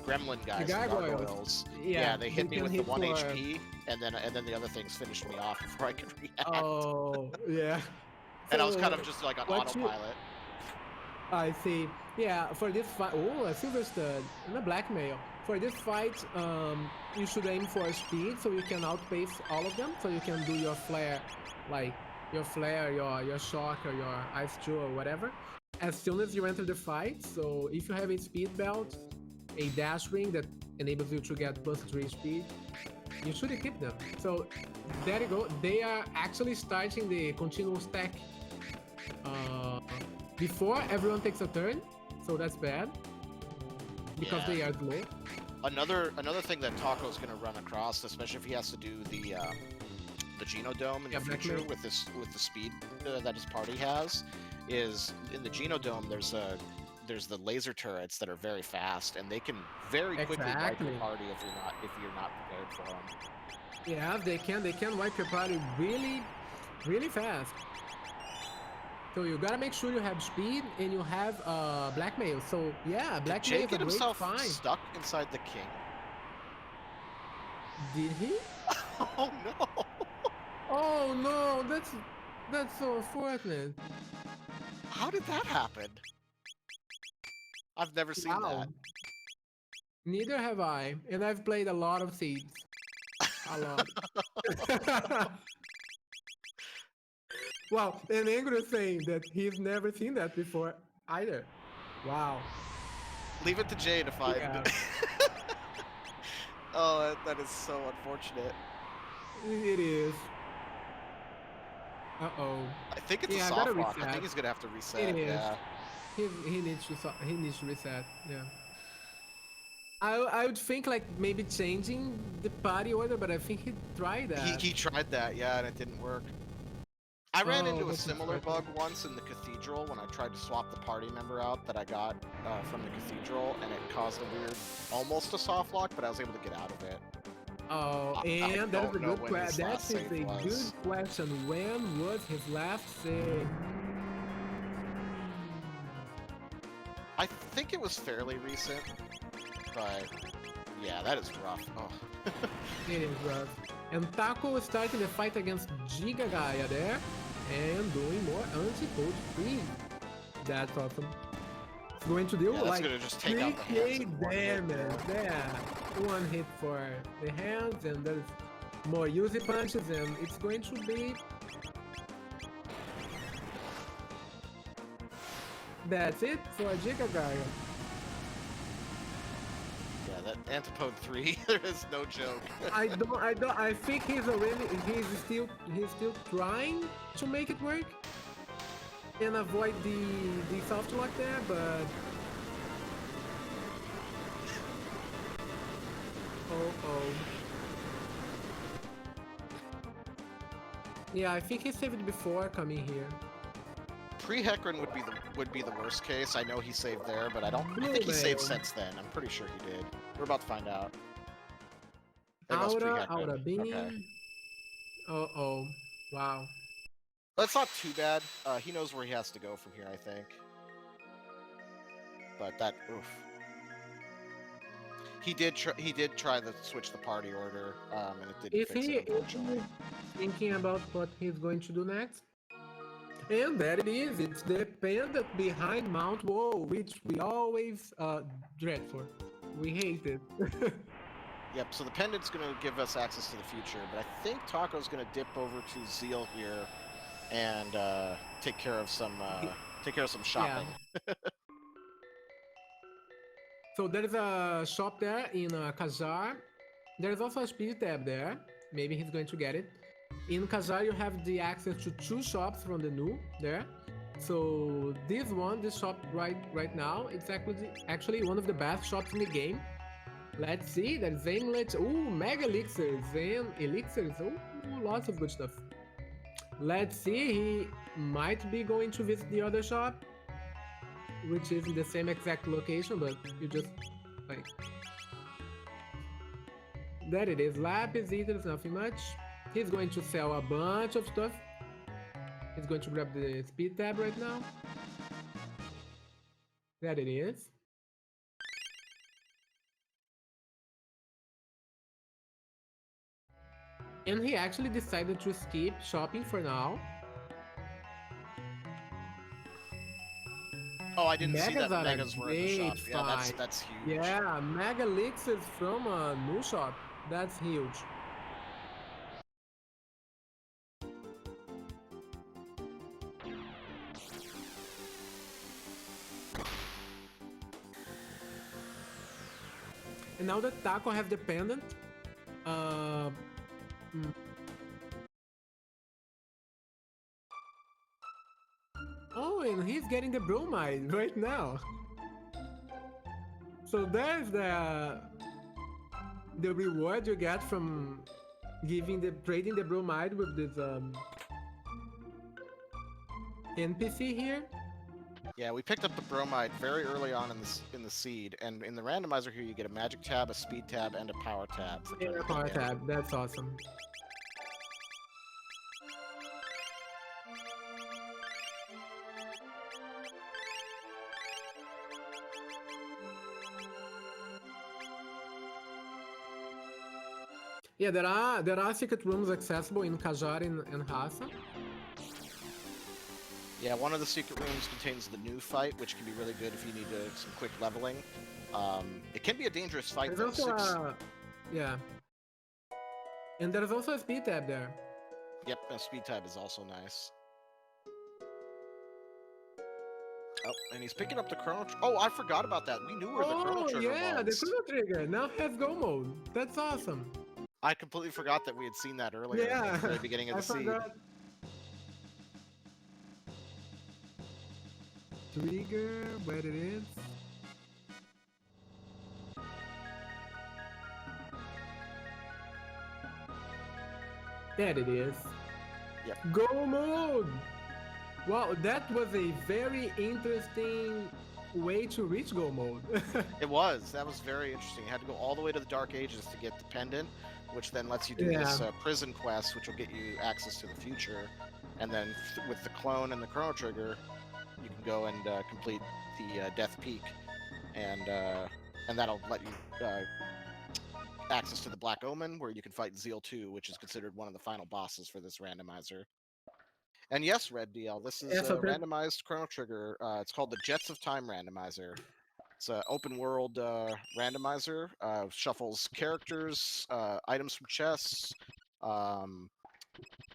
gremlin guys, the gargoyles, they hit me with the 1 HP, and then the other things finished me off before I could react. Oh, yeah. And I was kind of just like on autopilot. I see. Yeah, for this fight, a silver stud and a blackmail. For this fight, you should aim for speed so you can outpace all of them, so you can do your flare, like your flare, your shock, or your ice chew, or whatever, as soon as you enter the fight. So if you have a speed belt, a dash ring that enables you to get +3 speed, You should equip them. So there you go. They are actually starting the continual stack before everyone takes a turn. So that's bad because they are slow. Another thing that Taco's gonna run across, especially if he has to do the Genodome in the future with the speed that his party has, is in the Genodome there's the laser turrets that are very fast and they can very quickly wipe your party if you're not prepared for them. Yeah, they can wipe your party really fast. So you gotta make sure you have speed and you have blackmail. So yeah, blackmail is a great find. Stuck inside the king. Did he? Oh no! Oh no, that's so unfortunate. How did that happen? I've never seen that. Neither have I, and I've played a lot of Seeds. A lot. Wow, and Angry is saying that he's never seen that before either. Wow. Leave it to Jay to find. Yeah. Oh, that is so unfortunate. It is. Uh-oh. I think it's a soft lock. I think he's gonna have to reset. It is. Yeah. He needs to reset. Yeah. I would think like maybe changing the party order, but I think he tried that. He tried that, yeah, and it didn't work. I ran into a similar bug once in the cathedral when I tried to swap the party member out that I got from the cathedral, and it caused a weird, almost a soft lock, but I was able to get out of it. Oh, and that is a good question. That is a good question. When was his last save? I think it was fairly recent, but yeah, that is rough. Oh. It is rough. And Taco is starting the fight against Giga Gaia there, and doing more anti-code free. That's awesome. It's going to deal like 3k damage. Yeah, one hit for the hands, and there's more Yuzi punches, and it's going to be. That's it for Giga Gaia. Yeah, that Antipode 3, there is no joke. I think he's still trying to make it work and avoid the soft lock there, but yeah, I think he saved it before coming here. Pre-Hecarim would be the worst case. I know he saved there, but I think he saved since then. I'm pretty sure he did. We're about to find out. Aura Beam. Okay. Oh, wow. That's not too bad. He knows where he has to go from here, I think. But that, oof. He did try to switch the party order, and it didn't fix it, unfortunately. Is he thinking about what he's going to do next? And there it is. It's the pendant behind Mount Woe, which we always dread for. We hate it. Yep, so the pendant's going to give us access to the future, but I think Taco's going to dip over to Zeal here and take care of some shopping. Yeah. So there's a shop there in Kazar. There's also a speed tab there. Maybe he's going to get it. In Kazar, you have the access to 2 shops from the new there. So this shop right now, it's actually one of the best shops in the game. Let's see, there's Amulet, Mega Elixirs and Elixirs, lots of good stuff. Let's see, he might be going to visit the other shop, which is in the same exact location, but you just, like... There it is, Lapis Eaters, nothing much. He's going to sell a bunch of stuff. He's going to grab the speed tab right now. There it is. And he actually decided to skip shopping for now. Oh, I didn't see that Megas were in the shop. Yeah, that's huge. Yeah, Mega Elixirs from a new shop. That's huge. And now that Taco has the pendant, Uh, mm. Oh, and he's getting the bromide right now. So there's the reward you get from trading the bromide with this NPC here. Yeah, we picked up the bromide very early on in the seed, and in the randomizer here you get a magic tab, a speed tab, and a power tab for turning Power it in. tab, that's awesome. Yeah, there are secret rooms accessible in Kajar and Hasa. Yeah, one of the secret rooms contains the new fight, which can be really good if you need some quick leveling. It can be a dangerous fight There's though. also yeah. And there's also a speed tab there. Yep, a speed tab is also nice. Oh, and he's picking up the chrono. Oh, I forgot about that. We knew where the chrono trigger was. Yeah, the chrono trigger now has go mode. That's awesome. I completely forgot that we had seen that earlier Yeah, at the very beginning of the seed. Trigger, where it is. There it is. Yep. Go mode! Wow, that was a very interesting way to reach go mode. It was. That was very interesting. You had to go all the way to the Dark Ages to get the pendant, which then lets you do this prison quest, which will get you access to the future. And then with the clone and the chrono trigger, you can go and complete the Death Peak, and that'll let you access to the Black Omen, where you can fight Zeal 2, which is considered one of the final bosses for this randomizer. And yes, Red DL, this is a randomized chrono trigger. It's called the Jets of Time randomizer. It's an open world randomizer. Shuffles characters, items from chests,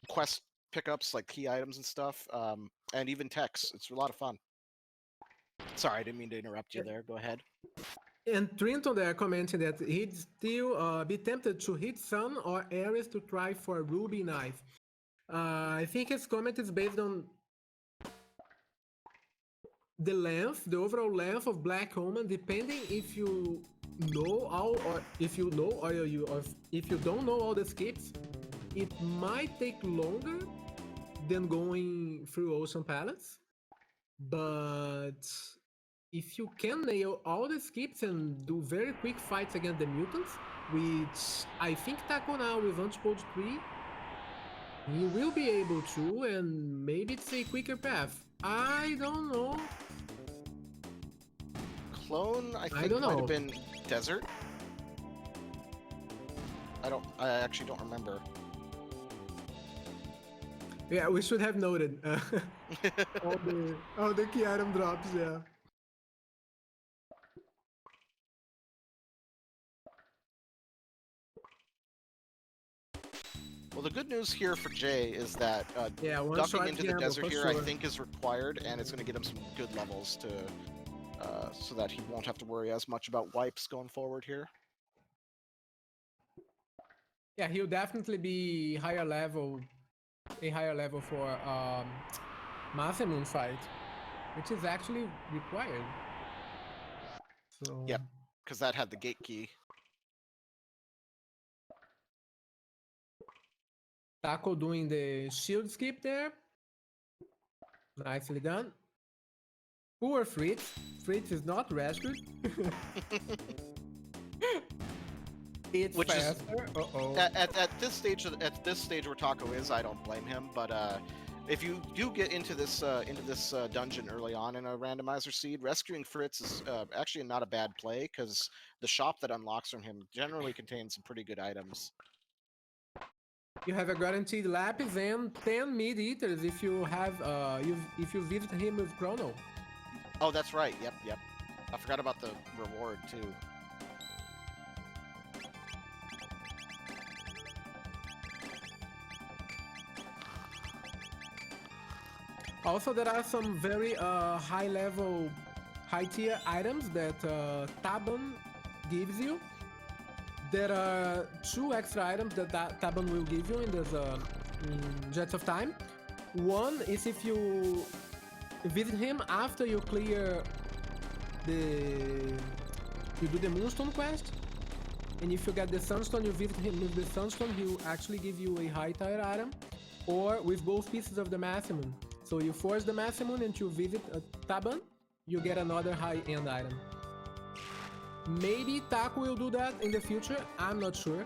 quest pickups like key items and stuff, and even text. It's a lot of fun. Sorry, I didn't mean to interrupt you there. Go ahead. And Trinton there commenting that he'd still be tempted to hit Sun or Ares to try for a Ruby Knife. I think his comment is based on the length, the overall length of Black Omen, depending if you know all or if you know or if you don't know all the skips, it might take longer than going through Ocean Palace. But if you can nail all the skips and do very quick fights against the mutants, which I think Taco now with Antipode 3, you will be able to, and maybe it's a quicker path. I don't know. Clone, I think, might have been desert. I actually don't remember. Yeah, we should have noted all the key item drops, yeah. Well, the good news here for Jay is that ducking into the desert here, I think, is required, and it's going to get him some good levels to, so that he won't have to worry as much about wipes going forward here. Yeah, he'll definitely be a higher level for Masamune fight, which is actually required. So yep, because that had the gate key. Taco doing the shield skip there. Nicely done. Poor Fritz. Fritz is not rescued. It's which faster. Is at this stage where Taco is, I don't blame him. But if you do get into this dungeon early on in a randomizer seed, rescuing Fritz is actually not a bad play, because the shop that unlocks from him generally contains some pretty good items. You have a guaranteed lapis and 10 mid eaters if you have if you visit him with Chrono. Oh, that's right. Yep. I forgot about the reward too. Also, there are some very high tier items that Taban gives you there are 2 extra items that Taban will give you in this Jets of Time. One is if you visit him after you clear you do the Moonstone quest, and if you get the Sunstone, you visit him with the Sunstone, he'll actually give you a high tier item, or with both pieces of the Maximum. So you force the Maximum and you visit Taban, you get another high-end item. Maybe Taco will do that in the future, I'm not sure.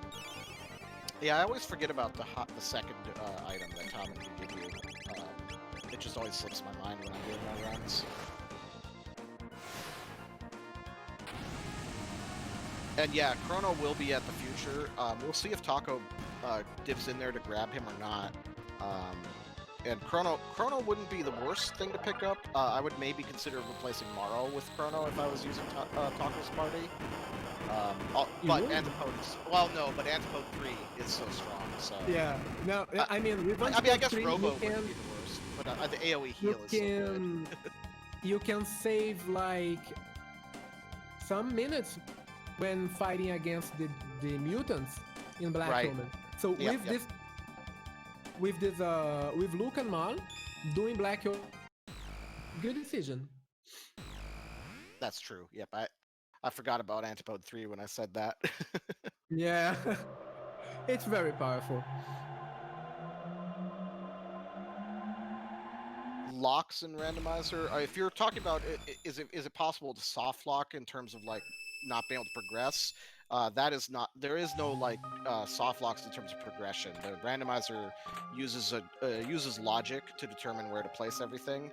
Yeah, I always forget about the second item that Taban can give you. It just always slips my mind when I'm doing my runs. And yeah, Chrono will be at the future. We'll see if Taco dips in there to grab him or not. And Chrono wouldn't be the worst thing to pick up. I would maybe consider replacing Maro with Chrono if I was using Taco's party. But Antipode's... Well, no, but Antipode 3 is so strong, so... Yeah, no, I mean... With I guess 3, Robo would be the worst, but the AoE heal is so good. You can save, like, some minutes when fighting against the mutants in Black Omen. So with Luke and Mal doing Black Omen, good decision. That's true. Yep, I forgot about Antipode 3 when I said that. Yeah, it's very powerful. Locks in randomizer. If you're talking about is it possible to soft lock in terms of like not being able to progress? That is not. There is no like soft locks in terms of progression. The randomizer uses logic to determine where to place everything,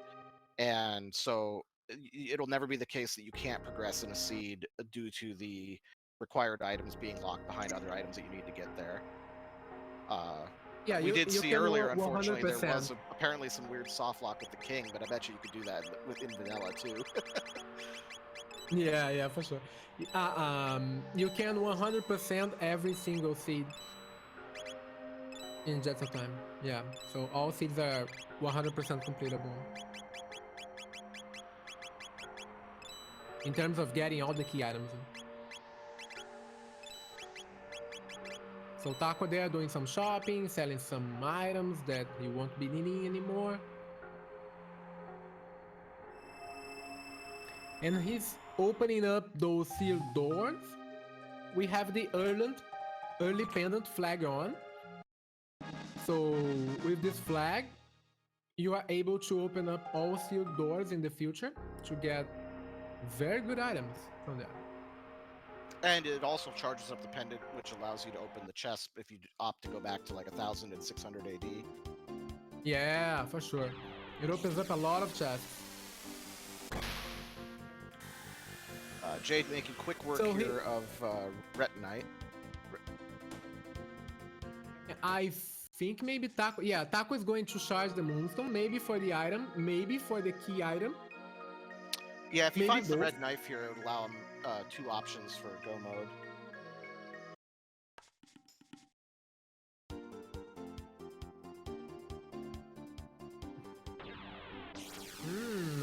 and so it'll never be the case that you can't progress in a seed due to the required items being locked behind other items that you need to get there. Yeah, we did see earlier, unfortunately, 100%. there was apparently some weird soft lock with the king, but I bet you could do that within vanilla too. Yeah, for sure. You can 100% every single seed in Jets of Time. Yeah, so all seeds are 100% completable. In terms of getting all the key items. So Taco there doing some shopping, selling some items that he won't be needing anymore. And he's opening up those sealed doors. We have the early pendant flag on. So with this flag, you are able to open up all sealed doors in the future to get very good items from there. And it also charges up the pendant, which allows you to open the chest if you opt to go back to like 1600 AD. Yeah, for sure. It opens up a lot of chests. Jade making quick work here of Retinite. I think maybe Taco... Yeah, Taco is going to charge the Moonstone, maybe for the item, maybe for the key item. Yeah, if he finds the red knife here, it would allow him 2 options for go mode.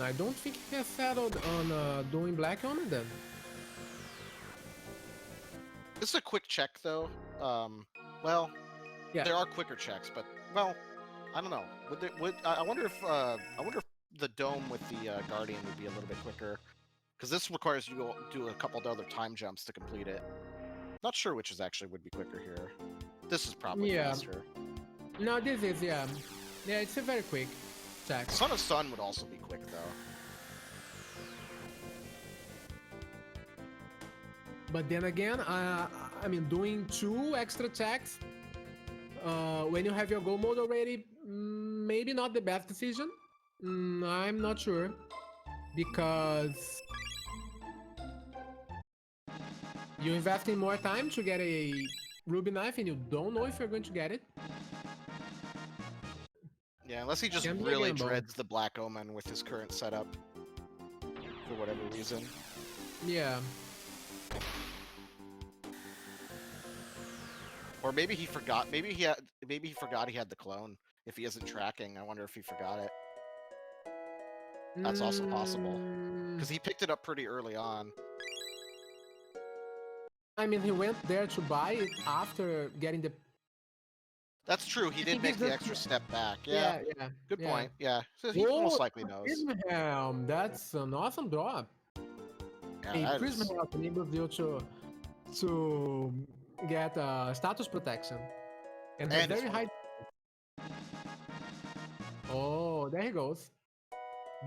I don't think he has settled on doing Black Omen then. This is a quick check though. Well, yeah, there are quicker checks, but well, I don't know. I wonder if the dome with the Guardian would be a little bit quicker, because this requires you to go do a couple of other time jumps to complete it. Not sure which would be quicker here. This is probably faster. No, this is yeah, it's a very quick check. Son of Sun would also be quick though. But then again, I mean, doing 2 extra checks when you have your go mode already, maybe not the best decision. I'm not sure, because you're investing more time to get a ruby knife and you don't know if you're going to get it. Yeah, unless he just really dreads the Black Omen with his current setup for whatever reason. Yeah. Or maybe he forgot. Maybe he forgot he had the clone. If he isn't tracking, I wonder if he forgot it. That's also possible, because he picked it up pretty early on. I mean, he went there to buy it after getting the. That's true. He I did think make he the just. extra step back. Yeah. Yeah. Good Yeah. point. Yeah. So he Oh, most likely knows. Prism Helm. That's an awesome drop. Yeah, A that Prism is. Helm enables you to get status protection and has And it's very one of high. Oh, there he goes.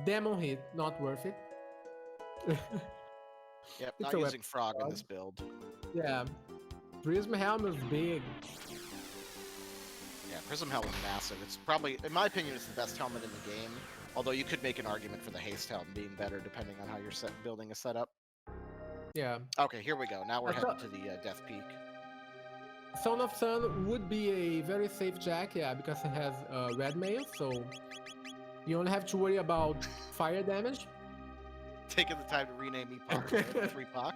Demon hit, not worth it. Yep, It's not a using weapon. Frog in this build. Yeah, Prism Helm is big. Yeah, Prism Helm is massive. It's probably, in my opinion, it's the best helmet in the game. Although you could make an argument for the Haste Helm being better depending on how you're building a setup. Yeah. Okay, here we go. Now we're I heading thought- to the Death Peak. Son of Sun would be a very safe jack, yeah, because it has red mail, so you only have to worry about fire damage. Taking the time to rename Epoch to 3 Poc.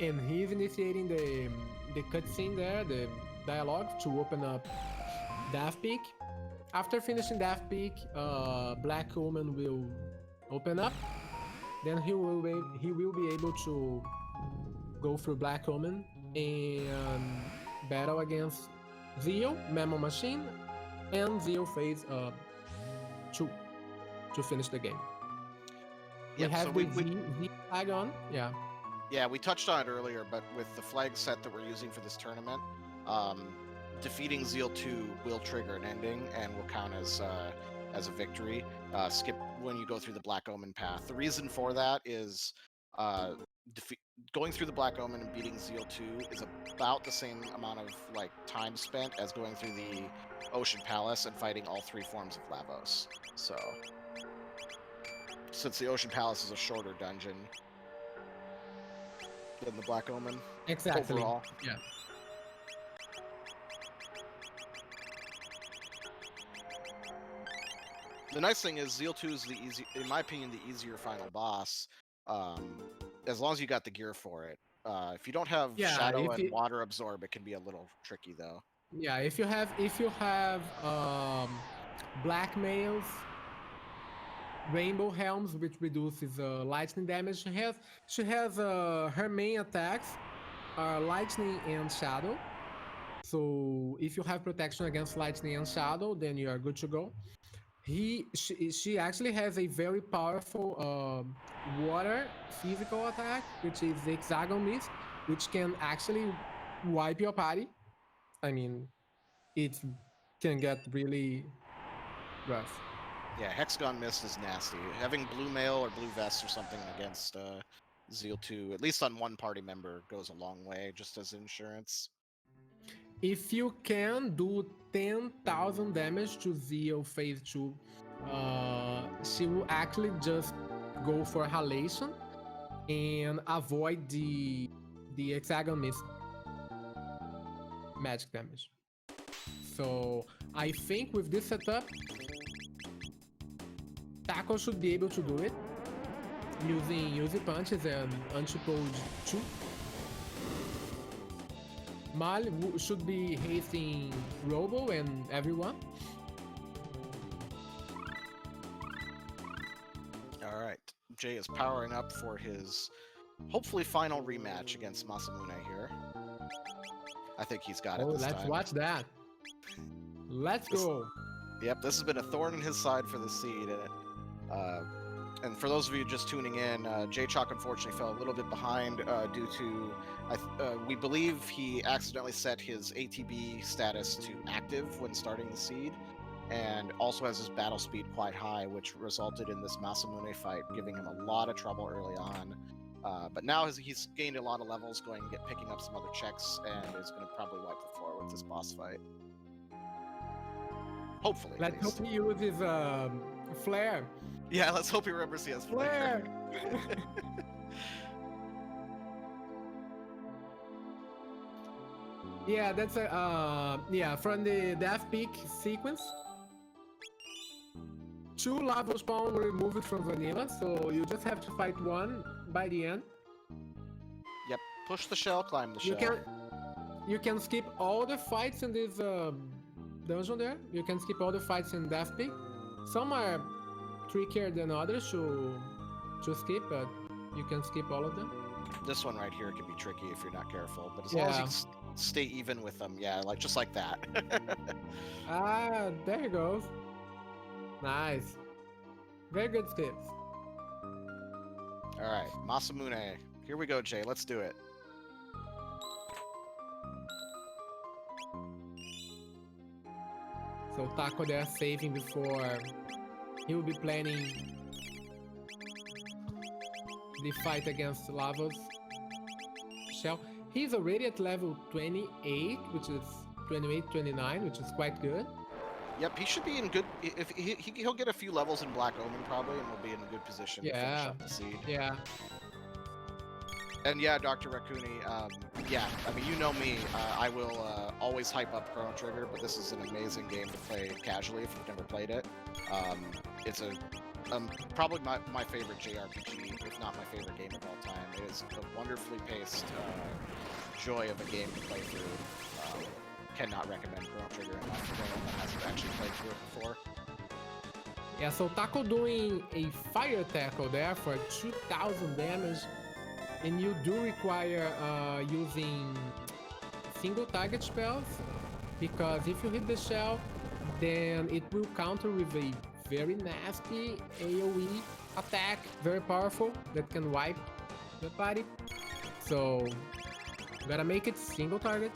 And he's initiating the cutscene there, the dialogue to open up Death Peak. After finishing Death Peak, Black Omen will open up. Then he will be able to go through Black Omen and battle against Zeo, Memo Machine, and Zeo Phase 2 to finish the game. Yep, we have so the Z flag on, yeah. Yeah, we touched on it earlier, but with the flag set that we're using for this tournament, defeating Zeal 2 will trigger an ending and will count as a victory. Skip when you go through the Black Omen path. The reason for that is going through the Black Omen and beating Zeal 2 is about the same amount of like time spent as going through the Ocean Palace and fighting all 3 forms of Lavos. So, since the Ocean Palace is a shorter dungeon than the Black Omen. Exactly. Overall. Yeah. The nice thing is Zeal 2 is in my opinion, the easier final boss. As long as you got the gear for it. If you don't have Shadow and Water Absorb, it can be a little tricky though. Yeah, if you have blackmails, Rainbow Helms, which reduces lightning damage. She has her main attacks are lightning and shadow. So if you have protection against lightning and shadow, then you are good to go. She actually has a very powerful water physical attack, which is the Hexagon Mist, which can actually wipe your party. I mean, it can get really rough. Yeah, Hexagon Mist is nasty. Having blue mail or blue vest or something against Zeal 2, at least on one party member, goes a long way, just as insurance. If you can do 10,000 damage to Zeal Phase 2, she will actually just go for Halation and avoid the Hexagon Mist magic damage. So I think with this setup, Taco should be able to do it using punches and Antipode 2. Mal should be hasting Robo and everyone. Alright, Jay is powering up for his hopefully final rematch against Masamune here. I think he's got it this time. Let's watch that. Let's go. Yep, this has been a thorn in his side for the seed. And for those of you just tuning in, Jaychalke unfortunately fell a little bit behind due to, we believe he accidentally set his ATB status to active when starting the seed, and also has his battle speed quite high, which resulted in this Masamune fight, giving him a lot of trouble early on. But now he's gained a lot of levels, picking up some other checks, and is going to probably wipe the floor with this boss fight. Hopefully. Let's hope he uses flare. Yeah, let's hope he remembers he has flare. Yeah, that's a from the Death Peak sequence. 2 lava spawn removed from vanilla, so you just have to fight one by the end. Yep. Push the shell, climb the You shell. you can skip all the fights in this dungeon there. You can skip all the fights in Death Peak. Some are trickier than others to skip, but you can skip all of them. This one right here can be tricky if you're not careful, but as long as you stay even with them, yeah, like just like that. Ah, there he goes. Nice. Very good skips. All right, Masamune. Here we go, Jay. Let's do it. So Taco there saving before he will be planning the fight against Lava's shell. He's already at level 28, which is 28, 29, which is quite good. Yep, he should be in good. If he'll get a few levels in Black Omen probably, and we'll be in a good position to finish up the seed. Yeah. And yeah, Dr. Raccooni, yeah, I mean, you know me, I will always hype up Chrono Trigger, but this is an amazing game to play casually if you've never played it. It's probably my favorite JRPG, if not my favorite game of all time. It is a wonderfully paced joy of a game to play through. Cannot recommend Chrono Trigger enough for anyone that hasn't actually played through it before. Yeah, so Taco doing a fire tackle there for 2000 damage. And you do require using single target spells, because if you hit the shell, then it will counter with a very nasty AoE attack, very powerful, that can wipe the party. So, gotta make it single target.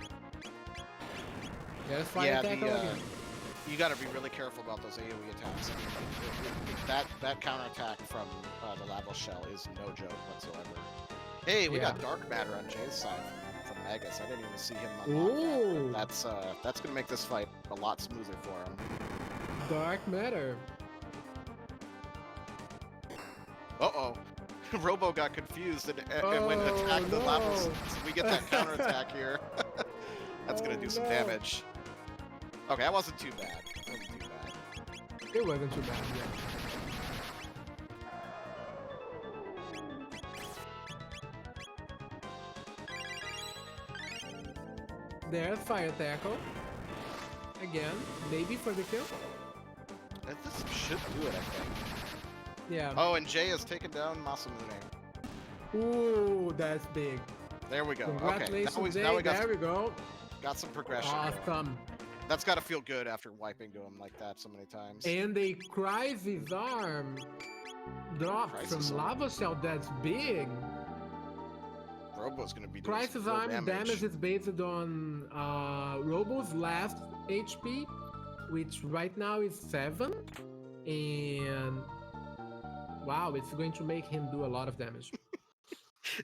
There's fire tackle again. You gotta be really careful about those AoE attacks. That counterattack from the lava shell is no joke whatsoever. Hey, we got dark matter on Jay's side from Magus. I didn't even see him unlock that. That's gonna make this fight a lot smoother for him. Dark matter. Uh-oh. Robo got confused and went and attacked the lava. So we get that counterattack here. That's gonna do some damage. Okay, that wasn't too bad. It wasn't too bad, yeah. There's fire tackle. Again, maybe for the kill. This should do it, I think. Yeah. Oh, and Jay has taken down Masamune. Ooh, that's big. There we go. Congratulations, okay. Jay. Now we there we go. Got some progression. Awesome. That's got to feel good after wiping to him like that so many times. And a Crisis arm dropped from lava shell. That's big. Robo's gonna be doing Crisis some arm damage is based on Robo's last HP, which right now is 7, and wow, it's going to make him do a lot of damage.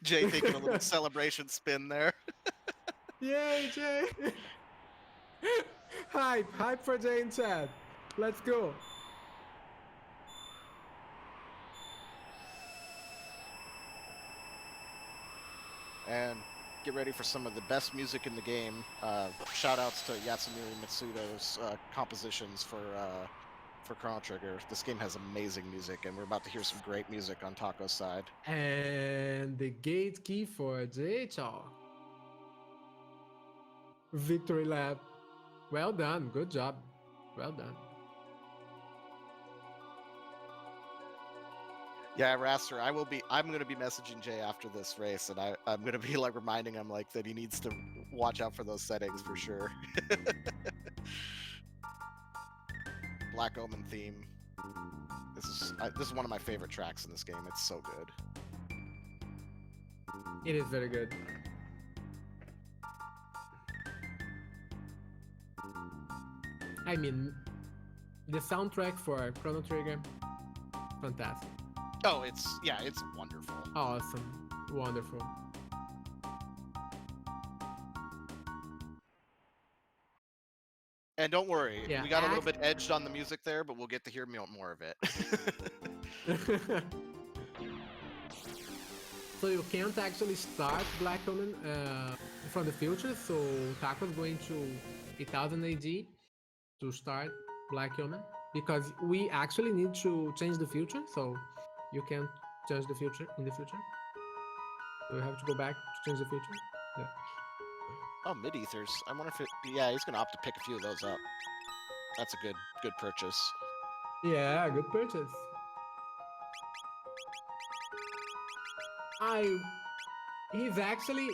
Jay taking a little celebration spin there. Yay, Jay! Hype for Jay in chat. Let's go. And get ready for some of the best music in the game. Shout outs to Yasunori Mitsudo's compositions for Chrono Trigger. This game has amazing music, and we're about to hear some great music on Taco's side. And the gate key for Jaychalke. Victory lap. Well done. Good job. Well done. Yeah, Raster, I'm gonna be messaging Jay after this race, and I'm gonna be like reminding him like that he needs to watch out for those settings for sure. Black Omen theme. This is one of my favorite tracks in this game. It's so good. It is very good. I mean, the soundtrack for Chrono Trigger, fantastic. Oh, it's wonderful. Awesome. Wonderful. And don't worry, Yeah, we got a little bit edged on the music there, but we'll get to hear more of it. So you can't actually start Black Omen from the future, so Taco's going to 1000 AD to start Black Omen. because we actually need to change the future, so you can change the future in the future. So we have to go back to change the future. Yeah. Oh, mid-ethers. I wonder if it... Yeah, he's gonna opt to pick a few of those up. That's a good purchase. Yeah, good purchase. He's actually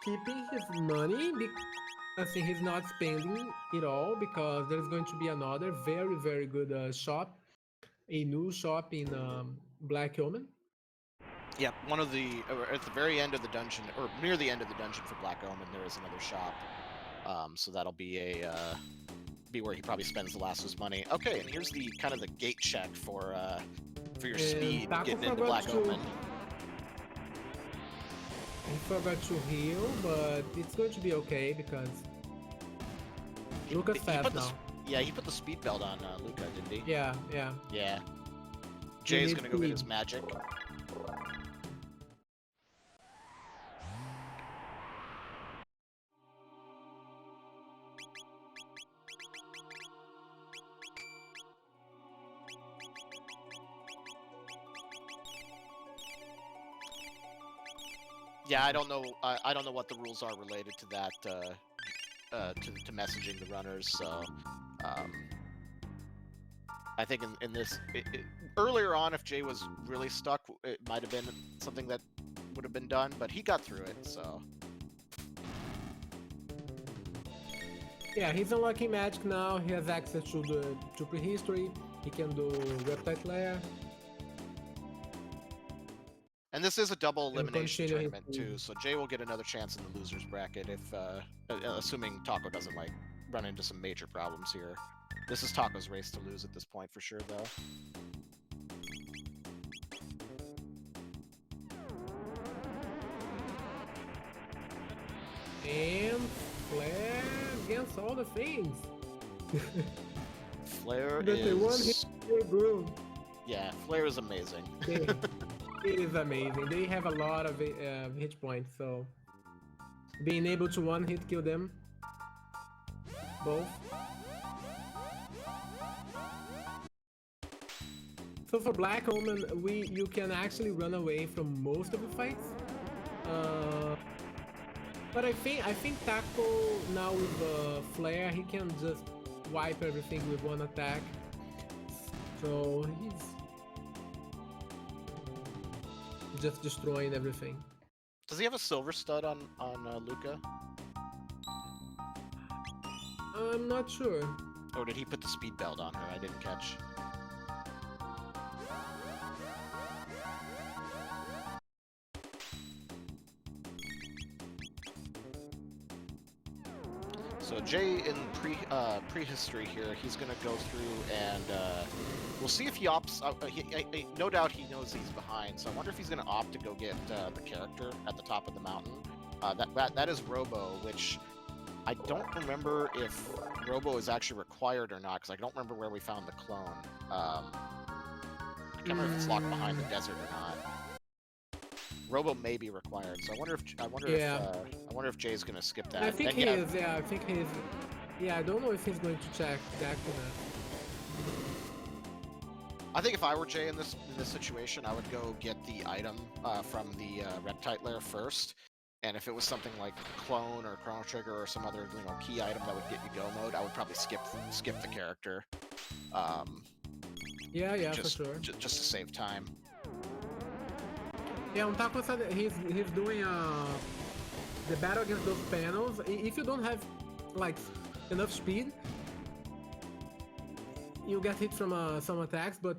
keeping his money. I think he's not spending it all because there's going to be another very good shop, a new shop in Black Omen. Yeah, one of the... at the very end of the dungeon, or near the end of the dungeon for Black Omen, there is another shop. So that'll be a... be where he probably spends the last of his money. Okay, and here's the kind of the gate check for your speed getting into Black Omen. He forgot to heal, but it's going to be okay because Luca's fast now. Yeah, he put the speed belt on Luca, didn't he? Yeah. Yeah. Jay's gonna go get his magic. Yeah, I don't know. I don't know what the rules are related to that, to messaging the runners. So, I think in this earlier on, if Jay was really stuck, it might have been something that would have been done. But he got through it. So. Yeah, he's unlocking magic now. He has access to prehistory. He can do reptile lair. And this is a double elimination tournament too, so Jay will get another chance in the losers bracket if, assuming Taco doesn't like run into some major problems here. This is Taco's race to lose at this point for sure, though. And Flare against all the things. Flare is... Yeah, Flare is amazing. It is amazing. They have a lot of hit points, so being able to one-hit kill them both. So for Black Omen, you can actually run away from most of the fights. But I think Taco now with Flare, he can just wipe everything with one attack. So he's just destroying everything. Does he have a silver stud on Luca? I'm not sure. Or did he put the speed belt on her? I didn't catch. So Jay in prehistory here, he's gonna go through and we'll see if he opts. No doubt he knows he's behind, so I wonder if he's gonna opt to go get the character at the top of the mountain. That is Robo, which I don't remember if Robo is actually required or not, because I don't remember where we found the clone. I can't remember if it's locked behind the desert or not. Robo may be required, so I wonder if Jay's gonna skip that. I think he is. Yeah, I think he's. Yeah, I don't know if he's going to check back to that. I think if I were Jay in this situation, I would go get the item from the reptile lair first, and if it was something like Clone or Chrono Trigger or some other key item that would get you go mode, I would probably skip the character. Yeah, for sure. Just to save time. Yeah, on top of that, he's doing the battle against those panels. If you don't have like enough speed, you get hit from some attacks. But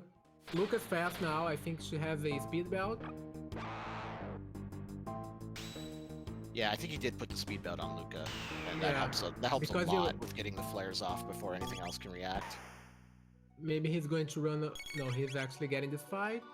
Luca's fast now. I think she has a speed belt. Yeah, I think he did put the speed belt on Luca, and that helps. That helps a lot with getting the flares off before anything else can react. Maybe he's going to run. No, he's actually getting this fight.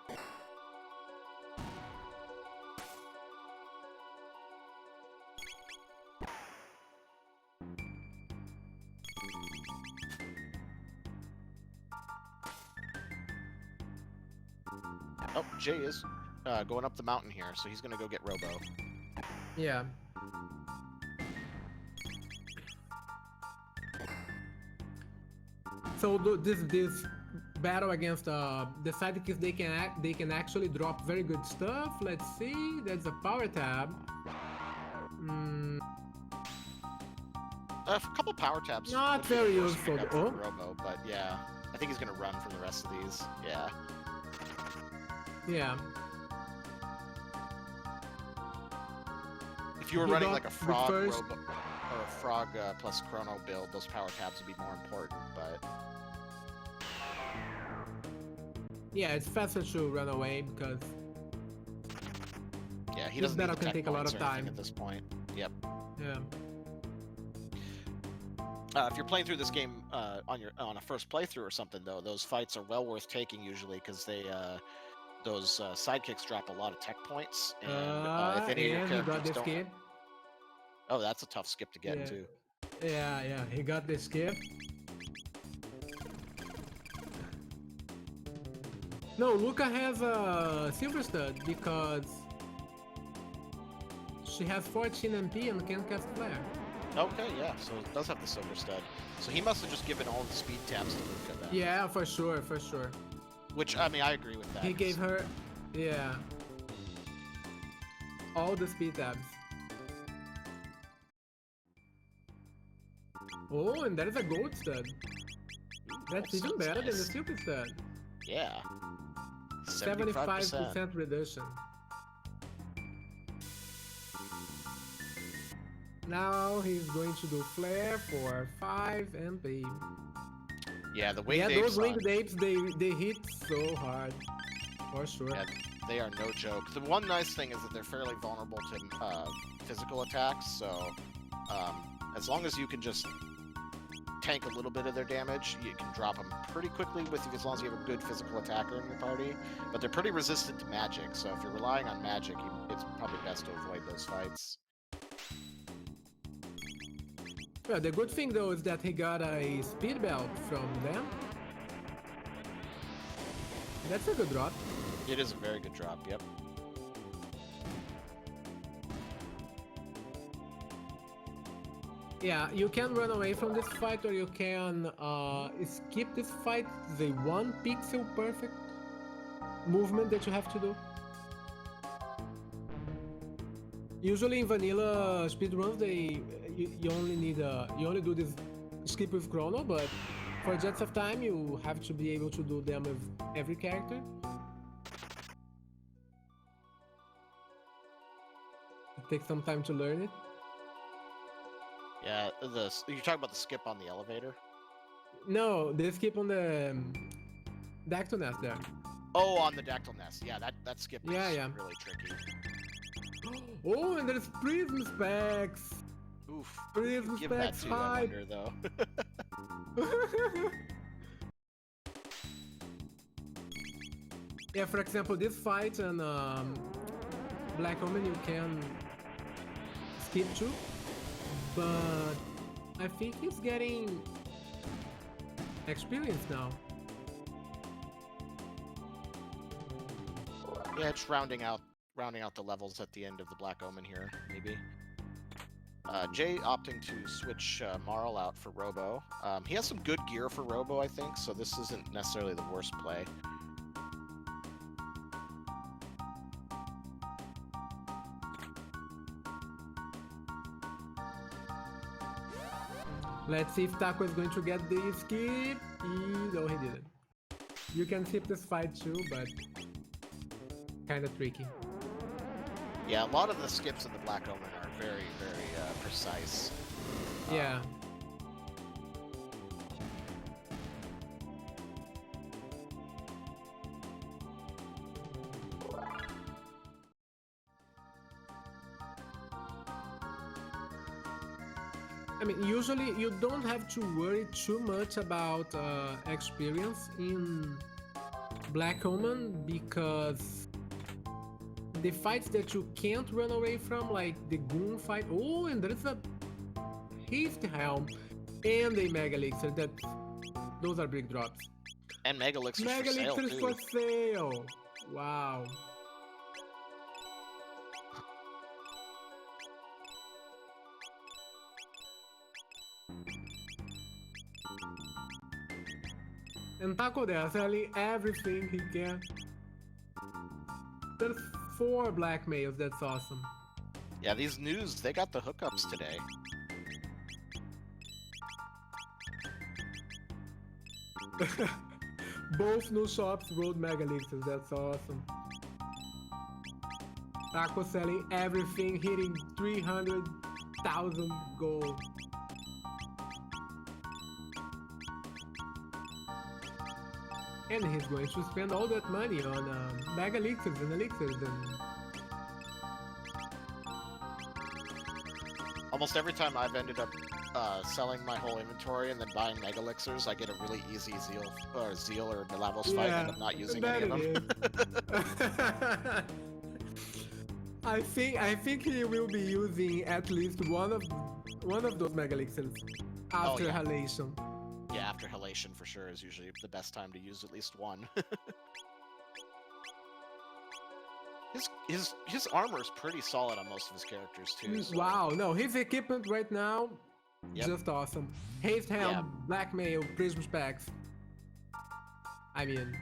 Oh, Jay is going up the mountain here, so he's gonna go get Robo. Yeah. So this battle against the sidekicks, they can actually drop very good stuff. Let's see. There's a power tab. A couple power tabs. Not would be very the first useful. pickup Oh. for Robo, but yeah, I think he's gonna run from the rest of these. Yeah. Yeah. If you were He running got like a the frog first- Robo or a frog plus Chrono build, those power tabs would be more important. But Yeah, it's faster to run away because yeah, he This doesn't need battle the can tech take a lot points of or anything time. at this point. Yep. yeah. If you're playing through this game on a first playthrough or something, though, those fights are well worth taking usually because those sidekicks drop a lot of tech points, and if any of your And he got characters the don't, skip. oh, that's a tough skip to get Yeah. too. Yeah, he got the skip. No, Luca has a silver stud because she has 14 MP and can cast flare. Okay, yeah, so it does have the silver stud. So he must have just given all the speed tabs to Luca then. Yeah, for sure. Which, I mean, I agree with that. He gave her, yeah, all the speed tabs. Oh, and that is a gold stud. That's Gold even stud's better than the nice. silver stud. Yeah. 75% reduction. Now he's going to do flare for 5 MP. Yeah, the winged Yeah, apes those winged on- apes, they hit so hard. For sure. Yeah, they are no joke. The one nice thing is that they're fairly vulnerable to physical attacks, so as long as you can just tank a little bit of their damage, you can drop them pretty quickly as long as you have a good physical attacker in your party. But they're pretty resistant to magic, so if you're relying on magic, it's probably best to avoid those fights. Yeah, the good thing though is that he got a speed belt from them. That's a good drop. It is a very good drop, yep. Yeah, you can run away from this fight or you can skip this fight. The 1 pixel perfect movement that you have to do. Usually in vanilla speedruns, you only do this skip with Chrono, but for Jets of Time, you have to be able to do them with every character. It takes some time to learn it. Yeah, you're talking about the skip on the elevator? No, they skip on the Dactyl Nest there. Oh, on the Dactyl Nest. Yeah, that skip is Yeah. really tricky. Oh, and there's Prism Specs! Oof. Prism Give that Specs to, I hype! wonder, though. Yeah, for example, this fight on Black Omen you can skip to, but I think he's getting experience now. Yeah, it's rounding out the levels at the end of the Black Omen here, maybe. Jay opting to switch Marl out for Robo. He has some good gear for Robo, I think, so this isn't necessarily the worst play. Let's see if Taco is going to get the skip. No, he didn't. You can skip this fight too, but kind of tricky. Yeah, a lot of the skips in the Black Omen are very, very precise. Yeah. I mean, usually you don't have to worry too much about experience in Black Omen because the fights that you can't run away from, like the Goon fight. Oh, and there's a Haste Helm and a Mega Elixir. Those are big drops. And Mega Elixir's Mega for sale, Elixir is too. for sale. Wow. And Taco there selling everything he can. There's 4 blackmails, that's awesome. Yeah, these news, they got the hookups today. Both new shops rolled mega elixirs, that's awesome. Taco selling everything, hitting 300,000 gold. And he's going to spend all that money on mega elixirs and elixirs and... Almost every time I've ended up selling my whole inventory and then buying mega elixirs, I get a really easy zeal or Milavos fight and I'm not using any of them. I think he will be using at least one of those mega elixirs after yeah. halation. Yeah, after halation for sure is usually the best time to use at least one. His armor is pretty solid on most of his characters too. So. Wow, no, his equipment right now, just awesome. Haste helm, blackmail, prism specs. I mean,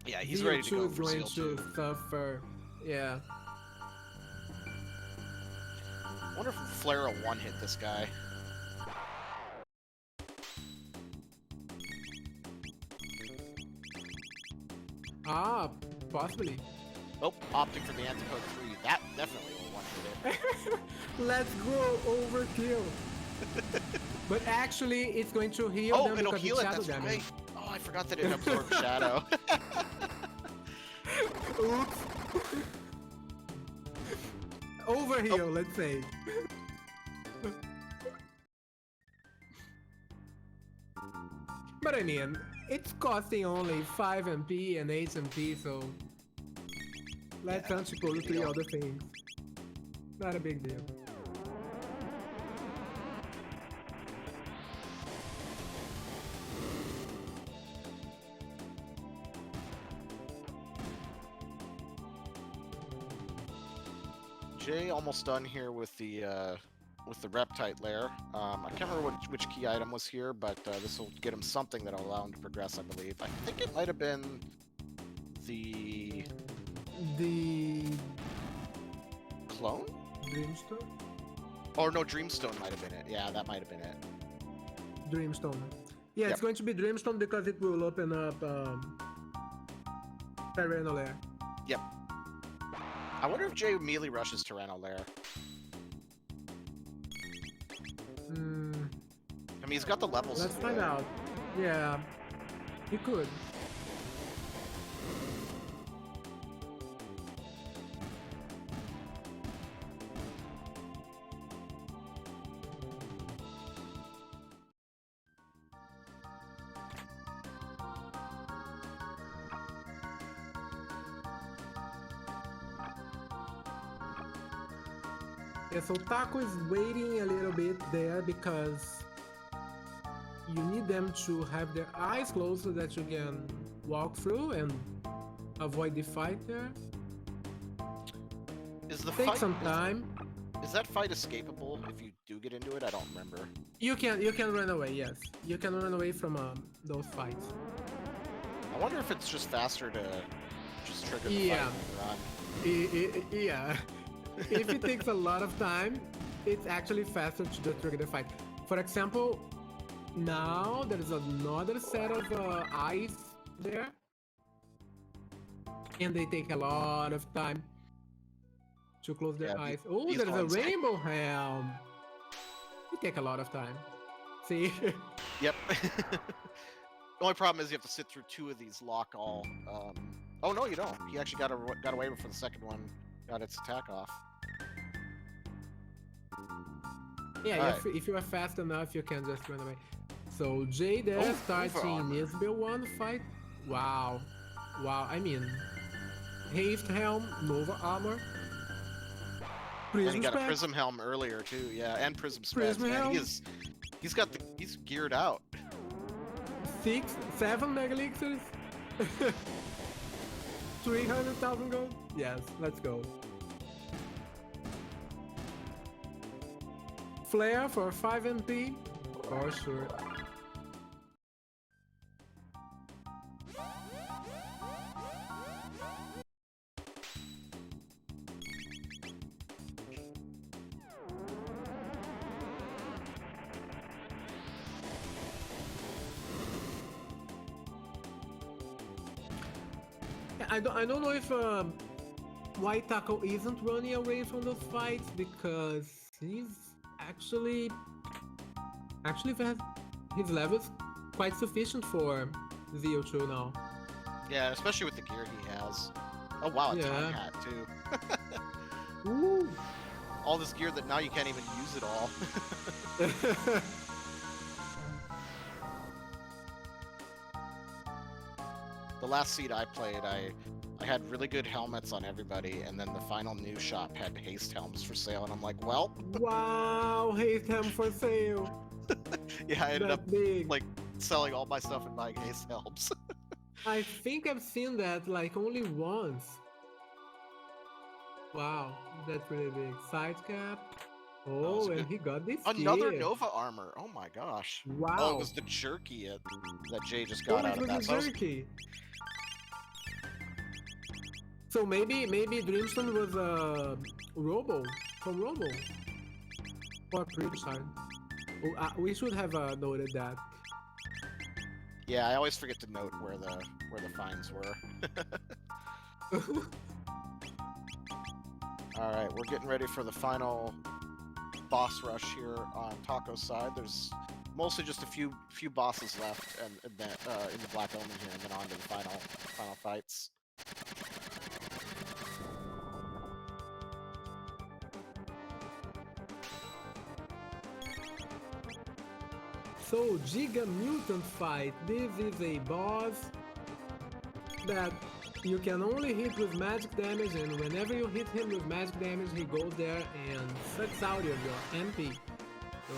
yeah, he's ready to go for going Zeal to suffer. Yeah. I wonder if Flare will one-hit this guy. Ah, possibly. Oh, opting for the Antipode 3. That definitely will one-hit it. Let's go overkill. But actually, it's going to heal them it'll because heal it's it, shadow that's damage. right. Oh, I forgot that it absorbs shadow. Oops. Overheal, let's say. But I mean, it's costing only 5 MP and 8 MP, so let's unsupple the 3 other things. Not a big deal. Jay almost done here with the reptite lair. I can't remember which key item was here, but this will get him something that'll allow him to progress, I believe. I think it might have been the clone? Dreamstone? Or no, Dreamstone might have been it. Yeah, that might have been it. Dreamstone. Yeah, it's going to be Dreamstone because it will open up Terreno Lair. Yep. I wonder if Jay melee rushes Terreno Lair. I mean, he's got the levels. Let's find out. Yeah, he could. Yeah, so Taco is waiting a little bit there because you need them to have their eyes closed so that you can walk through and avoid the fight there. Take some time. Is that fight escapable if you do get into it? I don't remember. You can run away. Yes, you can run away from those fights. I wonder if it's just faster to just trigger the fight and run. Yeah. If it takes a lot of time, it's actually faster to just trigger the fight. For example, now there is another set of eyes there, and they take a lot of time to close their eyes. Oh, there's a rainbow helm. It take a lot of time. See? Yep. The only problem is you have to sit through 2 of these lock all. Oh no, you don't. He actually got away before the second one got its attack off. Yeah, if you are fast enough, you can just run away. So Jay there starting Nisbel 1 fight. Wow. I mean, Haste Helm, Nova Armor. And he got a Prism Helm earlier too, yeah, and Prism Specs. Man, he's geared out. 6, 7 mega elixirs. 300,000 gold. Yes, let's go. Flare for 5 MP, for sure. I don't know if White Taco isn't running away from those fights because he's actually his level's quite sufficient for ZO2 now. Yeah, especially with the gear he has. Oh wow, a time hat too. Ooh. All this gear that now you can't even use it all. The last seed I played, I had really good helmets on everybody, and then the final new shop had haste helms for sale, and I'm like, well. Wow, haste helm for sale. Yeah, I ended That up big. like selling all my stuff and buying haste helms. I think I've seen that like only once. Wow, that's really big. Side cap. Oh, and he got this Another kid. Nova armor. Oh my gosh. Wow. Oh, it was the jerky that Jay just got out of that. It was a jerky. So maybe Dreamstone was Robo from Robo or previous time. Oh, we should have noted that. Yeah, I always forget to note where the finds were. All right, we're getting ready for the final boss rush here on Taco's side. There's mostly just a few bosses left, and then in the Black Omen here, and then on to the final fights. So, Giga Mutant Fight. This is a boss that you can only hit with magic damage, and whenever you hit him with magic damage, he goes there and sucks out of your MP. So...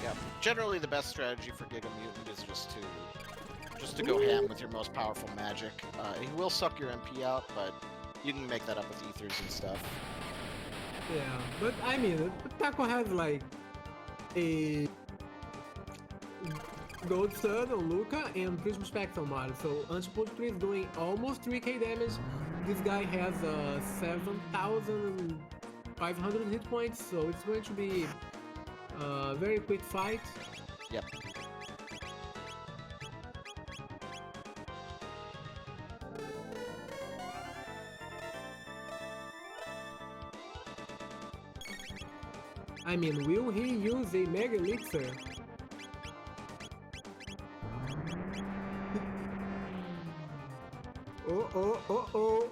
yeah, generally the best strategy for Giga Mutant is just to go ham with your most powerful magic. He will suck your MP out, but you can make that up with ethers and stuff. yeah, but I mean, Taco has like a Gold Sun on Luca and Prism Spectre on Mario. So Antipode 3 is doing almost 3k damage. This guy has 7,500 hit points, so it's going to be a very quick fight. Yep. I mean, will he use a Mega Elixir? Oh.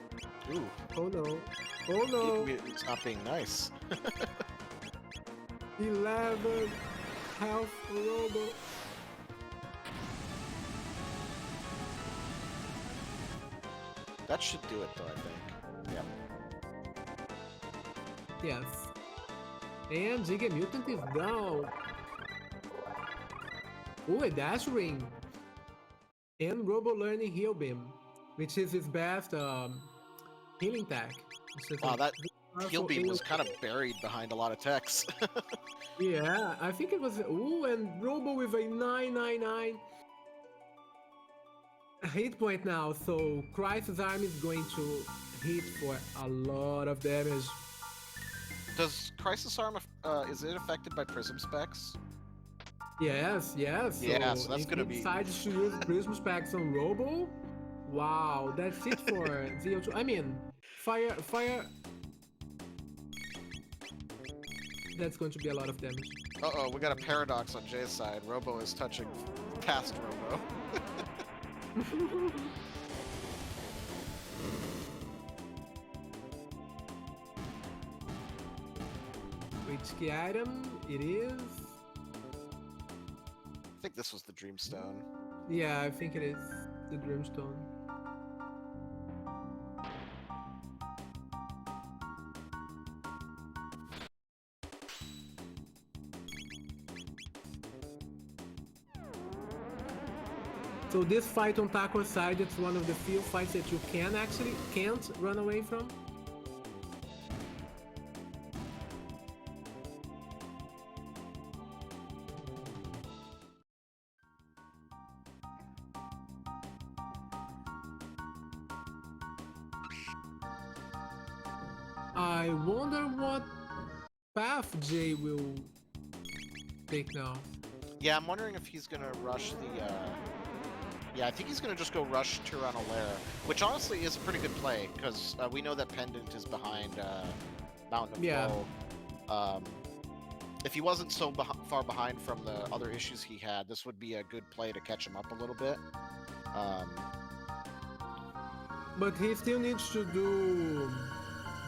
Ooh. Oh no. Oh no. It's not being nice. 11 health Robo. That should do it though, I think. Yep. Yes. And Giga Mutant is down. Oh, a dash ring. And Robo learning Heal Beam, which is his best healing tech. Wow, that Heal Beam was kind of buried behind a lot of techs. Yeah, I think it was. Ooh, and Robo with a 999 hit point now, so Crisis Arm is going to hit for a lot of damage. Does Crisis Arm, is it affected by Prism Specs? Yes. Yeah, so that's gonna be... If he decides to use Prism Specs on Robo, wow, that's it for ZO2. I mean, fire... That's going to be a lot of damage. Uh-oh, we got a paradox on Jay's side. Robo is touching past Robo. Which key item it is? I think this was the Dreamstone. Yeah, I think it is the Dreamstone. So this fight on Taco's side, it's one of the few fights that you can't run away from. I wonder what path Jay will take now. Yeah, I'm wondering if he's gonna rush Yeah, I think he's going to just go rush Tyranno Lair, which honestly is a pretty good play, because we know that Pendant is behind Mountain of Yeah. Woe. If he wasn't so far behind from the other issues he had, this would be a good play to catch him up a little bit. But he still needs to do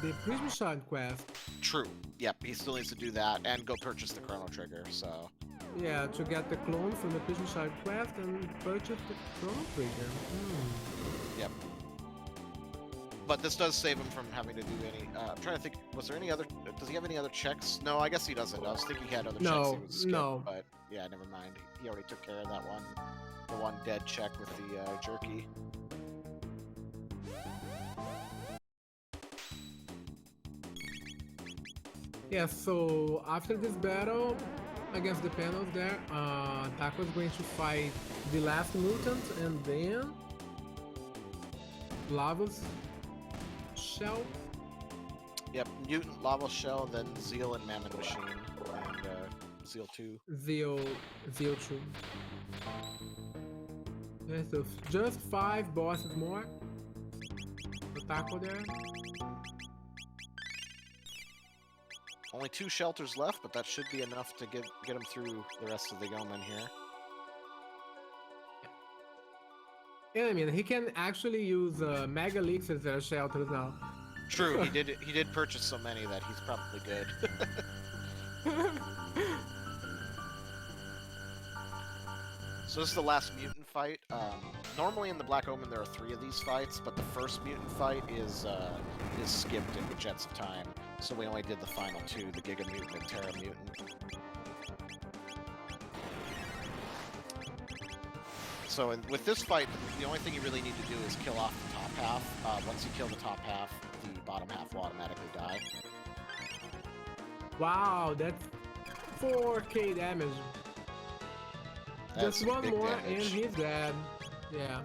the Prism Shard quest. True. Yep, he still needs to do that and go purchase the Chrono Trigger, so... Yeah, to get the clone from the Prism Shard quest and purchase the Chrono Trigger. Yep. But this does save him from having to do any... I'm trying to think, was there any other... Does he have any other checks? No, I guess he doesn't. I was thinking he had other checks he would skip, No. But yeah, never mind. He already took care of that one. The one dead check with the jerky. Yeah, so after this battle against the panels there, Taco's going to fight the last mutant and then Lava's Shell. Yep, Mutant, Lava Shell, then Zeal and Mammon Machine, and Zeal 2. Zeal 2. Yeah, so just 5 bosses more for Taco there. Only 2 shelters left, but that should be enough to get him through the rest of the yeomen here. Yeah, I mean, he can actually use Mega Elixirs as shelters now. True, he did purchase so many that he's probably good. So this is the last mutant fight. Normally in the Black Omen there are 3 of these fights, but the first mutant fight is skipped in the Jets of Time. So we only did the final 2, the Giga Mutant and Terra Mutant. So with this fight, the only thing you really need to do is kill off the top half. Once you kill the top half, the bottom half will automatically die. Wow, that's 4k damage. That's just one more damage. and he's dead. Yeah.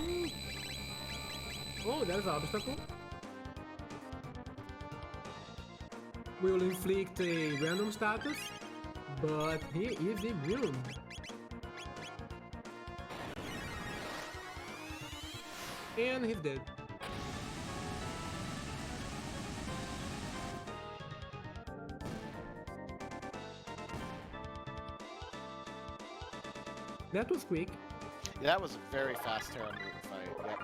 Ooh. Oh, there's an obstacle. Will inflict a random status, but he is immune. And he's dead. That was quick. Yeah, that was a very fast Terra Mutant fight. Yep.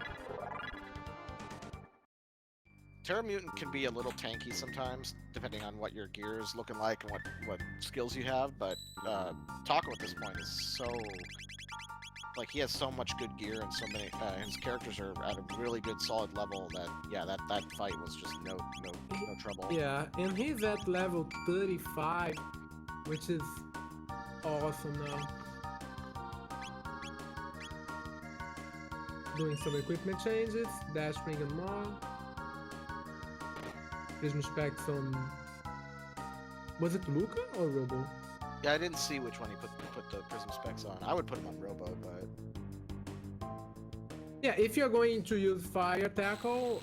Terra Mutant can be a little tanky sometimes, depending on what your gear is looking like and what skills you have, but Taco at this point is so... Like, he has so much good gear and so many... his characters are at a really good, solid level that, yeah, that fight was just no trouble. Yeah, and he's at level 35, which is awesome now. Doing some equipment changes, dash, ring and more. Prism specs on... Was it Luca or Robo? Yeah, I didn't see which one he put the Prism specs on. I would put him on Robo, but... Yeah, if you're going to use Fire Tackle,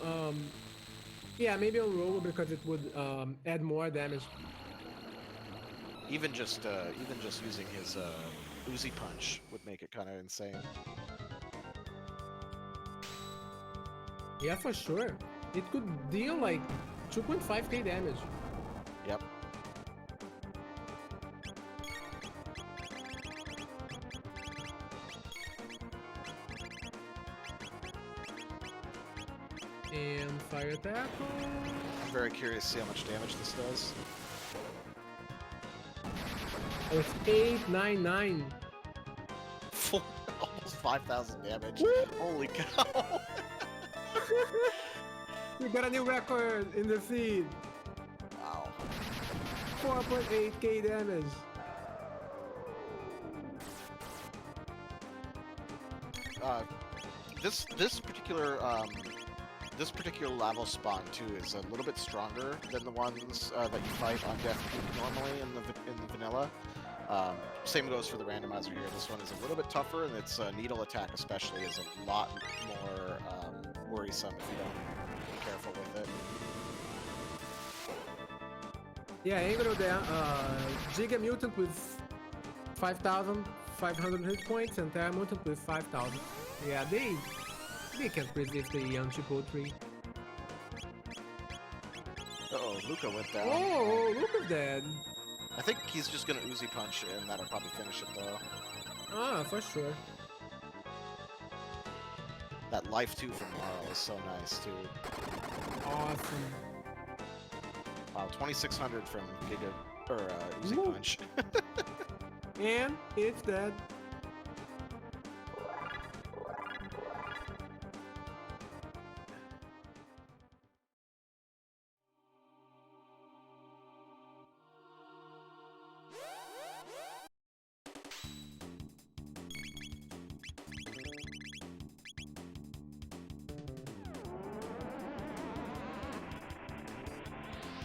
yeah, maybe on Robo because it would add more damage. Even just using his Uzi Punch would make it kind of insane. Yeah, for sure. It could deal like 2.5k damage. Yep. And Fire Tackle. I'm very curious to see how much damage this does. Oh, it's 899. Almost 5,000 damage. Woo! Holy cow! We got a new record in the feed. Wow. 4.8k damage. This particular lava spawn too is a little bit stronger than the ones that you fight on Death Peak normally in the vanilla. Same goes for the randomizer here. This one is a little bit tougher, and its needle attack especially is a lot more worrisome if you don't careful with it. Yeah, Angro there. Giga Mutant with 5,500 hit points and Terra Mutant with 5,000. Yeah, they can't resist the anti-pull tree. Uh-oh, Luca went down. Oh, Luca's dead. I think he's just gonna Uzi Punch, and that'll probably finish it, though. Ah, for sure. That life 2 from Marl is so nice, too. Awesome. Wow, 2,600 from Giga, or Uzi Woo. Punch. And it's dead.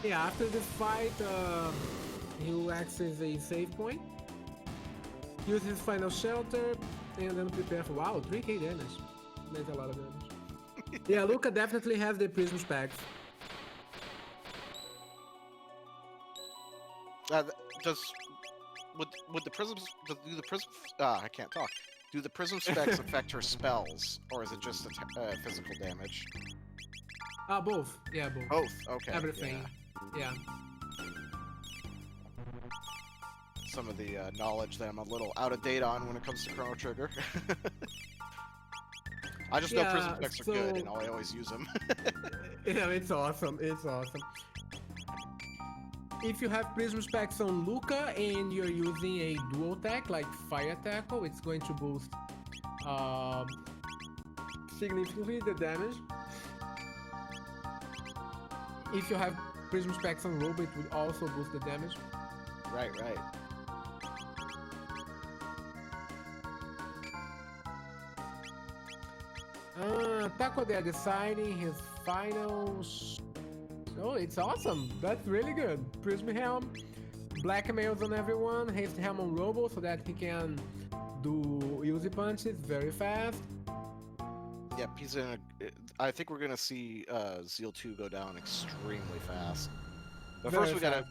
Yeah, after this fight, he will access a save point, use his final shelter, and then prepare for, wow, 3k damage. That's a lot of damage. Yeah, Luca definitely has the prism specs. Would the prisms do the prism? I can't talk. Do the prism specs affect her spells, or is it just physical damage? Both. Yeah, both. Both. Okay. Everything. Yeah. Some of the knowledge that I'm a little out of date on when it comes to Chrono Trigger. I just know prism specs are good, and I always use them. Yeah, it's awesome. It's awesome. If you have prism specs on Luca and you're using a dual attack like Fire Tackle, it's going to boost significantly the damage. If you have prism specs on Robo, it would also boost the damage. Right. Taco there deciding his finals. Oh, it's awesome. That's really good. Prism Helm, blackmails on everyone, haste Helm on Robo so that he can do Uzi punches very fast. Yep, he's in a. I think we're gonna see Zeal 2 go down extremely fast. But Very first we fast,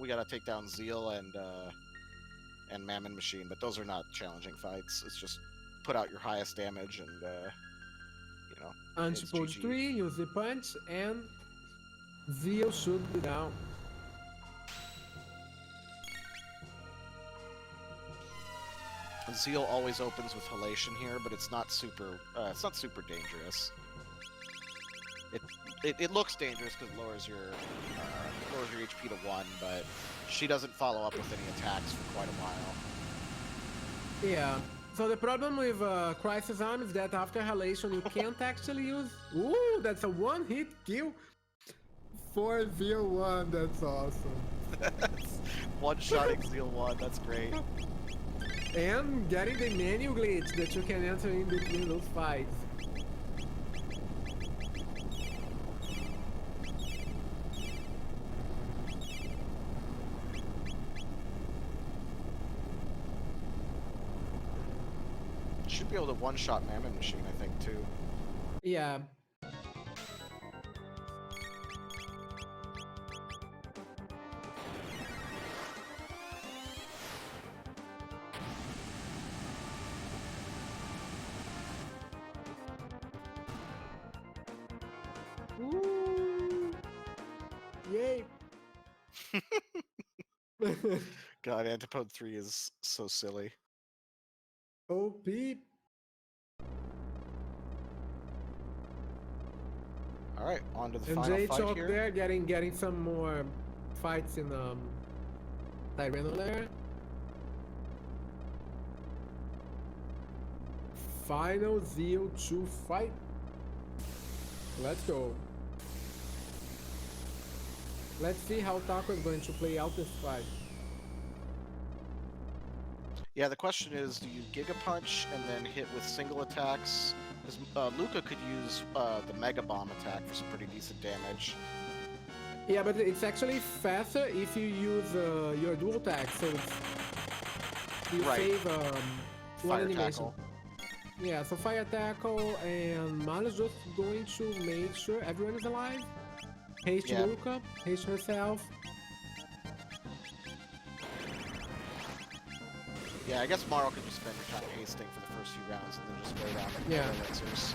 gotta take down Zeal and Mammon Machine. But those are not challenging fights. It's just put out your highest damage and you know. Anti-Pose 3, use the punch, and Zeal should be down. Zeal always opens with Halation here, but it's not super dangerous. It looks dangerous because it lowers your HP to 1, but she doesn't follow up with any attacks for quite a while. Yeah. So the problem with Crisis Arm is that after Halation you can't actually use... Ooh, that's a one-hit kill! 4-0-1, that's awesome. One-shotting Zeal 1, that's great. And getting the menu glitch that you can enter in between those fights. Should be able to one-shot Mammon Machine, I think, too. Yeah. Ooh. Yay. God, Antipode 3 is so silly. OP. Alright, on to the And final fight Jaychalke here. there getting some more fights in Tyranno lair. Final Zeal 2 fight. Let's go. Let's see how Taco is going to play out this fight. Yeah, the question is, do you Giga Punch and then hit with single attacks? Because Luca could use the Mega Bomb attack for some pretty decent damage. Yeah, but it's actually faster if you use your dual attack, so you Right. save one Fire animation. Tackle. Yeah, so fire tackle, and Marla's just going to make sure everyone is alive. Haste Yeah. Luca, haste herself. Yeah, I guess Maro can just spend your time hasting for the first few rounds and then just go down with Yeah. elixirs.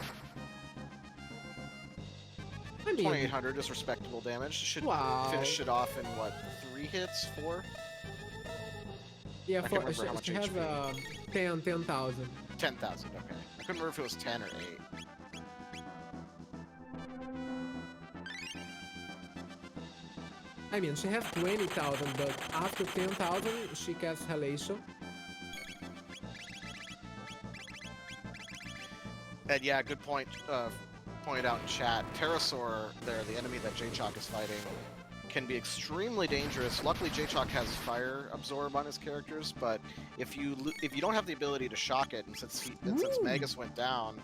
I mean, 2800 is respectable damage. Should Wow. finish it off in what, 3 hits? 4? yeah, I for, can't remember how much she has HP. 10,000. 10,000, okay. I couldn't remember if it was 10 or 8. I mean, she has 20,000, but after 10,000, she casts Halation. And yeah, good point. Pointed out in chat. Pterosaur, there, the enemy that Jaychalke is fighting, can be extremely dangerous. Luckily, Jaychalke has Fire Absorb on his characters, but if you don't have the ability to shock it, and since Magus went down,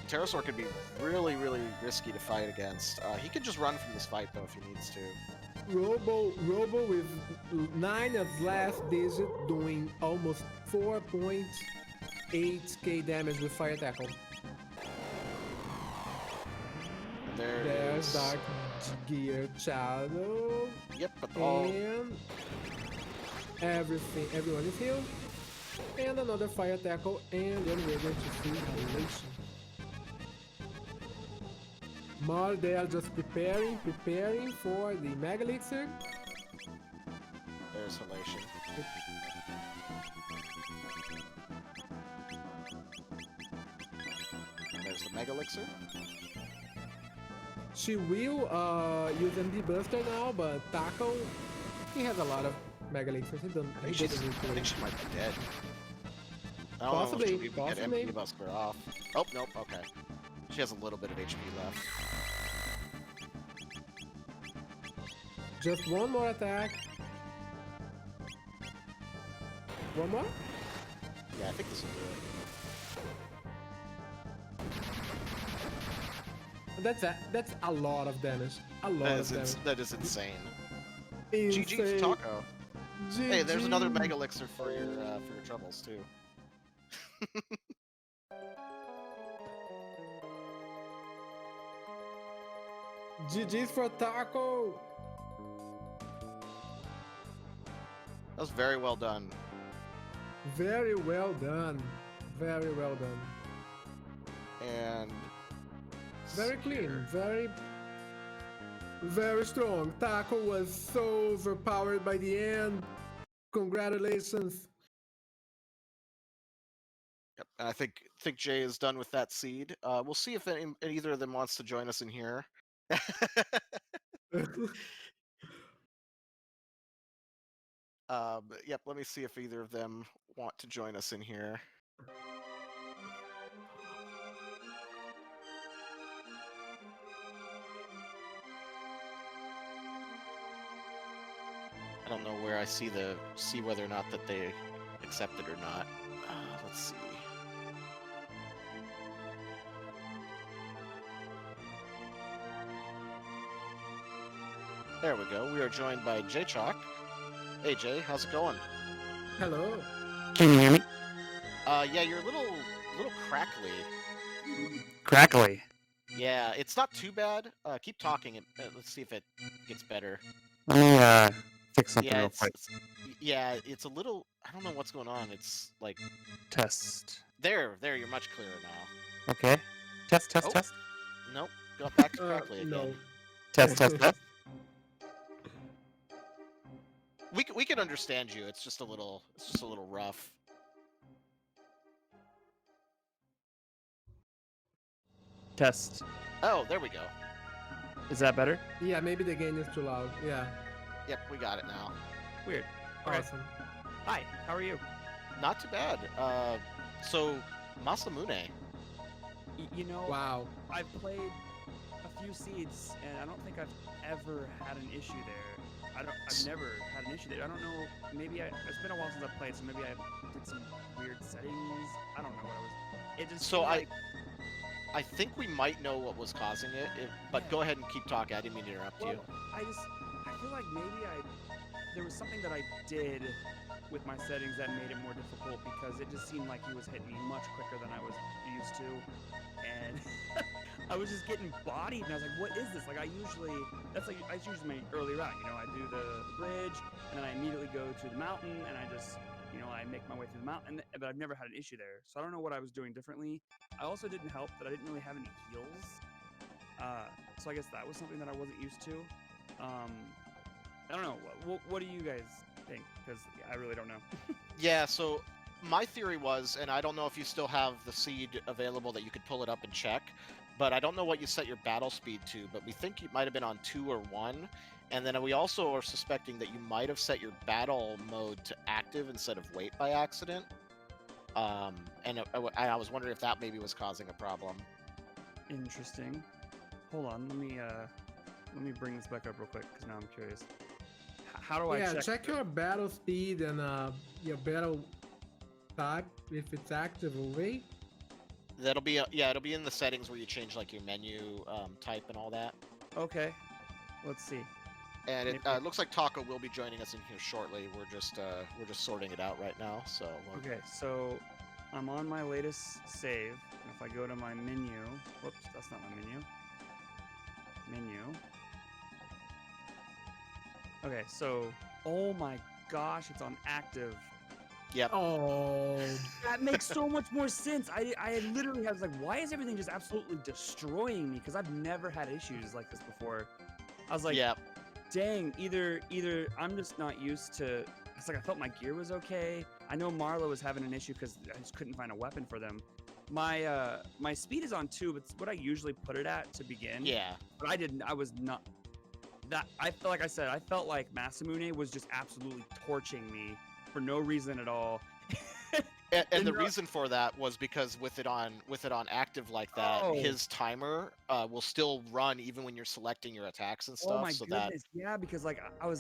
Pterosaur could be really, really risky to fight against. He could just run from this fight though if he needs to. Robo with 9 as last digit, doing almost 4.8k damage with fire tackle. And There's Dark Gear Shadow. Yep, but all... And everyone is healed. And another fire tackle, and then we're going to see Halation. Mar, they are just preparing for the Mega Elixir. There's Halation. And there's the Mega Elixir. She will use MD Buster now, but Taco, he has a lot of Mega Elixirs. He doesn't I need think to. she might be dead. I don't Possibly, know if she'll even possibly. get MP Buster off. Oh, nope, okay. She has a little bit of HP left. Just one more attack. One more? Yeah, I think this will do it. That's a lot of damage. A lot of damage. That is insane. Insane. GG Taco. GG. Hey, there's another Mega Elixir for your troubles too. GG's for Taco. That was very well done. Very well done. Very well done. And Very clean. Very strong. Taco was so overpowered by the end. Congratulations. Yep, and I think Jay is done with that seed. We'll see if either of them wants to join us in here. Yep, let me see if either of them want to join us in here. I don't know where I see whether or not that they accept it or not. Let's see. There we go. We are joined by Jaychalke. Hey Jay, how's it going? Hello. Can you hear me? Yeah, you're a little crackly. Crackly. Yeah, it's not too bad. Keep talking. Let's see if it gets better. Let me fix something Yeah, real quick. it's a little. I don't know what's going on. It's like Test. there. You're much clearer now. Okay. Test. Oh. Test. Nope. Go back to crackly again. No. Test. We can understand you. It's just a little rough. Test. Oh, there we go. Is that better? Yeah, maybe the gain is too loud. Yeah. Yep, we got it now. Weird. Okay. Awesome. Hi. How are you? Not too bad. So Masamune. You know, Wow. I've played a few seeds, and I don't think I've ever had an issue there. I've never had an issue there. I don't know. Maybe it's been a while since I've played, so maybe I did some weird settings. I don't know what it was. It just So seemed like, I think we might know what was causing it, but go ahead and keep talking. I didn't mean to interrupt you. I feel like maybe there was something that I did with my settings that made it more difficult because it just seemed like he was hitting me much quicker than I was used to, and I was just getting bodied, and I was like, "What is this?" Like that's usually my early route. You know, I do the bridge, and then I immediately go to the mountain, and I just I make my way through the mountain, but I've never had an issue there, so I don't know what I was doing differently. I also didn't help that I didn't really have any heals, so I guess that was something that I wasn't used to. I don't know. What do you guys think? Because I really don't know. Yeah, so my theory was, and I don't know if you still have the seed available that you could pull it up and check, but I don't know what you set your battle speed to, but we think you might have been on 2 or 1, and then we also are suspecting that you might have set your battle mode to active instead of wait by accident. And I was wondering if that maybe was causing a problem. Interesting. Hold on, let me bring this back up real quick because now I'm curious. How do I check your battle speed and your battle type if it's active or wait. That'll be it'll be in the settings where you change like your menu type and all that. Okay, let's see. And it looks like Taco will be joining us in here shortly. We're just sorting it out right now. So okay, so I'm on my latest save. And if I go to my menu, whoops, that's not my menu. Okay, so oh my gosh, it's on active. Yep. Oh, that makes so much more sense. I literally was like, why is everything just absolutely destroying me? Because I've never had issues like this before. I was like, yep. Dang, either I'm just not used to. It's like I felt my gear was okay. I know Marlo was having an issue because I just couldn't find a weapon for them. My speed is on 2, but it's what I usually put it at to begin. Yeah. But I was not. That I felt like I said, I felt like Masamune was just absolutely torching me for no reason at all. And the reason for that was because with it on active like that, his timer will still run even when you're selecting your attacks and stuff. Oh my goodness, yeah, because like I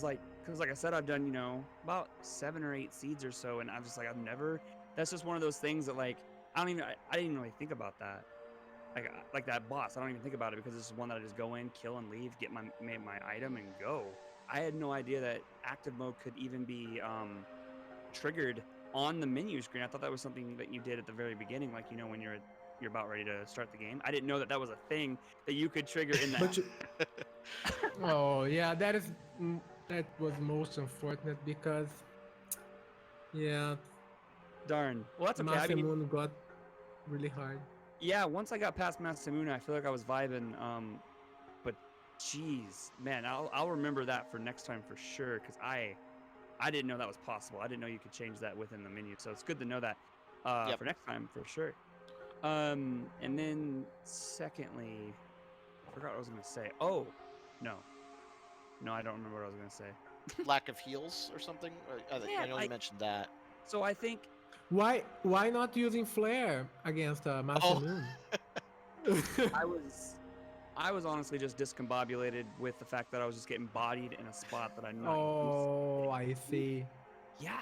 said, I've done about 7 or 8 seeds or so, and I'm just like that's just one of those things that like I didn't even really think about that. Like that boss, I don't even think about it because it's one that I just go in, kill and leave, get my item and go. I had no idea that active mode could even be triggered on the menu screen. I thought that was something that you did at the very beginning, like when you're about ready to start the game. I didn't know that was a thing that you could trigger in that. Oh yeah, that was most unfortunate because darn. Well, that's okay. Masamune got really hard. Yeah, once I got past Masamune, I feel like I was vibing. But geez, man, I'll remember that for next time for sure because I didn't know that was possible. I didn't know you could change that within the menu, so it's good to know that for next time for sure. And then secondly, I forgot what I was gonna say. Oh, no, I don't remember what I was gonna say. Lack of heals or something? I know you mentioned that. So I think why not using flare against Masamune? I was honestly just discombobulated with the fact that I was just getting bodied in a spot that I'm not used to. I see. Yeah,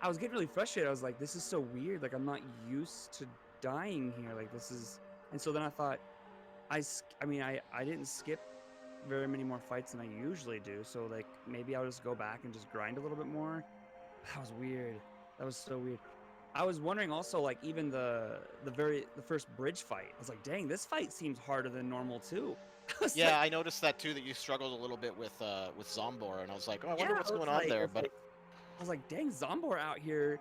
I was getting really frustrated. I was like, this is so weird. Like, I'm not used to dying here. Like, this is... And so then I thought, I didn't skip very many more fights than I usually do. So, like, maybe I'll just go back and just grind a little bit more. That was weird. That was so weird. I was wondering also, like, even the first bridge fight. I was like, dang, this fight seems harder than normal too. Yeah, I noticed that too. That you struggled a little bit with Zombor, and I was like, oh, I wonder what's going on there. But I was like, dang, Zombor out here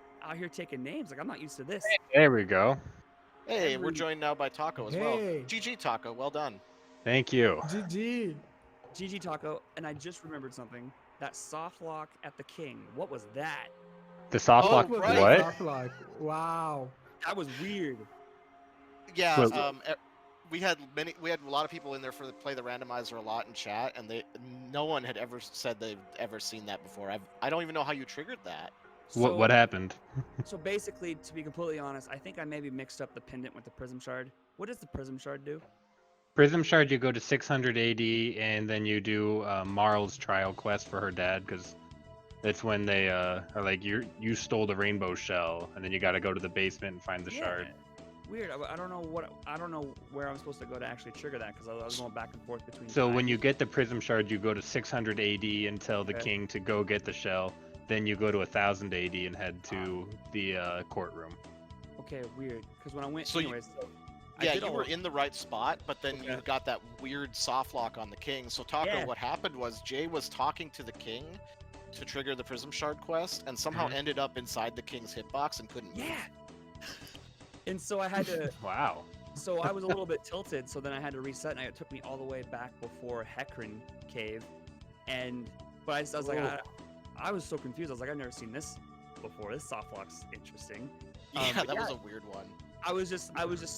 taking names. Like, I'm not used to this. There we go. Hey, we're joined now by Taco as well. GG Taco, well done. Thank you. GG Taco, and I just remembered something. That soft lock at the king. What was that? The soft lock, right. what? Soft lock. Wow. That was weird. Yeah, we had a lot of people in there for play the randomizer a lot in chat, and no one had ever said they've ever seen that before. I don't even know how you triggered that. What happened? So basically, to be completely honest, I think I maybe mixed up the pendant with the prism shard. What does the prism shard do? Prism shard, you go to 600 AD, and then you do Marl's trial quest for her dad, because that's when they are like, you stole the rainbow shell, and then you got to go to the basement and find the shard. Weird. I don't know where I'm supposed to go to actually trigger that, because I was going back and forth between. So when you get the prism shard, you go to 600 AD and tell the king to go get the shell, then you go to 1000 AD and head to the courtroom. Okay, weird. Because when I went, So you- anyways, so I Yeah, did you all were of- in the right spot, but then Okay. you got that weird soft lock on the king. So Taco, Yeah. what happened was Jay was talking to the king to trigger the Prism Shard quest, and somehow Mhm. ended up inside the king's hitbox and couldn't move. Yeah. And so I had to. Wow. So I was a little bit tilted. So then I had to reset, and it took me all the way back before Hecarim Cave. But I was like, I was so confused. I was like, I've never seen this before. This soft lock's interesting. Yeah, But that was a weird one. I was just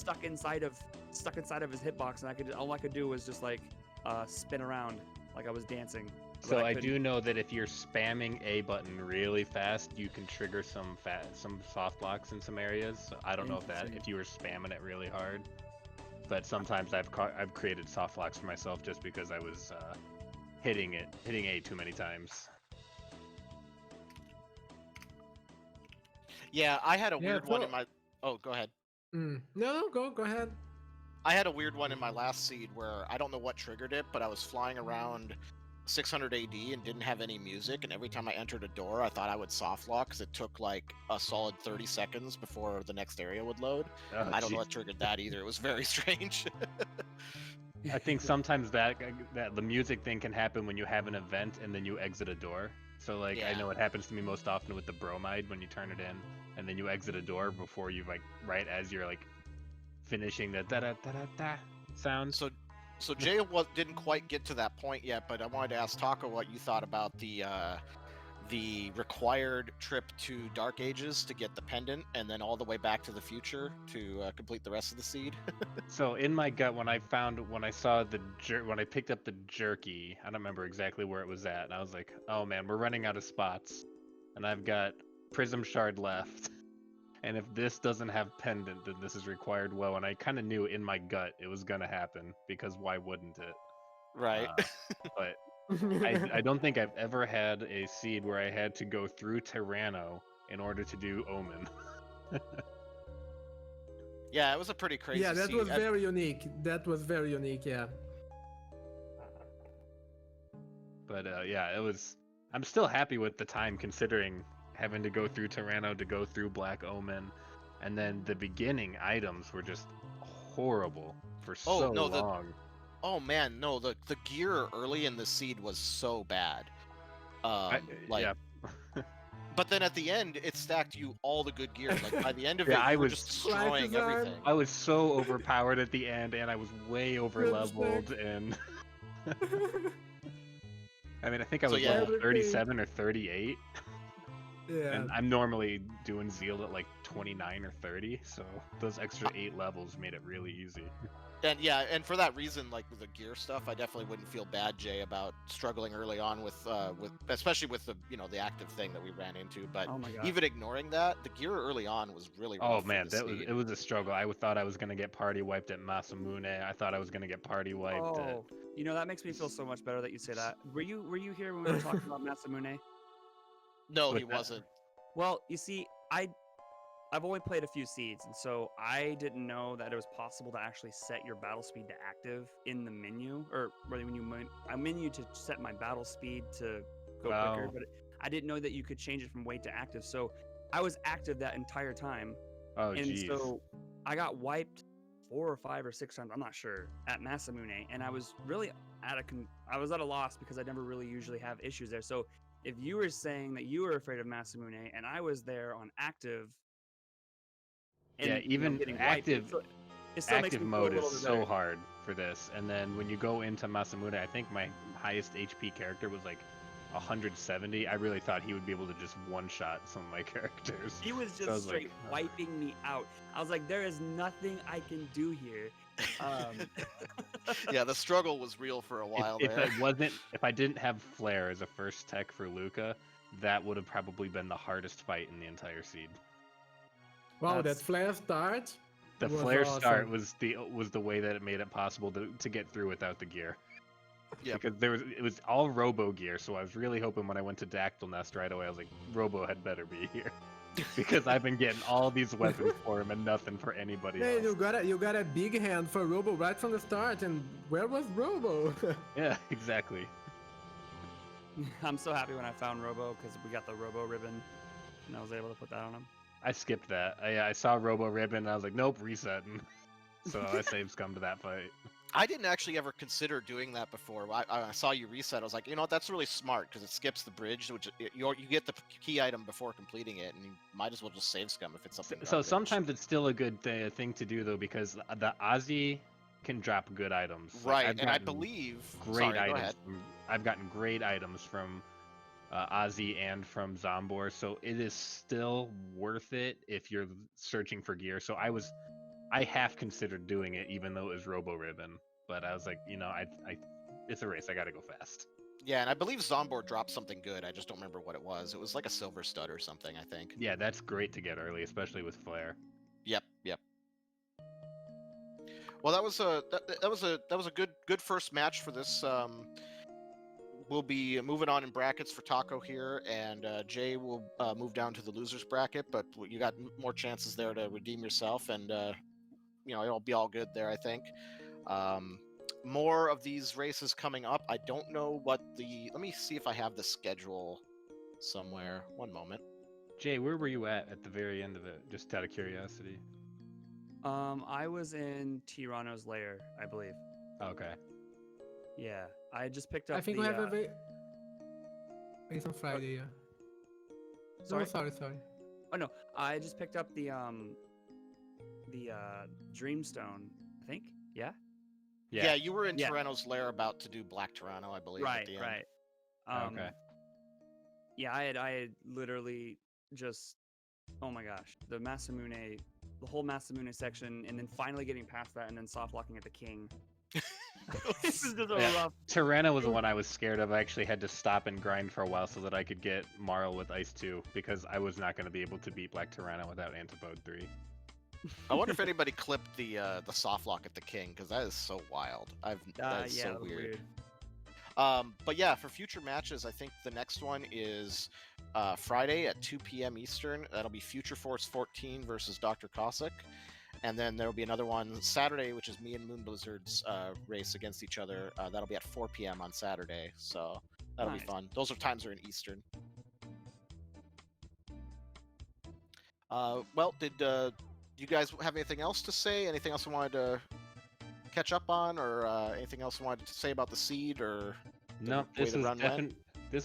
stuck inside of his hitbox, and all I could do was just like spin around like I was dancing. But So I couldn't- do know that if you're spamming A button really fast, you can trigger some soft blocks in some areas. So I don't know Interesting. if you were spamming it really hard, but sometimes I've created soft locks for myself just because I was hitting A too many times. Yeah, I had a Yeah, weird one in so- my. Oh, go ahead. No, go ahead. I had a weird one in my last seed where I don't know what triggered it, but I was flying around 600 AD and didn't have any music, and every time I entered a door, I thought I would soft lock because it took like a solid 30 seconds before the next area would load. Oh, I don't know gee. what triggered that either. It was very strange. I think sometimes that the music thing can happen when you have an event and then you exit a door. So like I Yeah. know it happens to me most often with the bromide when you turn it in and then you exit a door before you like right as you're like finishing the da da da da da sound. So Jay didn't quite get to that point yet, but I wanted to ask Taco what you thought about the required trip to Dark Ages to get the pendant, and then all the way back to the future to complete the rest of the seed. So in my gut, when I picked up the jerky, I don't remember exactly where it was at, and I was like, oh man, we're running out of spots, and I've got Prism Shard left, and if this doesn't have pendant, then this is required well, and I kind of knew in my gut it was gonna happen because why wouldn't it? Right. But I don't think I've ever had a seed where I had to go through Tyranno in order to do Omen. Yeah, it was a pretty crazy. Yeah, that seed. was very unique. That was very unique, yeah. But yeah, it was. I'm still happy with the time considering having to go through Tyranno to go through Black Omen, and then the beginning items were just horrible for so long. Oh man, no, the gear early in the seed was so bad. Yeah. But then at the end, it stacked you all the good gear. Like by the end of Yeah, it, I you were was- just destroying Right, everything. I was so overpowered at the end, and I was way over leveled, and I mean, I think I So, was yeah. level 37 or 38, Yeah. and I'm normally doing Zeal at like 29 or 30, so those extra 8 levels made it really easy. And yeah, and for that reason, like with the gear stuff, I definitely wouldn't feel bad, Jay, about struggling early on with especially with the the active thing that we ran into. But Oh my god. even ignoring that, the gear early on was really rough Oh for man, the it was a struggle. I thought I was gonna get party wiped at Masamune. I thought I was gonna get party wiped at. Oh, that makes me feel so much better that you say that. Were you here when we were talking about Masamune? No, he With that. wasn't. Well, you see, I've only played a few seeds, and so I didn't know that it was possible to actually set your battle speed to active in the menu, or really when I menu to set my battle speed to go quicker, Oh. but I didn't know that you could change it from wait to active. So I was active that entire time, Oh and jeez. so I got wiped 4 or 5 or 6 times, I'm not sure, at Masamune, and I was really I was at a loss because I never really usually have issues there. So if you were saying that you were afraid of Masamune and I was there on active, Yeah, even getting wiped, active- it still makes Active me feel mode a little is bit so better. hard for this, and then when you go into Masamune, I think my highest HP character was like 170. I really thought he would be able to just one-shot some of my characters. He was So I just was like, straight wiping me out. I was like, there is nothing I can do here. Yeah, the struggle was real for a while if there. if I didn't have Flare as a first tech for Luca, that would have probably been the hardest fight in the entire seed. Wow, that That's- flare start. The was Flare start awesome. was the way that it made it possible to get through without the gear. Yep. Because it was all Robo gear, so I was really hoping when I went to Dactyl Nest right away, I was like, Robo had better be here. Because I've been getting all these weapons for him and nothing for anybody Hey, else. you got a big hand for Robo right from the start, and where was Robo? Yeah, exactly. I'm so happy when I found Robo because we got the Robo ribbon, and I was able to put that on him. I skipped that. I saw Robo Ribbon and I was like, nope, resetting. So I saved scum to that fight. I didn't actually ever consider doing that before. I saw you reset. I was like, you know what, that's really smart because it skips the bridge, which you get the key item before completing it, and you might as well just save scum if it's something. So garbage. sometimes it's still a good thing to do though, because the Ozzy can drop good items. Right, I've and I gotten believe great sorry, items. I've gotten great items from Ozzy and from Zombor, so it is still worth it if you're searching for gear. So I half considered doing it, even though it was Robo Ribbon, but I was like, you know, it's a race. I gotta go fast. Yeah, and I believe Zombor dropped something good. I just don't remember what it was. It was like a silver stud or something, I think. Yeah, that's great to get early, especially with Flare. Yep. Well, that was a good first match for this. We'll be moving on in brackets for Taco here, and Jay will move down to the losers bracket. But you got more chances there to redeem yourself, and it'll be all good there, I think. More of these races coming up. I don't know what the. Let me see if I have the schedule somewhere. One moment. Jay, where were you at the very end of it? Just out of curiosity. I was in Tyranno's lair, I believe. Okay. Yeah, I just picked up. I think the, we have a race on Friday. Yeah. Sorry? No, sorry. Oh no, I just picked up the Dreamstone. I think. Yeah. Yeah, you were in Yeah. Tyranno's lair about to do Black Tyranno, I believe. At the end. Right. Okay. Yeah, I had literally just, oh my gosh, the whole Masamune section, and then finally getting past that, and then soft locking at the king. This is just rough. Tyranno was the one I was scared of. I actually had to stop and grind for a while so that I could get Marl with Ice 2, because I was not going to be able to beat Black Tyranno without Antipode 3. I wonder if anybody clipped the soft lock at the king, because that is so wild. That is so that was weird. But yeah, for future matches, I think the next one is Friday at 2 p.m. Eastern. That'll be Future Force 14 versus Dr. Cossack. And then there'll be another one Saturday, which is me and Moon Blizzard's race against each other. That'll be at 4 p.m. on Saturday. So that'll be fun. Those times are in Eastern. Well, did you guys have anything else to say? Anything else you wanted to catch up on, or anything else you wanted to say about the seed, or No, this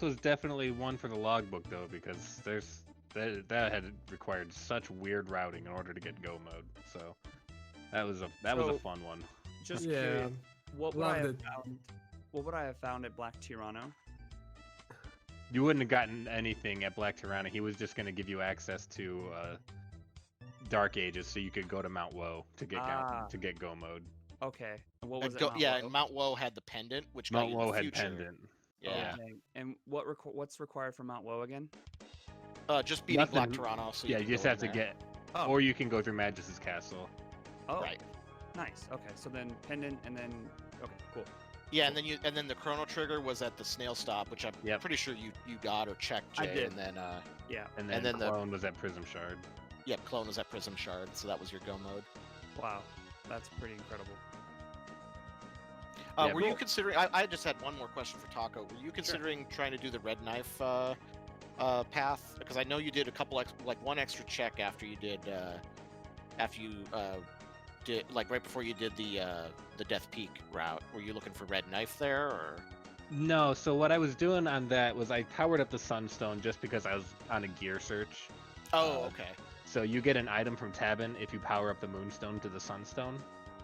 was definitely one for the logbook though, because that had required such weird routing in order to get go mode. So that was a fun one. Just Yeah, curious, what would I have it. found at Black Tyranno? You wouldn't have gotten anything at Black Tyranno. He was just going to give you access to Dark Ages, so you could go to Mount Woe to get go mode. Okay. And what was and it? and Mount Woe had the pendant, which Mount got Woe you the had future. pendant. Yeah. Okay. And what's required for Mount Woe again? Just beating Black Tyranno. So you just have to get. Or you can go through Magus' castle. Oh, right. Nice. Okay, so then pendant, and then okay, cool. Yeah, and then the Chrono Trigger was at the Snail Stop, which I'm pretty sure you got or checked, Jay. I did. And then yeah. And then Clone was at Prism Shard. Yep, Clone was at Prism Shard, so that was your go mode. Wow, that's pretty incredible. Were you considering? I just had one more question for Taco. Were you considering trying to do the red knife path? Because I know you did a couple one extra check after you did like right before you did the Death Peak route. Were you looking for red knife there, or? No. So what I was doing on that was I powered up the Sunstone just because I was on a gear search. Oh, okay. So you get an item from Tabin if you power up the Moonstone to the Sunstone,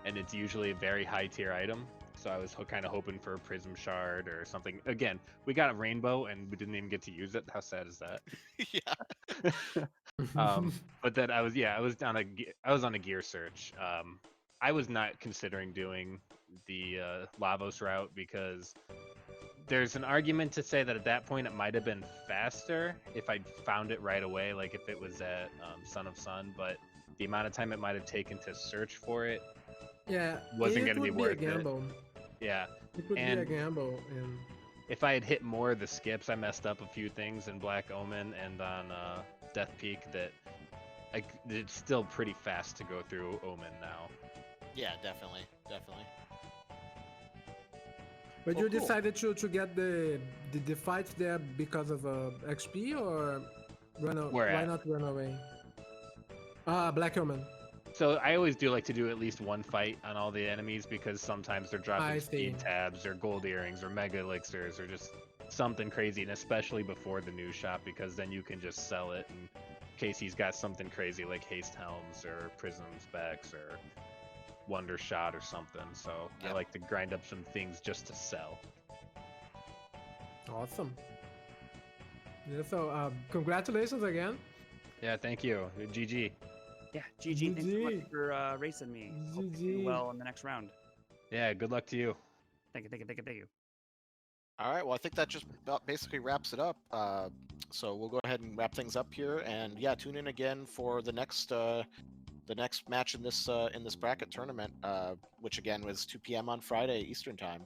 and it's usually a very high tier item. So I was kind of hoping for a Prism Shard or something. Again, we got a Rainbow and we didn't even get to use it. How sad is that? Yeah. But then I was on a gear search. I was not considering doing the Lavos route because there's an argument to say that at that point it might have been faster if I'd found it right away, like if it was at Son of Sun, but the amount of time it might have taken to search for it wasn't going to be worth it. Yeah. It would be a gamble. And if I had hit more of the skips, I messed up a few things in Black Omen and on Death Peak that it's still pretty fast to go through Omen now. Yeah, definitely. But Oh, you cool. decided to get the fights there because of XP or Where why at? not run away? Black Omen. So I always do like to do at least one fight on all the enemies because sometimes they're dropping I speed see. tabs or gold earrings or mega elixirs or just something crazy, and especially before the new shop because then you can just sell it in case he's got something crazy like haste helms or prism specs or wonder shot or something. So I Yep. like to grind up some things just to sell. Awesome. Yeah, so congratulations again. Yeah, thank you. GG. Yeah, GG. Thanks so much GG. for racing me. Hope you do GG. well in the next round. Yeah, good luck to you. Thank you, thank you, thank you, thank you. All right, well, I think that just about basically wraps it up. So we'll go ahead and wrap things up here, and yeah, tune in again for the next match in this bracket tournament, which again was 2 p.m. on Friday Eastern time.